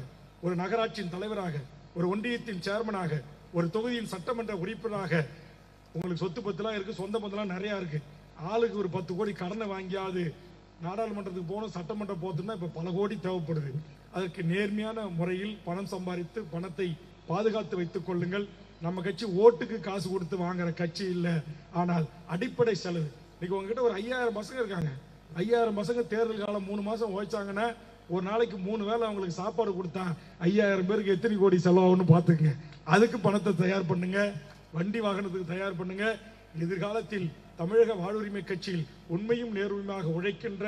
ஒரு நகராட்சியின் தலைவராக, ஒரு ஒன்றியத்தின் சேர்மனாக, ஒரு தொகுதியின் சட்டமன்ற உறுப்பினராக, உங்களுக்கு சொத்து பத்துலாம் இருக்கு, சொந்த பத்துலாம் நிறைய இருக்கு. ஆளுக்கு ஒரு 10 கோடி கடனை வாங்கியாவது நாடாளுமன்றத்துக்கு போகணும், சட்டமன்றம் போகணும்னா இப்ப பல கோடி தேவைப்படுது. அதற்கு நேர்மையான முறையில் பணம் சம்பாதித்து பணத்தை பாதுகாத்து வைத்துக் கொள்ளுங்கள். நம்ம கட்சி ஓட்டுக்கு காசு கொடுத்து வாங்குற கட்சி இல்லை. ஆனால் அடிப்படை செலவு, இன்னைக்கு உங்ககிட்ட ஒரு 5000 பசங்க இருக்காங்க. 5000 பசங்க தேர்தல் காலம் 3 மாசம் ஓய்ச்சாங்கன்னா ஒரு நாளைக்கு 3 வேளை அவங்களுக்கு சாப்பாடு கொடுத்தா 5000 பேருக்கு எத்தனை கோடி செலவாகும்னு பார்த்துக்குங்க. அதுக்கு பணத்தை தயார் பண்ணுங்க, வண்டி வாகனத்துக்கு தயார் பண்ணுங்க. எதிர்காலத்தில் தமிழக வாழ்வுரிமை கட்சியில் உண்மையும் நேர்மையாக உழைக்கின்ற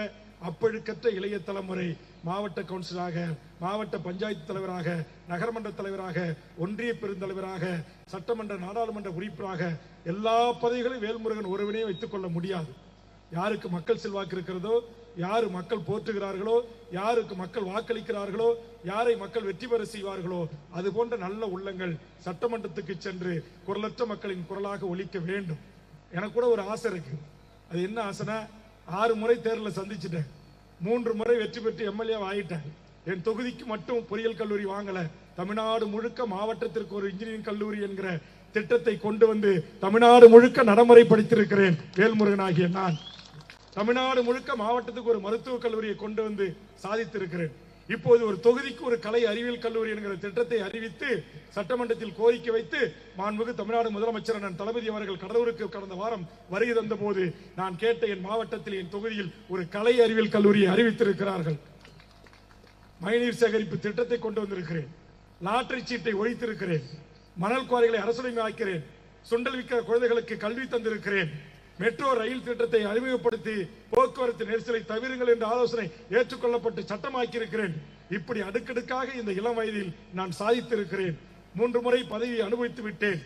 அப்பழுக்கற்ற இளைய தலைமுறை மாவட்ட கவுன்சிலராக, மாவட்ட பஞ்சாயத்து தலைவராக, நகரமன்ற தலைவராக, ஒன்றிய பெருந்தலைவராக, சட்டமன்ற நாடாளுமன்ற உறுப்பினராக எல்லா பதவிகளையும் வேல்முருகன் ஒருவனே வைத்துக் கொள்ள முடியாது. யாருக்கு மக்கள் செல்வாக்கு இருக்கிறதோ, யாரு மக்கள் போற்றுகிறார்களோ, யாருக்கு மக்கள் வாக்களிக்கிறார்களோ, யாரை மக்கள் வெற்றி பெற செய்வார்களோ, அது போன்ற நல்ல உள்ளங்கள் சட்டமன்றத்துக்கு சென்று குரலற்ற மக்களின் குரலாக ஒலிக்க வேண்டும். எனக்கு கூட ஒரு ஆசை இருக்கு. அது என்ன ஆசைனா, 6 முறை தேர்தலில் சந்திச்சுட்டேன், 3 முறை வெற்றி பெற்று எம்எல்ஏ ஆகிட்டேன். என் தொகுதிக்கு மட்டும் பொறியியல் கல்லூரி வாங்கல, தமிழ்நாடு முழுக்க மாவட்டத்திற்கு ஒரு இன்ஜினியரிங் கல்லூரி என்கிற திட்டத்தை கொண்டு தமிழ்நாடு முழுக்க நடைமுறைப்படுத்தியிருக்கிறேன். வேல்முருகன் ஆகிய நான் தமிழ்நாடு முழுக்க மாவட்டத்துக்கு ஒரு மருத்துவக் கல்லூரியை கொண்டு சாதித்திருக்கிறேன். இப்போது ஒரு தொகுதிக்கு ஒரு கலை அறிவியல் கல்லூரி என்கிற திட்டத்தை அறிவித்து சட்டமன்றத்தில் கோரிக்கை வைத்து மாண்புமிகு தமிழ்நாடு முதலமைச்சர் அண்ணன் தளபதி அவர்கள் கடலூருக்கு கடந்த வாரம் வருகை தந்த போது நான் கேட்ட என் மாவட்டத்தில், என் தொகுதியில் ஒரு கலை அறிவியல் கல்லூரியை அறிவித்திருக்கிறார்கள். மழைநீர் சேகரிப்பு திட்டத்தை கொண்டு வந்திருக்கிறேன். லாட்டரி சீட்டை ஒழித்திருக்கிறேன். மணல் குவாரிகளை அரசுடைமையாக்கிறேன். சுண்டல் விற்கிற குழந்தைகளுக்கு கல்வி தந்திருக்கிறேன். மெட்ரோ ரயில் திட்டத்தை அறிமுகப்படுத்தி போக்குவரத்து நெரிசலை தவிருங்கள் என்ற ஆலோசனை ஏற்றுக்கொள்ளப்பட்டு சட்டமாக்கியிருக்கிறேன். இப்படி அடுக்கடுக்காக இந்த இளம் வயதில் நான் சாதித்திருக்கிறேன். 3 முறை பதவியை அனுபவித்து விட்டேன்.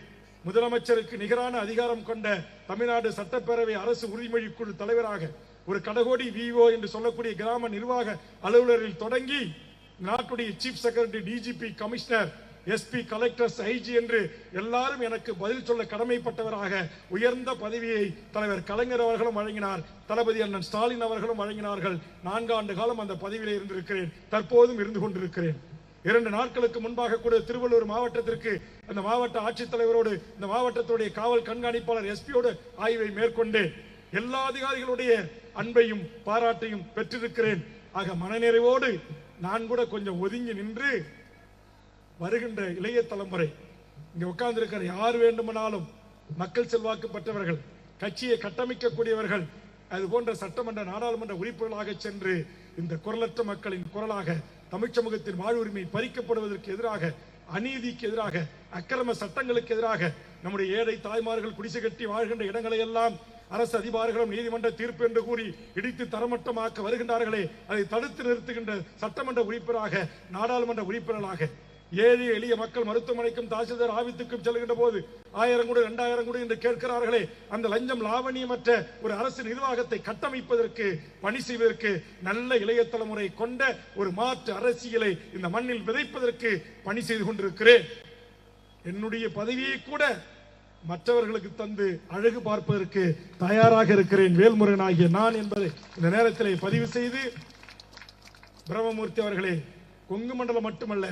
முதலமைச்சருக்கு நிகரான அதிகாரம் கொண்ட தமிழ்நாடு சட்டப்பேரவை அரசு உறுதிமொழி குழு தலைவராக, ஒரு கடகோடி விஓ என்று சொல்லக்கூடிய கிராம நிர்வாக அலுவலரில் தொடங்கி நாட்டுடைய chief secretary, DGP, commissioner, SP, collector, IG என்று எல்லாரும் எனக்கு பதில் சொல்ல கடமைப்பட்டவராக உயர்ந்த பதவியை தலைவர் கலைஞர் அவர்களும் வழங்கினார், தளபதி அண்ணன் ஸ்டாலின் அவர்களும் வழங்கினார்கள். 4 ஆண்டு காலம் அந்த பதவியில் இருந்திருக்கிறேன். தற்போதும் இருந்து கொண்டிருக்கிறேன். 2 நாட்களுக்கு முன்பாக கூட திருவள்ளூர் மாவட்டத்திற்கு அந்த மாவட்ட ஆட்சித்தலைவரோடு, இந்த மாவட்டத்துடைய காவல் கண்காணிப்பாளர் எஸ்பியோடு ஆய்வை மேற்கொண்டு எல்லா அதிகாரிகளுடைய அன்பையும் பாராட்டையும் பெற்றிருக்கிறேன். ஆக மனநிறைவோடு நான் கூட கொஞ்சம் ஒதுங்கி நின்று வருகின்ற இளைய தலைமுறை, இங்க உட்கார்ந்து இருக்கிற யார் வேண்டுமானாலும் மக்கள் செல்வாக்கு பெற்றவர்கள், கட்சியை கட்டமைக்கக்கூடியவர்கள், அது போன்ற சட்டமன்ற நாடாளுமன்ற உறுப்பினர்களாக சென்று இந்த குரலற்ற மக்களின் குரலாக, தமிழ் சமூகத்தின் வாழ்வுரிமை பறிக்கப்படுவதற்கு எதிராக, அநீதிக்கு எதிராக, அக்கிரம சட்டங்களுக்கு எதிராக, நம்முடைய ஏழை தாய்மார்கள் குடிசை கட்டி வாழ்கின்ற இடங்களை எல்லாம் அரசு அதிகாரிகளும் நீதிமன்ற தீர்ப்பு என்று கூறி இடித்து தரமட்டமாக்க வருகின்றார்களே, அதை தடுத்து நிறுத்துகின்ற சட்டமன்ற உறுப்பினராக, நாடாளுமன்ற உறுப்பினராக, ஏழை எளிய மக்கள் மருத்துவமனைக்கும் தாசில்தார் ஆபீஸுக்கும் செல்கின்ற போது 1000 கோடி 2000 கோடி என்று கேட்கிறார்களே, அந்த லஞ்சம் லாவணியமற்ற ஒரு அரசு நிர்வாகத்தை கட்டமைப்பதற்கு, பணி செய்வதற்கு, நல்ல இளைய தலைமுறை கொண்ட ஒரு மாற்று அரசியலை இந்த மண்ணில் விதைப்பதற்கு பணி செய்து கொண்டிருக்கிறேன். என்னுடைய பதவியை கூட மற்றவர்களுக்கு தந்து அழகு பார்ப்பதற்கு தயாராக இருக்கிறேன் வேல்முருகன் ஆகிய நான் என்பதை இந்த நேரத்திலே பதிவு செய்து, பிரம்மமூர்த்தி அவர்களே, கொங்கு மண்டலம் மட்டுமல்ல,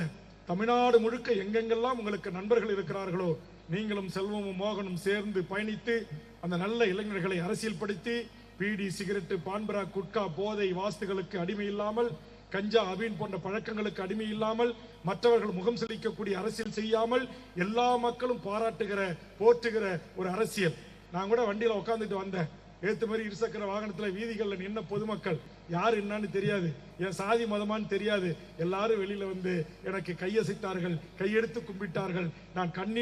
தமிழ்நாடு முழுக்க எங்கெங்கெல்லாம் உங்களுக்கு நண்பர்கள் இருக்கிறார்களோ, நீங்களும் செல்வமும் மோகனும் சேர்ந்து பயணித்து அந்த நல்ல இளைஞர்களை அரசியல் படுத்தி பீடி, சிகரெட்டு, பான்பரா, குட்கா, போதை வாஸ்துகளுக்கு அடிமை இல்லாமல், கஞ்சா, அபீன் போன்ற பழக்கங்களுக்கு அடிமை இல்லாமல், மற்றவர்கள் முகம் செலுத்தக்கூடிய அரசியல் செய்யாமல், எல்லா மக்களும் பாராட்டுகிற, போற்றுகிற ஒரு அரசியல். நான் கூட வண்டியில உட்காந்துட்டு வந்தேன். ஏத்து மாதிரி இருசக்கர வாகனத்துல வீதிகளில் நின்ன பொதுமக்கள் யார் என்னன்னு தெரியாது, என் சாதி மதமான்னு தெரியாது. எல்லாரும் வெளியில வந்து எனக்கு கையசைத்தார்கள், கையெடுத்து கும்பிட்டார்கள். நான்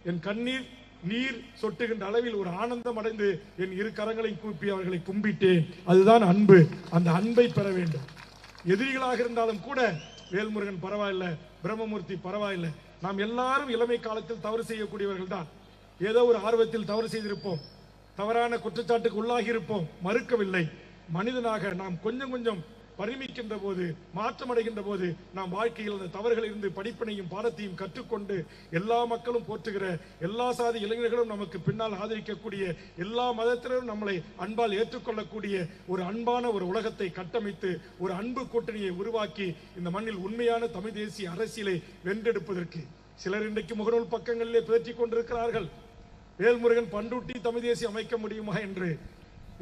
என் கண்ணீர் நீர் சொட்டுகின்ற அளவில் ஒரு ஆனந்தம் அடைந்து என் இரு கரங்களையும் கூப்பி அவர்களை கும்பிட்டேன். அதுதான் அன்பு. அந்த அன்பை பெற வேண்டும். எதிரிகளாக இருந்தாலும் கூட வேல்முருகன் பரவாயில்ல, பிரம்மமூர்த்தி பரவாயில்லை, நாம் எல்லாரும் இளமை காலத்தில் தவறு செய்யக்கூடியவர்கள் தான். ஏதோ ஒரு ஆர்வத்தில் தவறு செய்திருப்போம், தவறான குற்றச்சாட்டுக்கு உள்ளாகி இருப்போம், மறுக்கவில்லை. மனிதனாக நாம் கொஞ்சம் கொஞ்சம் பரிமிக்கின்ற போது, மாற்றமடைகின்ற போது, நாம் வாழ்க்கையில் அந்த தவறுகளில் இருந்து படிப்பினையும் பாடத்தையும் கற்றுக்கொண்டு எல்லா மக்களும் போற்றுகிற, எல்லா சாதி இளைஞர்களும் நமக்கு பின்னால் ஆதரிக்கக்கூடிய, எல்லா மதத்தினரும் நம்மளை அன்பால் ஏற்றுக்கொள்ளக்கூடிய ஒரு அன்பான ஒரு உலகத்தை கட்டமைத்து ஒரு அன்பு கூட்டணியை உருவாக்கி இந்த மண்ணில் உண்மையான தமிழ் தேசிய அரசியலை வென்றெடுப்பதற்கு சிலர் இன்றைக்கு முகநூல் பக்கங்களிலே பேற்றிக் கொண்டிருக்கிறார்கள். வேல்முருகன் பண்டூட்டி தமிழ் தேசியம் அமைக்க முடியுமா என்று.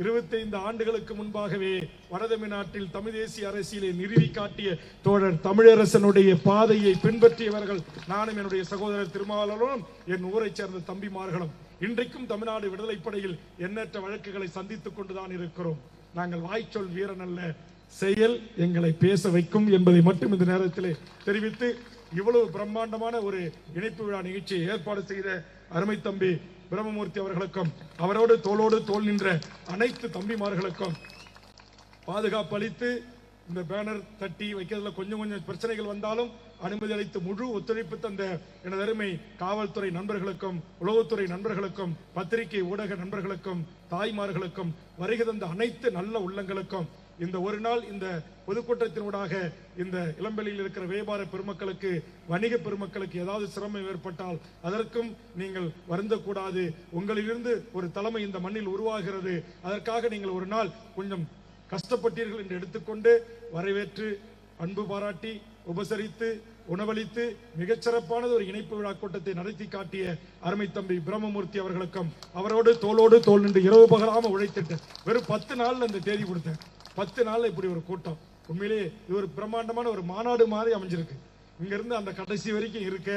25 ஆண்டுகளுக்கு முன்பாகவே வடதமிழ்நாட்டில் தமிழ் தேசிய அரசியலை நிறுவி காட்டிய தோழர் தமிழரசனுடைய பாதையை பின்பற்றியவர்கள் நானும் என்னுடைய சகோதரர் திருமாவளவனும் என் ஊரை சேர்ந்த தம்பிமார்களும். இன்றைக்கும் தமிழ்நாடு விடுதலைப்படையில் எண்ணற்ற வழக்குகளை சந்தித்துக் கொண்டுதான் இருக்கிறோம். நாங்கள் வாய்ச்சொல் வீரன் அல்ல, செயல் எங்களை பேச வைக்கும் என்பதை மட்டும் இந்த நேரத்தில் தெரிவித்து, இவ்வளவு பிரம்மாண்டமான ஒரு இணைப்பு விழா நிகழ்ச்சியை ஏற்பாடு செய்த அருமை தம்பி பிரம்மமூர்த்தி அவர்களுக்கும், அவரோடு தோளோடு தோள் நின்ற அனைத்து தம்பிமார்களுக்கும் பாதுகாப்பு அளித்து இந்த பேனர் தட்டி வைக்கிறதுல கொஞ்சம் பிரச்சனைகள் வந்தாலும் அனுமதி அளித்து முழு ஒத்துழைப்பு தந்த எனது அருமை காவல்துறை நண்பர்களுக்கும், உளவுத்துறை நண்பர்களுக்கும், பத்திரிகை ஊடக நண்பர்களுக்கும், தாய்மார்களுக்கும், வருகை தந்த அனைத்து நல்ல உள்ளங்களுக்கும், இந்த ஒரு நாள் இந்த பொதுக்கூட்டத்தினூடாக இந்த இளம்பெளியில் இருக்கிற வியாபார பெருமக்களுக்கு, வணிக பெருமக்களுக்கு ஏதாவது சிரமம் ஏற்பட்டால் அதற்கும் நீங்கள் வருந்தக்கூடாது. உங்களிலிருந்து ஒரு தலைமை இந்த மண்ணில் உருவாகிறது. அதற்காக நீங்கள் ஒரு நாள் கொஞ்சம் கஷ்டப்பட்டீர்கள் என்று எடுத்துக்கொண்டு வரவேற்று அன்பு பாராட்டி உபசரித்து உணவளித்து மிகச்சிறப்பானது ஒரு இணைப்பு விழா கூட்டத்தை நடத்தி காட்டிய அருமை தம்பி பிரம்மமூர்த்தி அவர்களுக்கும், அவரோடு தோளோடு தோள் நின்று இரவு பகலாம உழைத்துட்டு வெறும் 10 நாள்ல இந்த தேதி கொடுத்தேன். 10 நாள்ல இப்படி ஒரு கூட்டம். உண்மையிலே இது ஒரு பிரம்மாண்டமான ஒரு மாநாடு மாதிரி அமைஞ்சிருக்கு. இங்க இருந்து அந்த கடைசி வரைக்கும் இருக்க,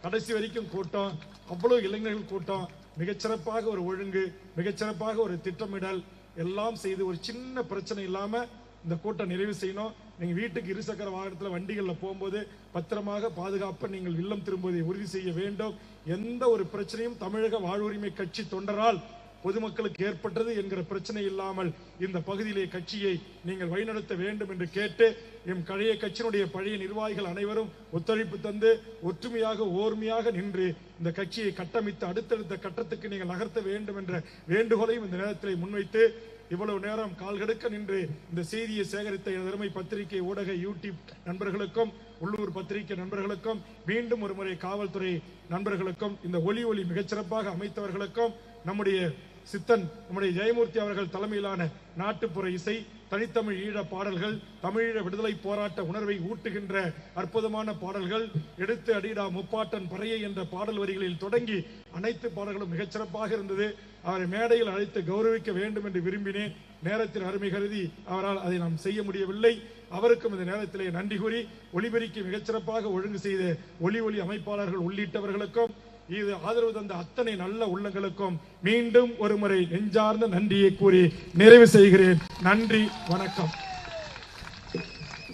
கடைசி வரைக்கும் கூட்டம், அவ்வளவு இளைஞர்கள் கூட்டம், மிகச்சிறப்பாக ஒரு ஒழுங்கு, மிகச்சிறப்பாக ஒரு திட்டமிடல் எல்லாம் செய்து ஒரு சின்ன பிரச்சனை இல்லாம இந்த கூட்டம் நிறைவு செய்யணும். நீங்க வீட்டுக்கு இருசக்கர வாகனத்துல வண்டிகள்ல போகும்போது பத்திரமாக பாதுகாப்ப நீங்கள் இல்லம் திரும்புவதை உறுதி செய்ய வேண்டும். எந்த ஒரு பிரச்சனையும் தமிழக வாழ்வுரிமை கட்சி தொண்டரால் பொதுமக்களுக்கு ஏற்பட்டது என்கிற பிரச்சனை இல்லாமல் இந்த பகுதியிலே கட்சியை நீங்கள் வழிநடத்த வேண்டும் என்று கேட்டு, எம் கழைய கட்சியினுடைய பழைய நிர்வாகிகள் அனைவரும் ஒத்துழைப்பு தந்து ஒற்றுமையாக ஓர்மையாக நின்று இந்த கட்சியை கட்டமைத்து அடுத்தடுத்த கட்டத்துக்கு நீங்கள் நகர்த்த வேண்டும் என்ற வேண்டுகோளையும் இந்த நேரத்தில் முன்வைத்து, இவ்வளவு நேரம் கால்கடுக்க நின்று இந்த செய்தியை சேகரித்த எதிர்மை பத்திரிகை ஊடக யூடியூப் நண்பர்களுக்கும், உள்ளூர் பத்திரிகை நண்பர்களுக்கும், மீண்டும் ஒரு முறை காவல்துறை நண்பர்களுக்கும், இந்த ஒலி மிகச்சிறப்பாக அமைத்தவர்களுக்கும், நம்முடைய சித்தன் நம்முடைய ஜெயமூர்த்தி அவர்கள் தலைமையிலான நாட்டுப்புற இசை, தனித்தமிழ் ஈழ பாடல்கள், தமிழீழ விடுதலை போராட்ட உணர்வை ஊட்டுகின்ற அற்புதமான பாடல்கள், எடுத்து அடிடா முப்பாட்டன் பறையை என்ற பாடல் வரிகளில் தொடங்கி அனைத்து பாடல்களும் மிகச்சிறப்பாக இருந்தது. அவரை மேடையில் அழைத்து கௌரவிக்க வேண்டும் என்று விரும்பினேன். நேரத்தின் அருமை கருதி அவரால் அதை நாம் செய்ய முடியவில்லை. அவருக்கும் இந்த நேரத்திலே நன்றி கூறி, ஒளிபெருக்கி மிகச்சிறப்பாக ஒழுங்கு செய்த ஒலி அமைப்பாளர்கள் உள்ளிட்டவர்களுக்கும், இது ஆதரவு தந்த அத்தனை நல்ல உள்ளங்களுக்கும் மீண்டும் ஒரு முறை நெஞ்சார்ந்த நன்றியை கூறி நிறைவு செய்கிறேன். நன்றி, வணக்கம்.